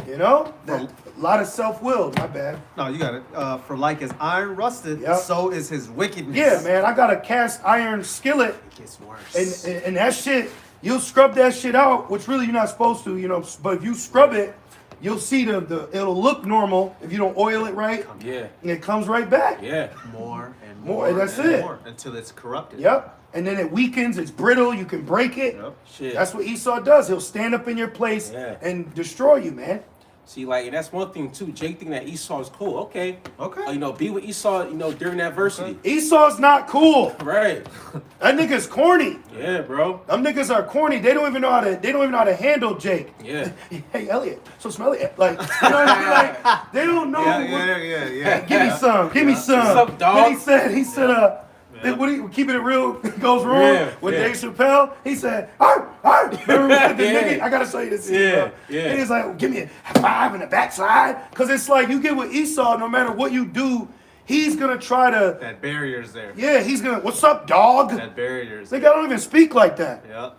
You know? A lot of self-will, my bad. No, you got it. For like as iron rusted, so is his wickedness. Yeah, man, I got a cast iron skillet, It gets worse. and that shit, you'll scrub that shit out, which really you're not supposed to, you know, but if you scrub it, you'll see it'll look normal if you don't oil it right. Yeah. And it comes right back. Yeah. More and More, more. and that's and it. more until it's corrupted. Yep. And then it weakens, it's brittle, you can break it. Yep. Shit. That's what Esau does. He'll stand up in your place and destroy you, man. See, like, and that's one thing too. Jake think that Esau is cool. Okay. Okay. You know, be with Esau. You know, during adversity. Esau's not cool. Right. That nigga's corny. Yeah, bro. Them niggas are corny. They don't even know how to handle Jake. Yeah. Hey, Elliot, so smelly. Like, you know what I mean? Like, they don't know. Yeah. Give me some. Give me some. What's up, dog? Then he said, what do you keeping it real goes wrong with Dave Chappelle? He said, arr. Remember the nigga? I gotta show you this. Yeah. And he's like, give me a 5 in the backside. Cause it's like you get with Esau, no matter what you do, he's gonna try to. That barrier's there. Yeah, he's gonna. What's up, dog? That barrier's They there. don't even speak like that. Yeah.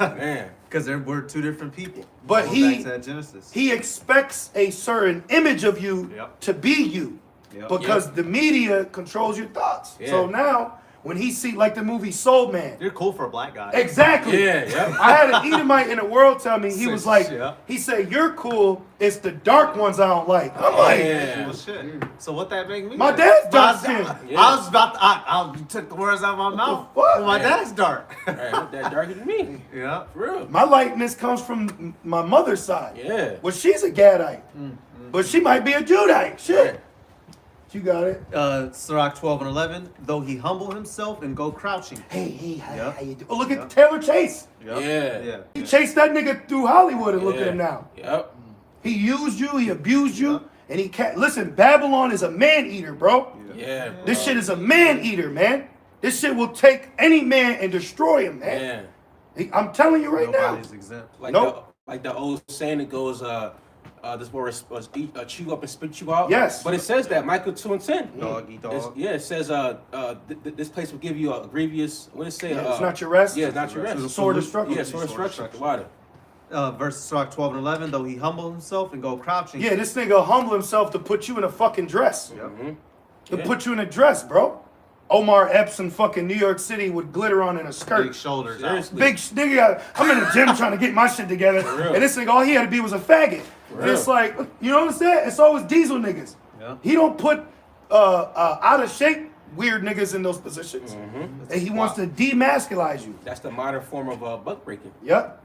Man. Because we're two different people. But Going back to that Genesis. he expects a certain image of you to be you. Yep. Because the media controls your thoughts. Yeah. So now, when he see like the movie Soul Man. You're cool for a black guy. Exactly. Yeah. I had an Edomite in the world tell me, he was like, Yeah. he said, you're cool, it's the dark ones I don't like. I'm like, Yeah. Well, shit. So what that make me? My do? dad's dark I was- skin. Yeah. I was about to. I took the words out of my mouth. fuck? Well, my Yeah. dad's dark. Right. Not that darker than me. Yeah. For real. my lightness comes from my mother's side. Yeah. Well, she's a Gadite. But she might be a Judite. Shit. You got it. Sirach 12 and 11. Though he humble himself and go crouching. Hey, how Yep. you do? Oh, look at Taylor Chase. Yep. Yeah. He chased that nigga through Hollywood and look at him now. Yep. He used you, he abused you, and he can't. Listen, Babylon is a man eater, bro. Yeah. This shit is a man eater, man. This shit will take any man and destroy him, man. Yeah. I'm telling you right Nobody's exempt. Like Nope. like the old saying that goes, this word was chew up and spit you out. Yes. But it says that Michael 2:10. Dog eat dog. It says this place will give you a grievous. What did it say? now. It's not your rest. Yeah, it's not your It's a rest. sword of struggle. Yeah, sword of destruction. The water. Verse Sirach 12 and 11. Though he humble himself and go crouching. Yeah, this nigga humble himself to put you in a fucking dress. To Yeah. put you in a dress, bro. Omar Epps in fucking New York City with glitter on and a skirt. Big shoulders. out. Seriously. Big nigga, I'm in the gym trying to get my shit together, real. and this nigga, all he had to be was a faggot. And it's like, you know what I'm saying? It's always diesel niggas. Yeah. He don't put out of shape weird niggas in those positions, and he wants to demasculize you. That's the modern form of buck breaking. Yep.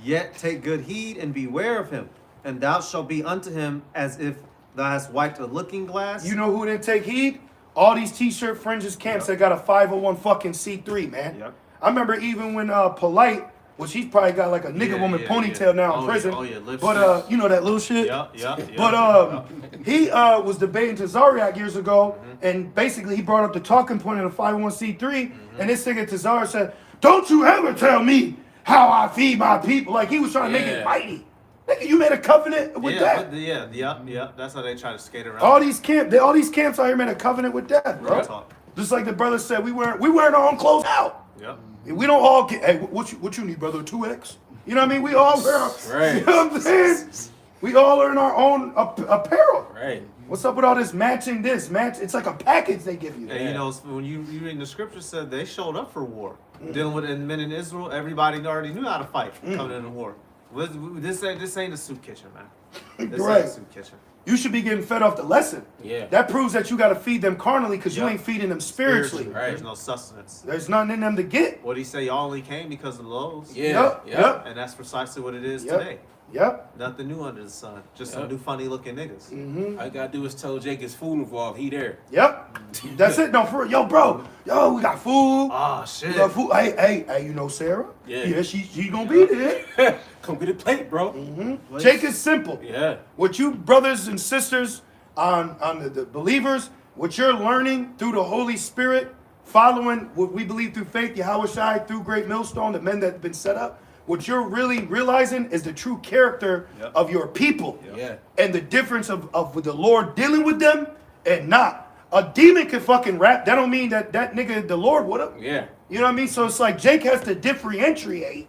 Yet take good heed and beware of him, and thou shalt be unto him as if thou hast wiped a looking glass. You know who didn't take heed? All these t-shirt fringes camps that got a 501 fucking C3, man. Yep. I remember even when Polite, which he's probably got like a nigga woman ponytail now in prison. lipstick. But you know that little shit. Yeah. But he was debating Tazariak years ago, and basically he brought up the talking point of the 501c3, and this nigga Tazar said, "Don't you ever tell me how I feed my people." Like he was trying to make it mighty. Nigga, you made a covenant with that. Yeah. That's how they try to skate around. All these camps out here made a covenant with that, bro. Real talk. Just like the brother said, we wearing our own clothes out. Yep. We don't all get. Hey, what you need, brother? 2X. You know what I mean? We all wear. Right. You know what I'm saying? We all are in our own apparel. Right. What's up with all this matching? It's like a package they give you. And you know, when you read the scripture said they showed up for war. Dealing with the men in Israel, everybody already knew how to fight coming into war. This ain't a soup kitchen, man. This Right. ain't a soup kitchen. You should be getting fed off the lesson. Yeah. That proves that you got to feed them carnally because you Yep. ain't feeding them spiritually. Right. There's no sustenance. There's nothing in them to get. What he say? Y'all only came because of the loaves. Yeah. Yep. And that's precisely what it is Yep. today. Yep. Nothing new under the sun. Just some Yep. new funny looking niggas. Mm-hmm. All you gotta do is tell Jake his food involved. He there. Yep. That's it. No, for real. Yo, bro. Yo, we got food. Oh We shit. got food. Hey, you know Sarah? Yeah. She gonna be there. Come get a plate, bro. Mm-hmm. Jake is simple. Yeah. What you brothers and sisters on the believers, what you're learning through the Holy Spirit, following what we believe through faith, Yahweh Shai, through Great Millstone, the men that have been set up, what you're really realizing is the true character Yep. of your people. Yeah. And the difference of the Lord dealing with them and not. A demon can fucking rap. That don't mean that nigga, the Lord would have. Yeah. You know what I mean? So it's like Jake has to differentiate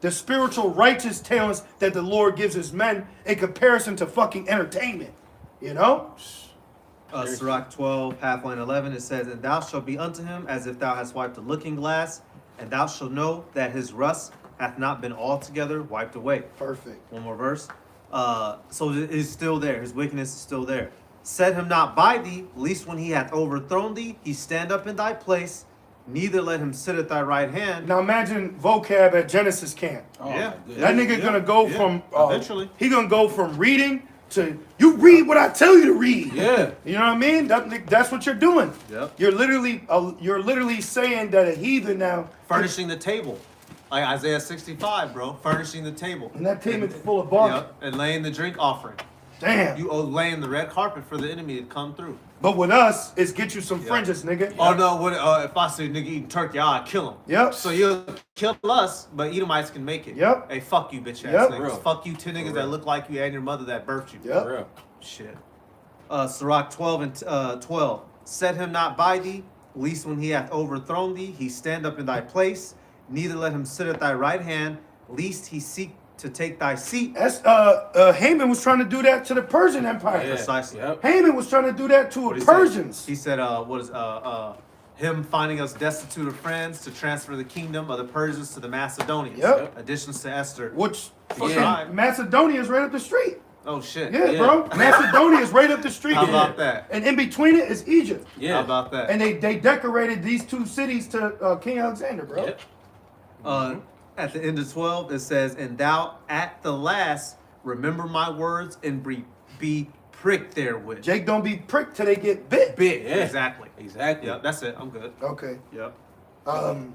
the spiritual righteous talents that the Lord gives his men in comparison to fucking entertainment. You know? Sirach 12, half line 11, it says, "And thou shalt be unto him as if thou hast wiped a looking glass, and thou shalt know that his rust hath not been altogether wiped away." Perfect. One more verse. So it is still there. His wickedness is still there. "Set him not by thee, lest when he hath overthrown thee, he stand up in thy place. Neither let him sit at thy right hand." Now imagine vocab at Genesis camp. Oh, Yeah. my goodness. That nigga gonna go from eventually. he gonna go from reading to you read what I tell you to read. Yeah. You know what I mean? That's what you're doing. Yep. You're literally saying that a heathen now, Furnishing the table. Like Isaiah 65, bro. Furnishing the table. and that table's full of bark. Yep. And laying the drink offering. Damn. You laying the red carpet for the enemy to come through. But with us, it's get you some fringes, nigga. Oh no! What if I say nigga eating turkey? I'll kill him. Yep. So you'll kill us, but Edomites can make it. Yep. Hey, fuck you, bitch ass Yep. niggas. Real. Fuck you, 2 niggas that look like you and your mother that birthed you. Yep. For real. Shit. Sirach 12 and 12. "Set him not by thee, lest when he hath overthrown thee, he stand up in thy place. Neither let him sit at thy right hand, lest he seek to take thy seat." That's Haman was trying to do that to the Persian Empire. Yeah. Precisely. Yep. Haman was trying to do that to What'd the he say? Persians. He said, what is him finding us destitute of friends to transfer the kingdom of the Persians to the Macedonians. Yep. Additions to Esther. Which fucking Yeah. Macedonia is right up the street. Oh shit. Yeah, Yeah. bro. Macedonia is right up the street. How about that? And in between it is Egypt. Yeah. How about that? And they decorated these two cities to King Alexander, bro. Yep. At the end of 12, it says, "And thou at the last remember my words and be pricked therewith." Jake don't be pricked till they get bit. Big. Yeah. Exactly. Exactly. Yeah, that's it. I'm good. Okay. Yep. Okay.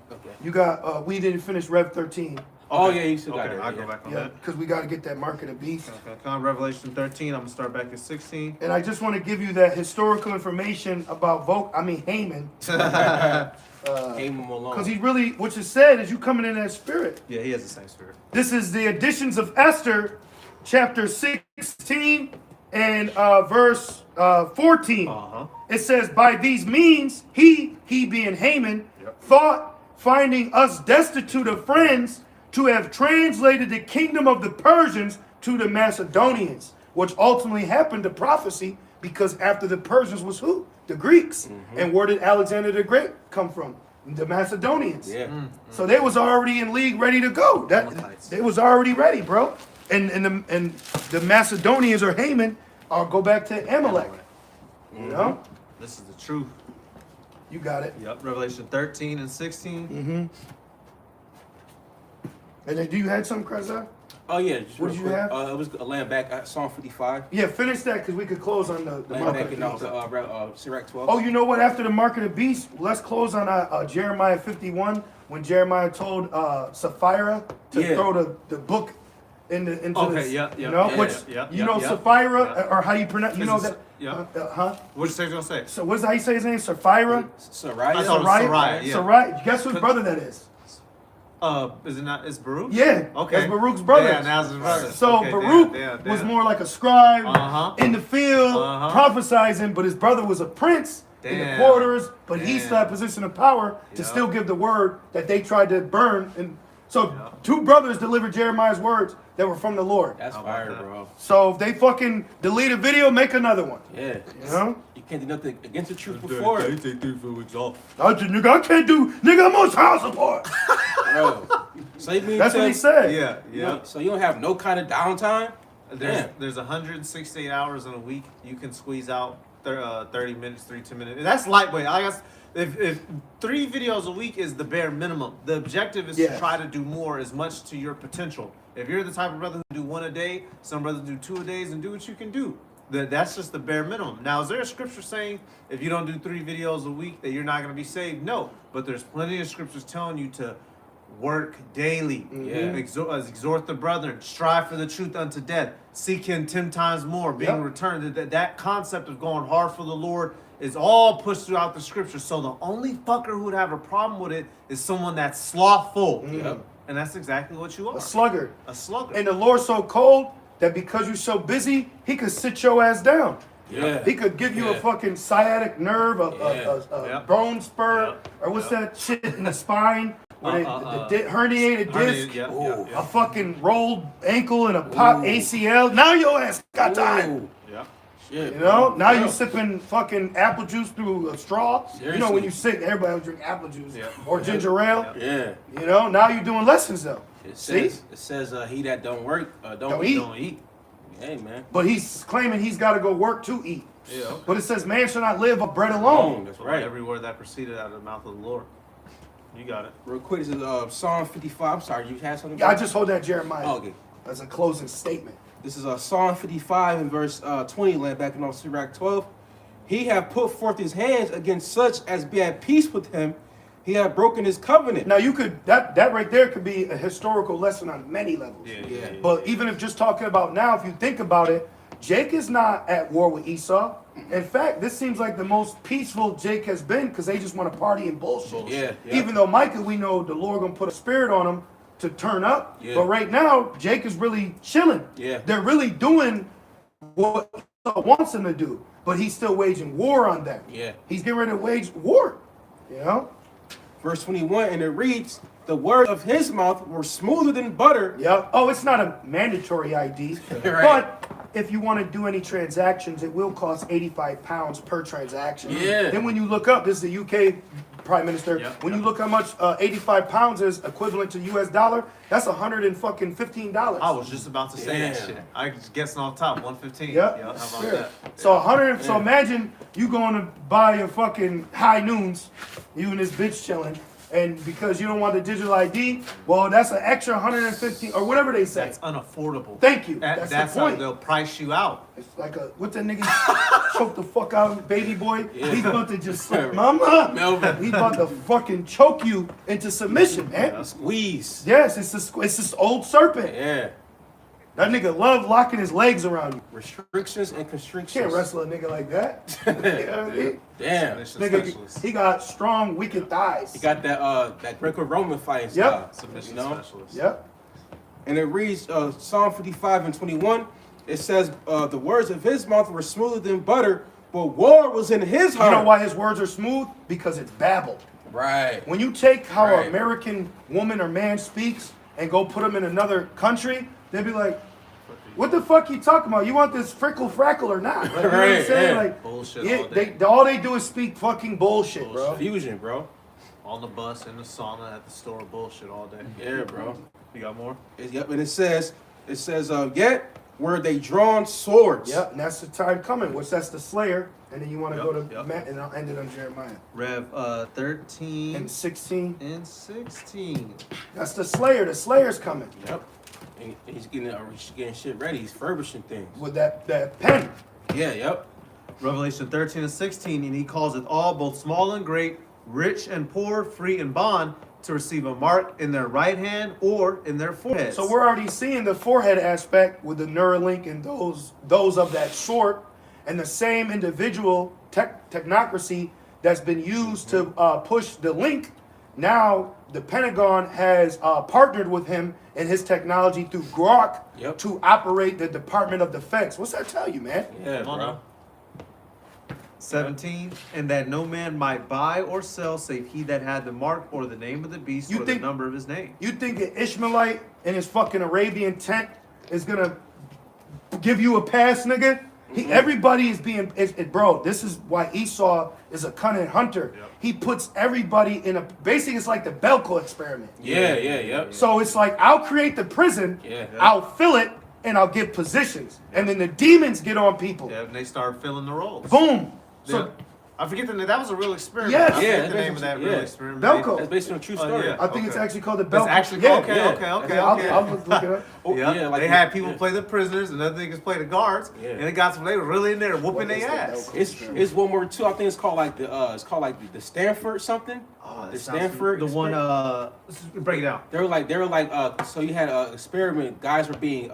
You got we didn't finish Rev 13. Oh yeah, you still got Okay, it. I'll yeah. go back on Yeah, that. because we got to get that market of beast. Okay. Come on, Revelation 13. I'm gonna start back at 16. And I just want to give you that historical information about Haman. Aim him alone. Because he really, what you said is you coming in that spirit. Yeah, he has the same spirit. This is the editions of Esther, chapter 16 and verse 14. Uh-huh. It says, "By these means, he being Haman, thought, finding us destitute of friends, to have translated the kingdom of the Persians to the Macedonians," which ultimately happened to prophecy because after the Persians was who? The Greeks. And where did Alexander the Great come from? The Macedonians. Yeah. So they was already in league, ready to go. They was already ready, bro. And the Macedonians or Haman go back to Amalek. You know, This is the truth. you got it. Yep. Revelation 13 and 16. And then, do you had some, Kreza? Oh yeah. Just What real did you quick. have? It was a land back at Psalm 55. Yeah, finish that because we could close on the Land market back in of beast. Sirach 12. Oh, you know what? After the market of beast, let's close on Jeremiah 51 when Jeremiah told Sapphira to Yeah. throw the book into Okay, the, yeah, you yeah, know, yeah, which yeah, you yeah, know yeah, Sapphira yeah. or how you pronounce, you know Is that, it- yeah. huh? What'd you say you're gonna say? So what's how you say his name? Sapphira. Sariah. I thought it was Sariah. Sariah, yeah. Sariah. Guess whose brother that is? Is it not? It's Baruch? Yeah. Okay. That's Baruch's brother. Yeah, now it's his brother. So Okay, Baruch damn, was damn. more like a scribe Uh-huh. in the field, Uh-huh. prophesizing, but his brother was a prince in the Damn. quarters, but he Damn. still had position of power to Yeah. still give the word that they tried to burn. And So 2 brothers delivered Jeremiah's words that were from the Lord. That's fire, bro. So if they fucking delete a video, make another one. Yeah. You know? You can't do nothing against the truth before. I just, nigga, I can't do, nigga, I'm on child support. Bro. So you mean That's what he said. Yeah, yeah. So you don't have no kind of downtime? There's 168 hours in a week. You can squeeze out 30 minutes, 32 minutes. And that's lightweight. I guess if 3 videos a week is the bare minimum, the objective is to try to do more as much to your potential. If you're the type of brother who do 1 a day, some brothers do 2 a days, and do what you can do. That's just the bare minimum. Now, is there a scripture saying if you don't do 3 videos a week that you're not going to be saved? No, but there's plenty of scriptures telling you to work daily. Exhort the brethren, strive for the truth unto death, seek him 10 times more, being returned. That concept of going hard for the Lord is all pushed throughout the scripture. So the only fucker who would have a problem with it is someone that's slothful. And that's exactly what you are. A sluggard. A sluggard. And the Lord's so cold that because you're so busy, he could sit your ass down. Yeah. He could give you a fucking sciatic nerve, a bone spur, or what's that shit in the spine? Herniated disc, a fucking rolled ankle and a pop ACL. Now your ass got time. Yeah. Shit, You know, now you sipping fucking apple juice through a straw. Seriously. You know, when you sick, everybody will drink apple juice Yeah. or ginger ale. Yeah. You know, now you're doing lessons though. It says he that don't work, don't eat. Hey, man. But he's claiming he's got to go work to eat. Yeah. But it says man shall not live of bread alone. That's right. Every word that proceeded out of the mouth of the Lord. You got it. Real quick, this is Psalm 55. I'm sorry, you had something? Yeah, I just hold that Jeremiah Oh, okay. as a closing statement. This is Psalm 55 and verse 20, land back in Sirach 12. He hath put forth his hands against such as be at peace with him. He hath broken his covenant. Now you could that right there could be a historical lesson on many levels. Yeah. But even if just talking about now, if you think about it, Jake is not at war with Esau. In fact, this seems like the most peaceful Jake has been because they just want to party and bullshit. Yeah. Even though Micah, we know the Lord gonna put a spirit on him to turn up. Yeah. But right now, Jake is really chilling. Yeah. They're really doing what Esau wants them to do, but he's still waging war on them. Yeah. He's getting ready to wage war. You know? Verse 21, and it reads, the words of his mouth were smoother than butter. Yeah. Oh, it's not a mandatory ID. Right. But if you want to do any transactions, it will cost 85 pounds per transaction. Yeah. Then when you look up, this is the UK Prime Minister. Yep, When you look how much 85 pounds is equivalent to US dollar, that's $115. I was just about to say that Damn. shit. I was guessing off top, 115. Yep. Yeah, how about Yeah. that? So 100. So imagine you going to buy your fucking high noons, you and this bitch chilling, and because you don't want the digital ID, well, that's an extra 115 or whatever they say. That's unaffordable. Thank you. That's the how point. they'll price you out. It's like a what's that nigga choke the fuck out of baby boy? Yeah. He's about to just say, mama. Melvin. He's about to fucking choke you into submission, man. Squeeze. Yes, it's this old serpent. Yeah. That nigga love locking his legs around you. Restrictions and constrictions. Can't wrestle a nigga like that. You know what I mean? Damn. Submission Nigga, specialist. he got strong, wicked thighs. He got that Greco-Roman fighting Yep. style. Submission You know? specialist. Yep. And it reads Psalm 55 and 21. It says, the words of his mouth were smoother than butter, but war was in his heart. You know why his words are smooth? Because it's babbled. Right. When you take how Right. an American woman or man speaks and go put them in another country, they'll be like, what the fuck you talking about? You want this frickle frackle or not? Like, you know what I'm Right, saying? yeah. Like, Bullshit yeah, all day. all they do is speak fucking bullshit, bro. Fusion, bro. On the bus, in the sauna, at the store, bullshit all day. Yeah, bro. You got more? Yep, and it says, yet were they drawn swords. Yep, and that's the time coming, which that's the Slayer. And then you want to Yep, go to yep. Matt, and I'll end it on Jeremiah. Rev 13 And 16, and 16. that's the Slayer. The Slayer's coming Yep. And he's getting shit ready. He's furbishing things. with that pen. Yeah, yep. Revelation 13 and 16, and he calls it all, both small and great, rich and poor, free and bond, to receive a mark in their right hand or in their foreheads. So we're already seeing the forehead aspect with the Neuralink and those of that sort, and the same individual technocracy that's been used to push the link. Now the Pentagon has partnered with him and his technology through Grok Yep. to operate the Department of Defense. What's that tell you, man? Yeah, Come on bro. now. 17, and that no man might buy or sell save he that had the mark or the name of the beast You or think- the number of his name. You think an Ishmaelite in his fucking Arabian tent is gonna give you a pass, nigga? Everybody is being, bro, this is why Esau is a cunning hunter. Yep. He puts everybody in basically it's like the Belko experiment. Yeah. So it's like, I'll create the prison, Yeah. I'll fill it, and I'll give positions. And then the demons get on people. Yeah, and they start filling the roles. Boom. So Yeah. I forget the name. That was a real experiment. Yes. I forget the Yeah, name of that yeah. real experiment. Belko. That's based on a true story. yeah. I think it's Okay. actually called the That's Belko. actually yeah. okay, okay. I'll look it up. Yeah, Yeah, like they the- had people yeah. play the prisoners and other niggas play the guards, Yeah. and it got some. They were really in there whooping What is their the ass. Belko? It's one more too. I think it's called like the Stanford something. Oh, The that sounds Stanford the one. Let's break it down. They were like so you had an experiment. Guys were being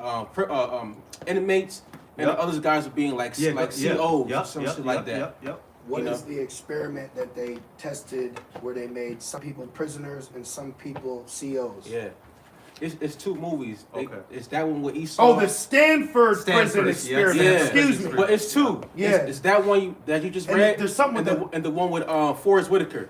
inmates, and Yep. the other guys were being like Yeah, like yeah. COs Yep, or some yep, shit like yep, that. Yep. What You is know? the experiment that they tested where they made some people prisoners and some people COs? Yeah. It's two movies. Okay. It's that one with Esau. Oh, the Stanford Stanford, prison yes, experiment. yeah. Excuse me. But it's two. Yeah. It's that one that you just And read. there's something with and the one with Forrest Whitaker.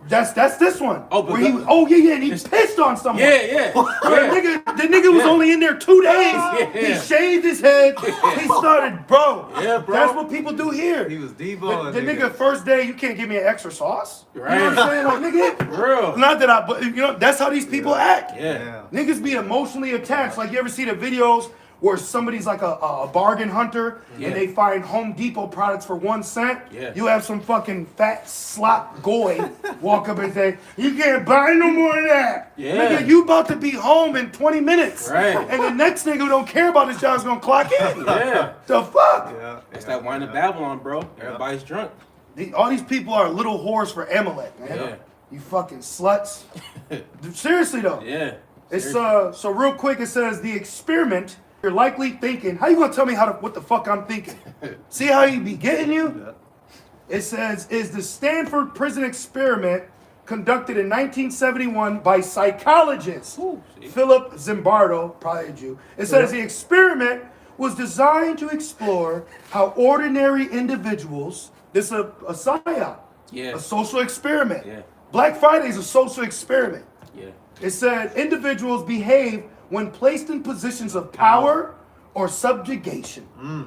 That's this one. Oh, but where he that- was, oh yeah, and he pissed on someone. Yeah. The nigga was Yeah. only in there 2 days. Yeah. He shaved his head. He started, bro. Yeah, bro. That's what people do here. He was The, Devo. the nigga first day, you can't give me an extra sauce. Right. You know what I'm saying? Like, nigga, Real. not that I, but you know, that's how these people act. Yeah. Niggas be emotionally attached. Like, you ever see the videos where somebody's like a bargain hunter Yeah. and they find Home Depot products for 1 cent? Yeah. You have some fucking fat slop goy walk up and say, you can't buy no more of that. Yeah. Nigga, you about to be home in 20 minutes. Right. And the next nigga who don't care about his job is gonna clock in. Yeah. The fuck? Yeah. It's that wine of Babylon, bro. Everybody's drunk. All these people are little whores for Amalek, man. Yeah. You fucking sluts. Seriously though. Yeah. It's Seriously. so real quick. It says the experiment. You're likely thinking, how you gonna tell me what the fuck I'm thinking? See how he be getting you? Yeah. It says is the Stanford prison experiment conducted in 1971 by psychologist Ooh, see? Philip Zimbardo, probably a Jew. It says the experiment was designed to explore how ordinary individuals. This is a psyop, Yeah. a social experiment. Yeah. Black Friday is a social experiment. Yeah. It said individuals behave when placed in positions of power or subjugation.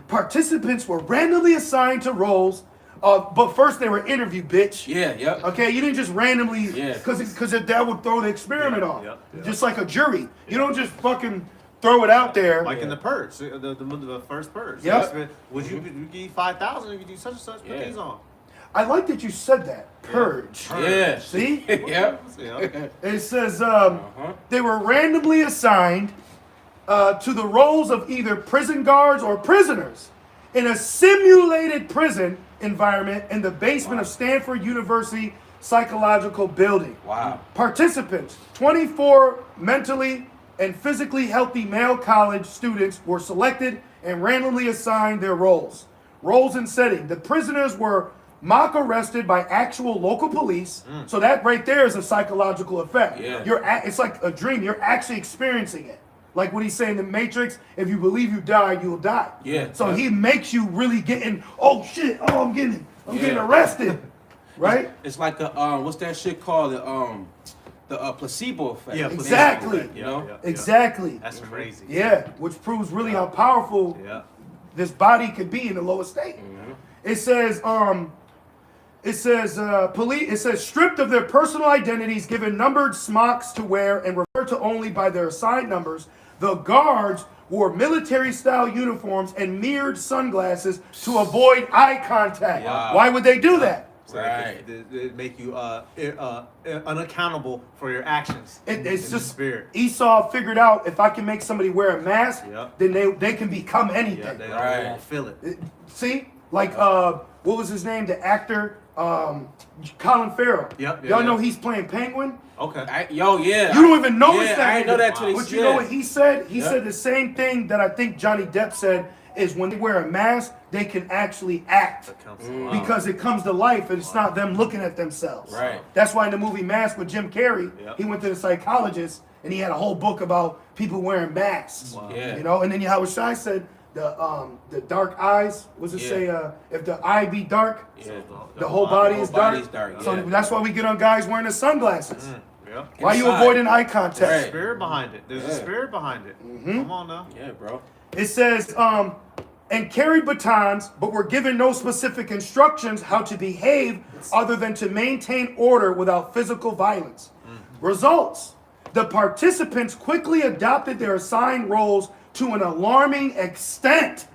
Participants were randomly assigned to roles, but first they were interviewed, bitch. Yeah. Yep. Okay, you didn't just randomly, Yeah. because that would throw the experiment Yeah, off. yeah. Just like a jury. You don't just fucking throw it out there. Like in the purge, the first purge. Yep. They said, would you give you 5,000 if you do such and such? Put Yeah. these on. I like that you said that. Purge. Yeah. See? Yep. Yeah. It says Uh-huh. they were randomly assigned to the roles of either prison guards or prisoners in a simulated prison environment in the basement of Stanford University Psychological Building. Wow. Participants, 24 mentally and physically healthy male college students, were selected and randomly assigned their roles. Roles and setting. The prisoners were mock arrested by actual local police. So that right there is a psychological effect. Yeah. It's like a dream. You're actually experiencing it. Like what he's saying in the Matrix, if you believe you die, you'll die. Yeah. So he makes you really getting, oh shit, oh I'm getting arrested. Right? It's like a what's that shit called? The placebo effect. Yeah, Exactly. You know? Exactly. That's crazy. Yeah, which proves really how powerful Yeah. this body could be in the lowest state. It says, police. It says stripped of their personal identities, given numbered smocks to wear, and referred to only by their assigned numbers. The guards wore military-style uniforms and mirrored sunglasses to avoid eye contact. Wow. Why would they do that? Right. It make you unaccountable for your actions. It's in just spirit. Esau figured out if I can make somebody wear a mask, Yep. then they can become Yeah, anything. they Right. won't feel it. See, like what was his name? The actor, Colin Farrell. Yep, yeah, Y'all yeah. know he's playing Penguin. Okay. Yeah. You don't even notice yeah, that. I didn't know that till they But you know what he said? He Yeah. said the same thing that I think Johnny Depp said is when they wear a mask, they can actually act. That comes along. Because it comes to life and it's not them looking at themselves. Right. That's why in the movie Mask with Jim Carrey, Yep. he went to the psychologist and he had a whole book about people wearing masks. Wow. Yeah. You know, and then Howard Shai said the dark eyes. What's it say? If the eye be dark, Yeah. the whole body is dark. body's dark, So yeah. that's why we get on guys wearing the sunglasses. Yeah. Why you Inside. avoiding eye There's a contact? spirit behind it. There's a spirit behind it. Come on now. Yeah, bro. It says, and carried batons, but were given no specific instructions how to behave other than to maintain order without physical violence. Results: the participants quickly adopted their assigned roles to an alarming extent.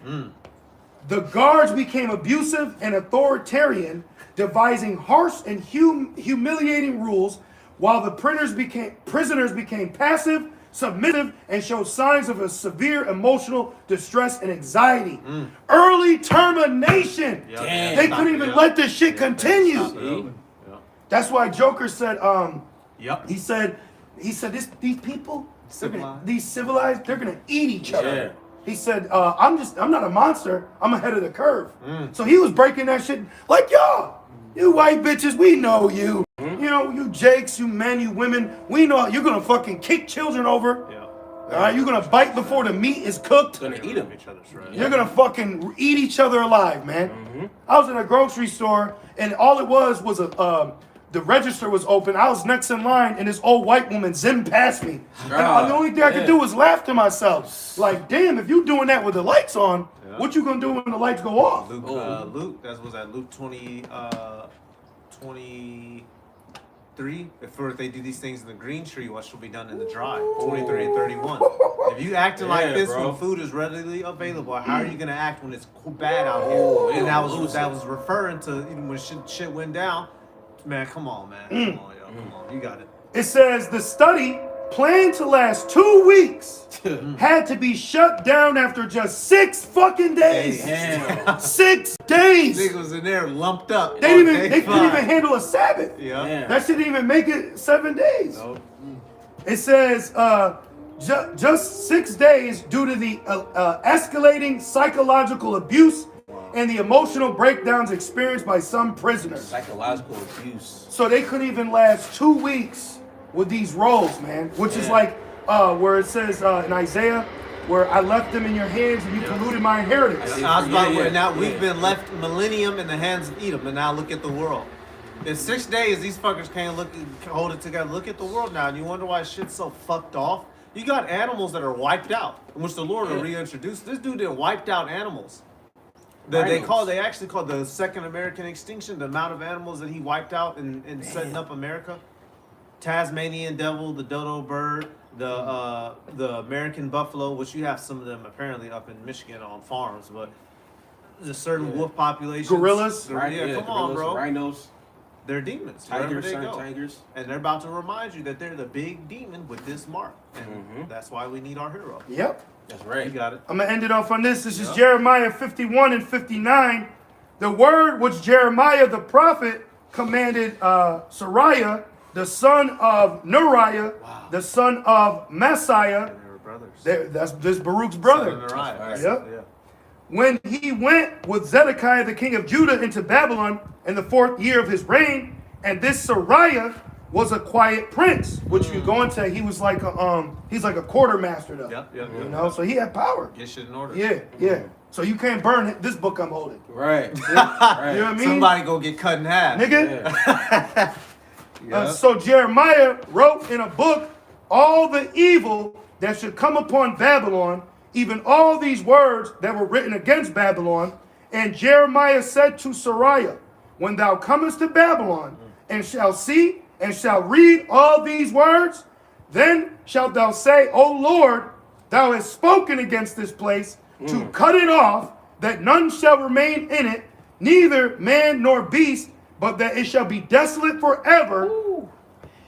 The guards became abusive and authoritarian, devising harsh and humiliating rules, while the prisoners became passive, submissive, and showed signs of a severe emotional distress and anxiety. Early termination. Yeah. Damn. They couldn't even let this shit continue. Yeah. That's why Joker said, Yep. he said these people, Civilized. these civilized, they're gonna eat each other. Yeah. He said, I'm not a monster. I'm ahead of the curve. So he was breaking that shit like, y'all, you white bitches, we know you. You know, you Jakes, you men, you women, we know you're gonna fucking kick children over. Yeah. All right, you're gonna bite before the meat is cooked. Gonna eat them. Each other's right. You're gonna fucking eat each other alive, man. I was in a grocery store and all it was the register was open. I was next in line, and this old white woman zimmed past me. And the only thing I could do was laugh to myself. Like, damn, if you doing that with the lights on, what you gonna do when the lights go off? Luke, that was at Luke 23. If they do these things in the green tree, what shall be done in the dry? 23 and 31. If you acting like this when food is readily available, how are you gonna act when it's bad out here? And that was referring to even when shit went down. Man, come on, man. Come on, yo. Come on. You got it. It says the study, planned to last 2 weeks, had to be shut down after just 6 fucking days. Damn. 6 days. Niggas was in there lumped up. They couldn't even handle a Sabbath. Yeah. Damn. That shouldn't even make it 7 days. Nope. It says just 6 days due to the escalating psychological abuse and the emotional breakdowns experienced by some prisoners. Psychological abuse. So they couldn't even last 2 weeks with these roles, man. Which is like where it says in Isaiah, where I left them in your hands and you polluted my inheritance. I was about to now we've been left millennium in the hands of Edom, and now look at the world. In 6 days, these fuckers can't hold it together. Look at the world now, and you wonder why shit's so fucked off. You got animals that are wiped out, in which the Lord will reintroduce. This dude did wiped out animals. They actually called the second American extinction, the amount of animals that he wiped out in setting up America. Tasmanian devil, the dodo bird, the American buffalo, which you have some of them apparently up in Michigan on farms, but there's a certain wolf population. Gorillas? Come on, bro. Rhinos. They're demons. Tigers, Wherever they go. tigers. And they're about to remind you that they're the big demon with this mark. And that's why we need our hero. Yep. That's right. You got it. I'm going to end it off on this. This is Jeremiah 51 and 59. The word which Jeremiah the prophet commanded Sariah, the son of Neriah, the son of Messiah. And they were brothers. That's this Baruch's brother. Son of Neriah. Yep. Yeah. When he went with Zedekiah the king of Judah into Babylon in the 4th year of his reign, and this Sariah was a quiet prince, which you go into, he was like he's like a quartermaster though. Yep. You know, so he had power. Get shit in order. Yeah. So you can't burn this book I'm holding. Right. You know what I mean? Somebody go get cut in half. Nigga. Yeah. So Jeremiah wrote in a book all the evil that should come upon Babylon, even all these words that were written against Babylon. And Jeremiah said to Sariah, when thou comest to Babylon, and shall see and shall read all these words, then shalt thou say, O Lord, thou hast spoken against this place to cut it off, that none shall remain in it, neither man nor beast, but that it shall be desolate forever.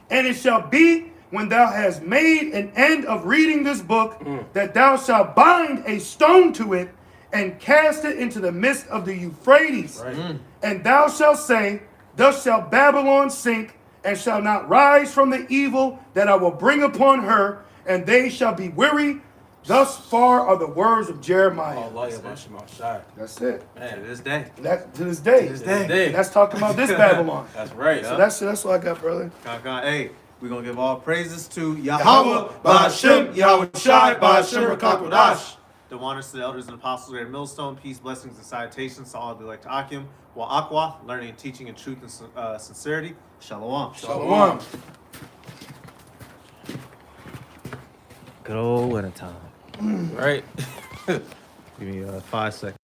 And it shall be, when thou hast made an end of reading this book, that thou shalt bind a stone to it and cast it into the midst of the Euphrates. Right. And thou shalt say, thus shall Babylon sink, and shall not rise from the evil that I will bring upon her, and they shall be weary. Thus far are the words of Jeremiah. That's it. Man, to this day. That to this day. To this day. That's talking about this Babylon. That's right. So that's what I got, brother. Hey, we're going to give all praises to Yahweh, Ba'ashem, Yahweh Shai, Ba'ashem, Rakakodash. The honors to the elders and apostles of Great Millstone. Peace, blessings, and salutations to all the elect Akim. Wa Akwa, learning and teaching in truth and sincerity. Shalom. Shalom. Good old winter time. Right? Give me 5 seconds.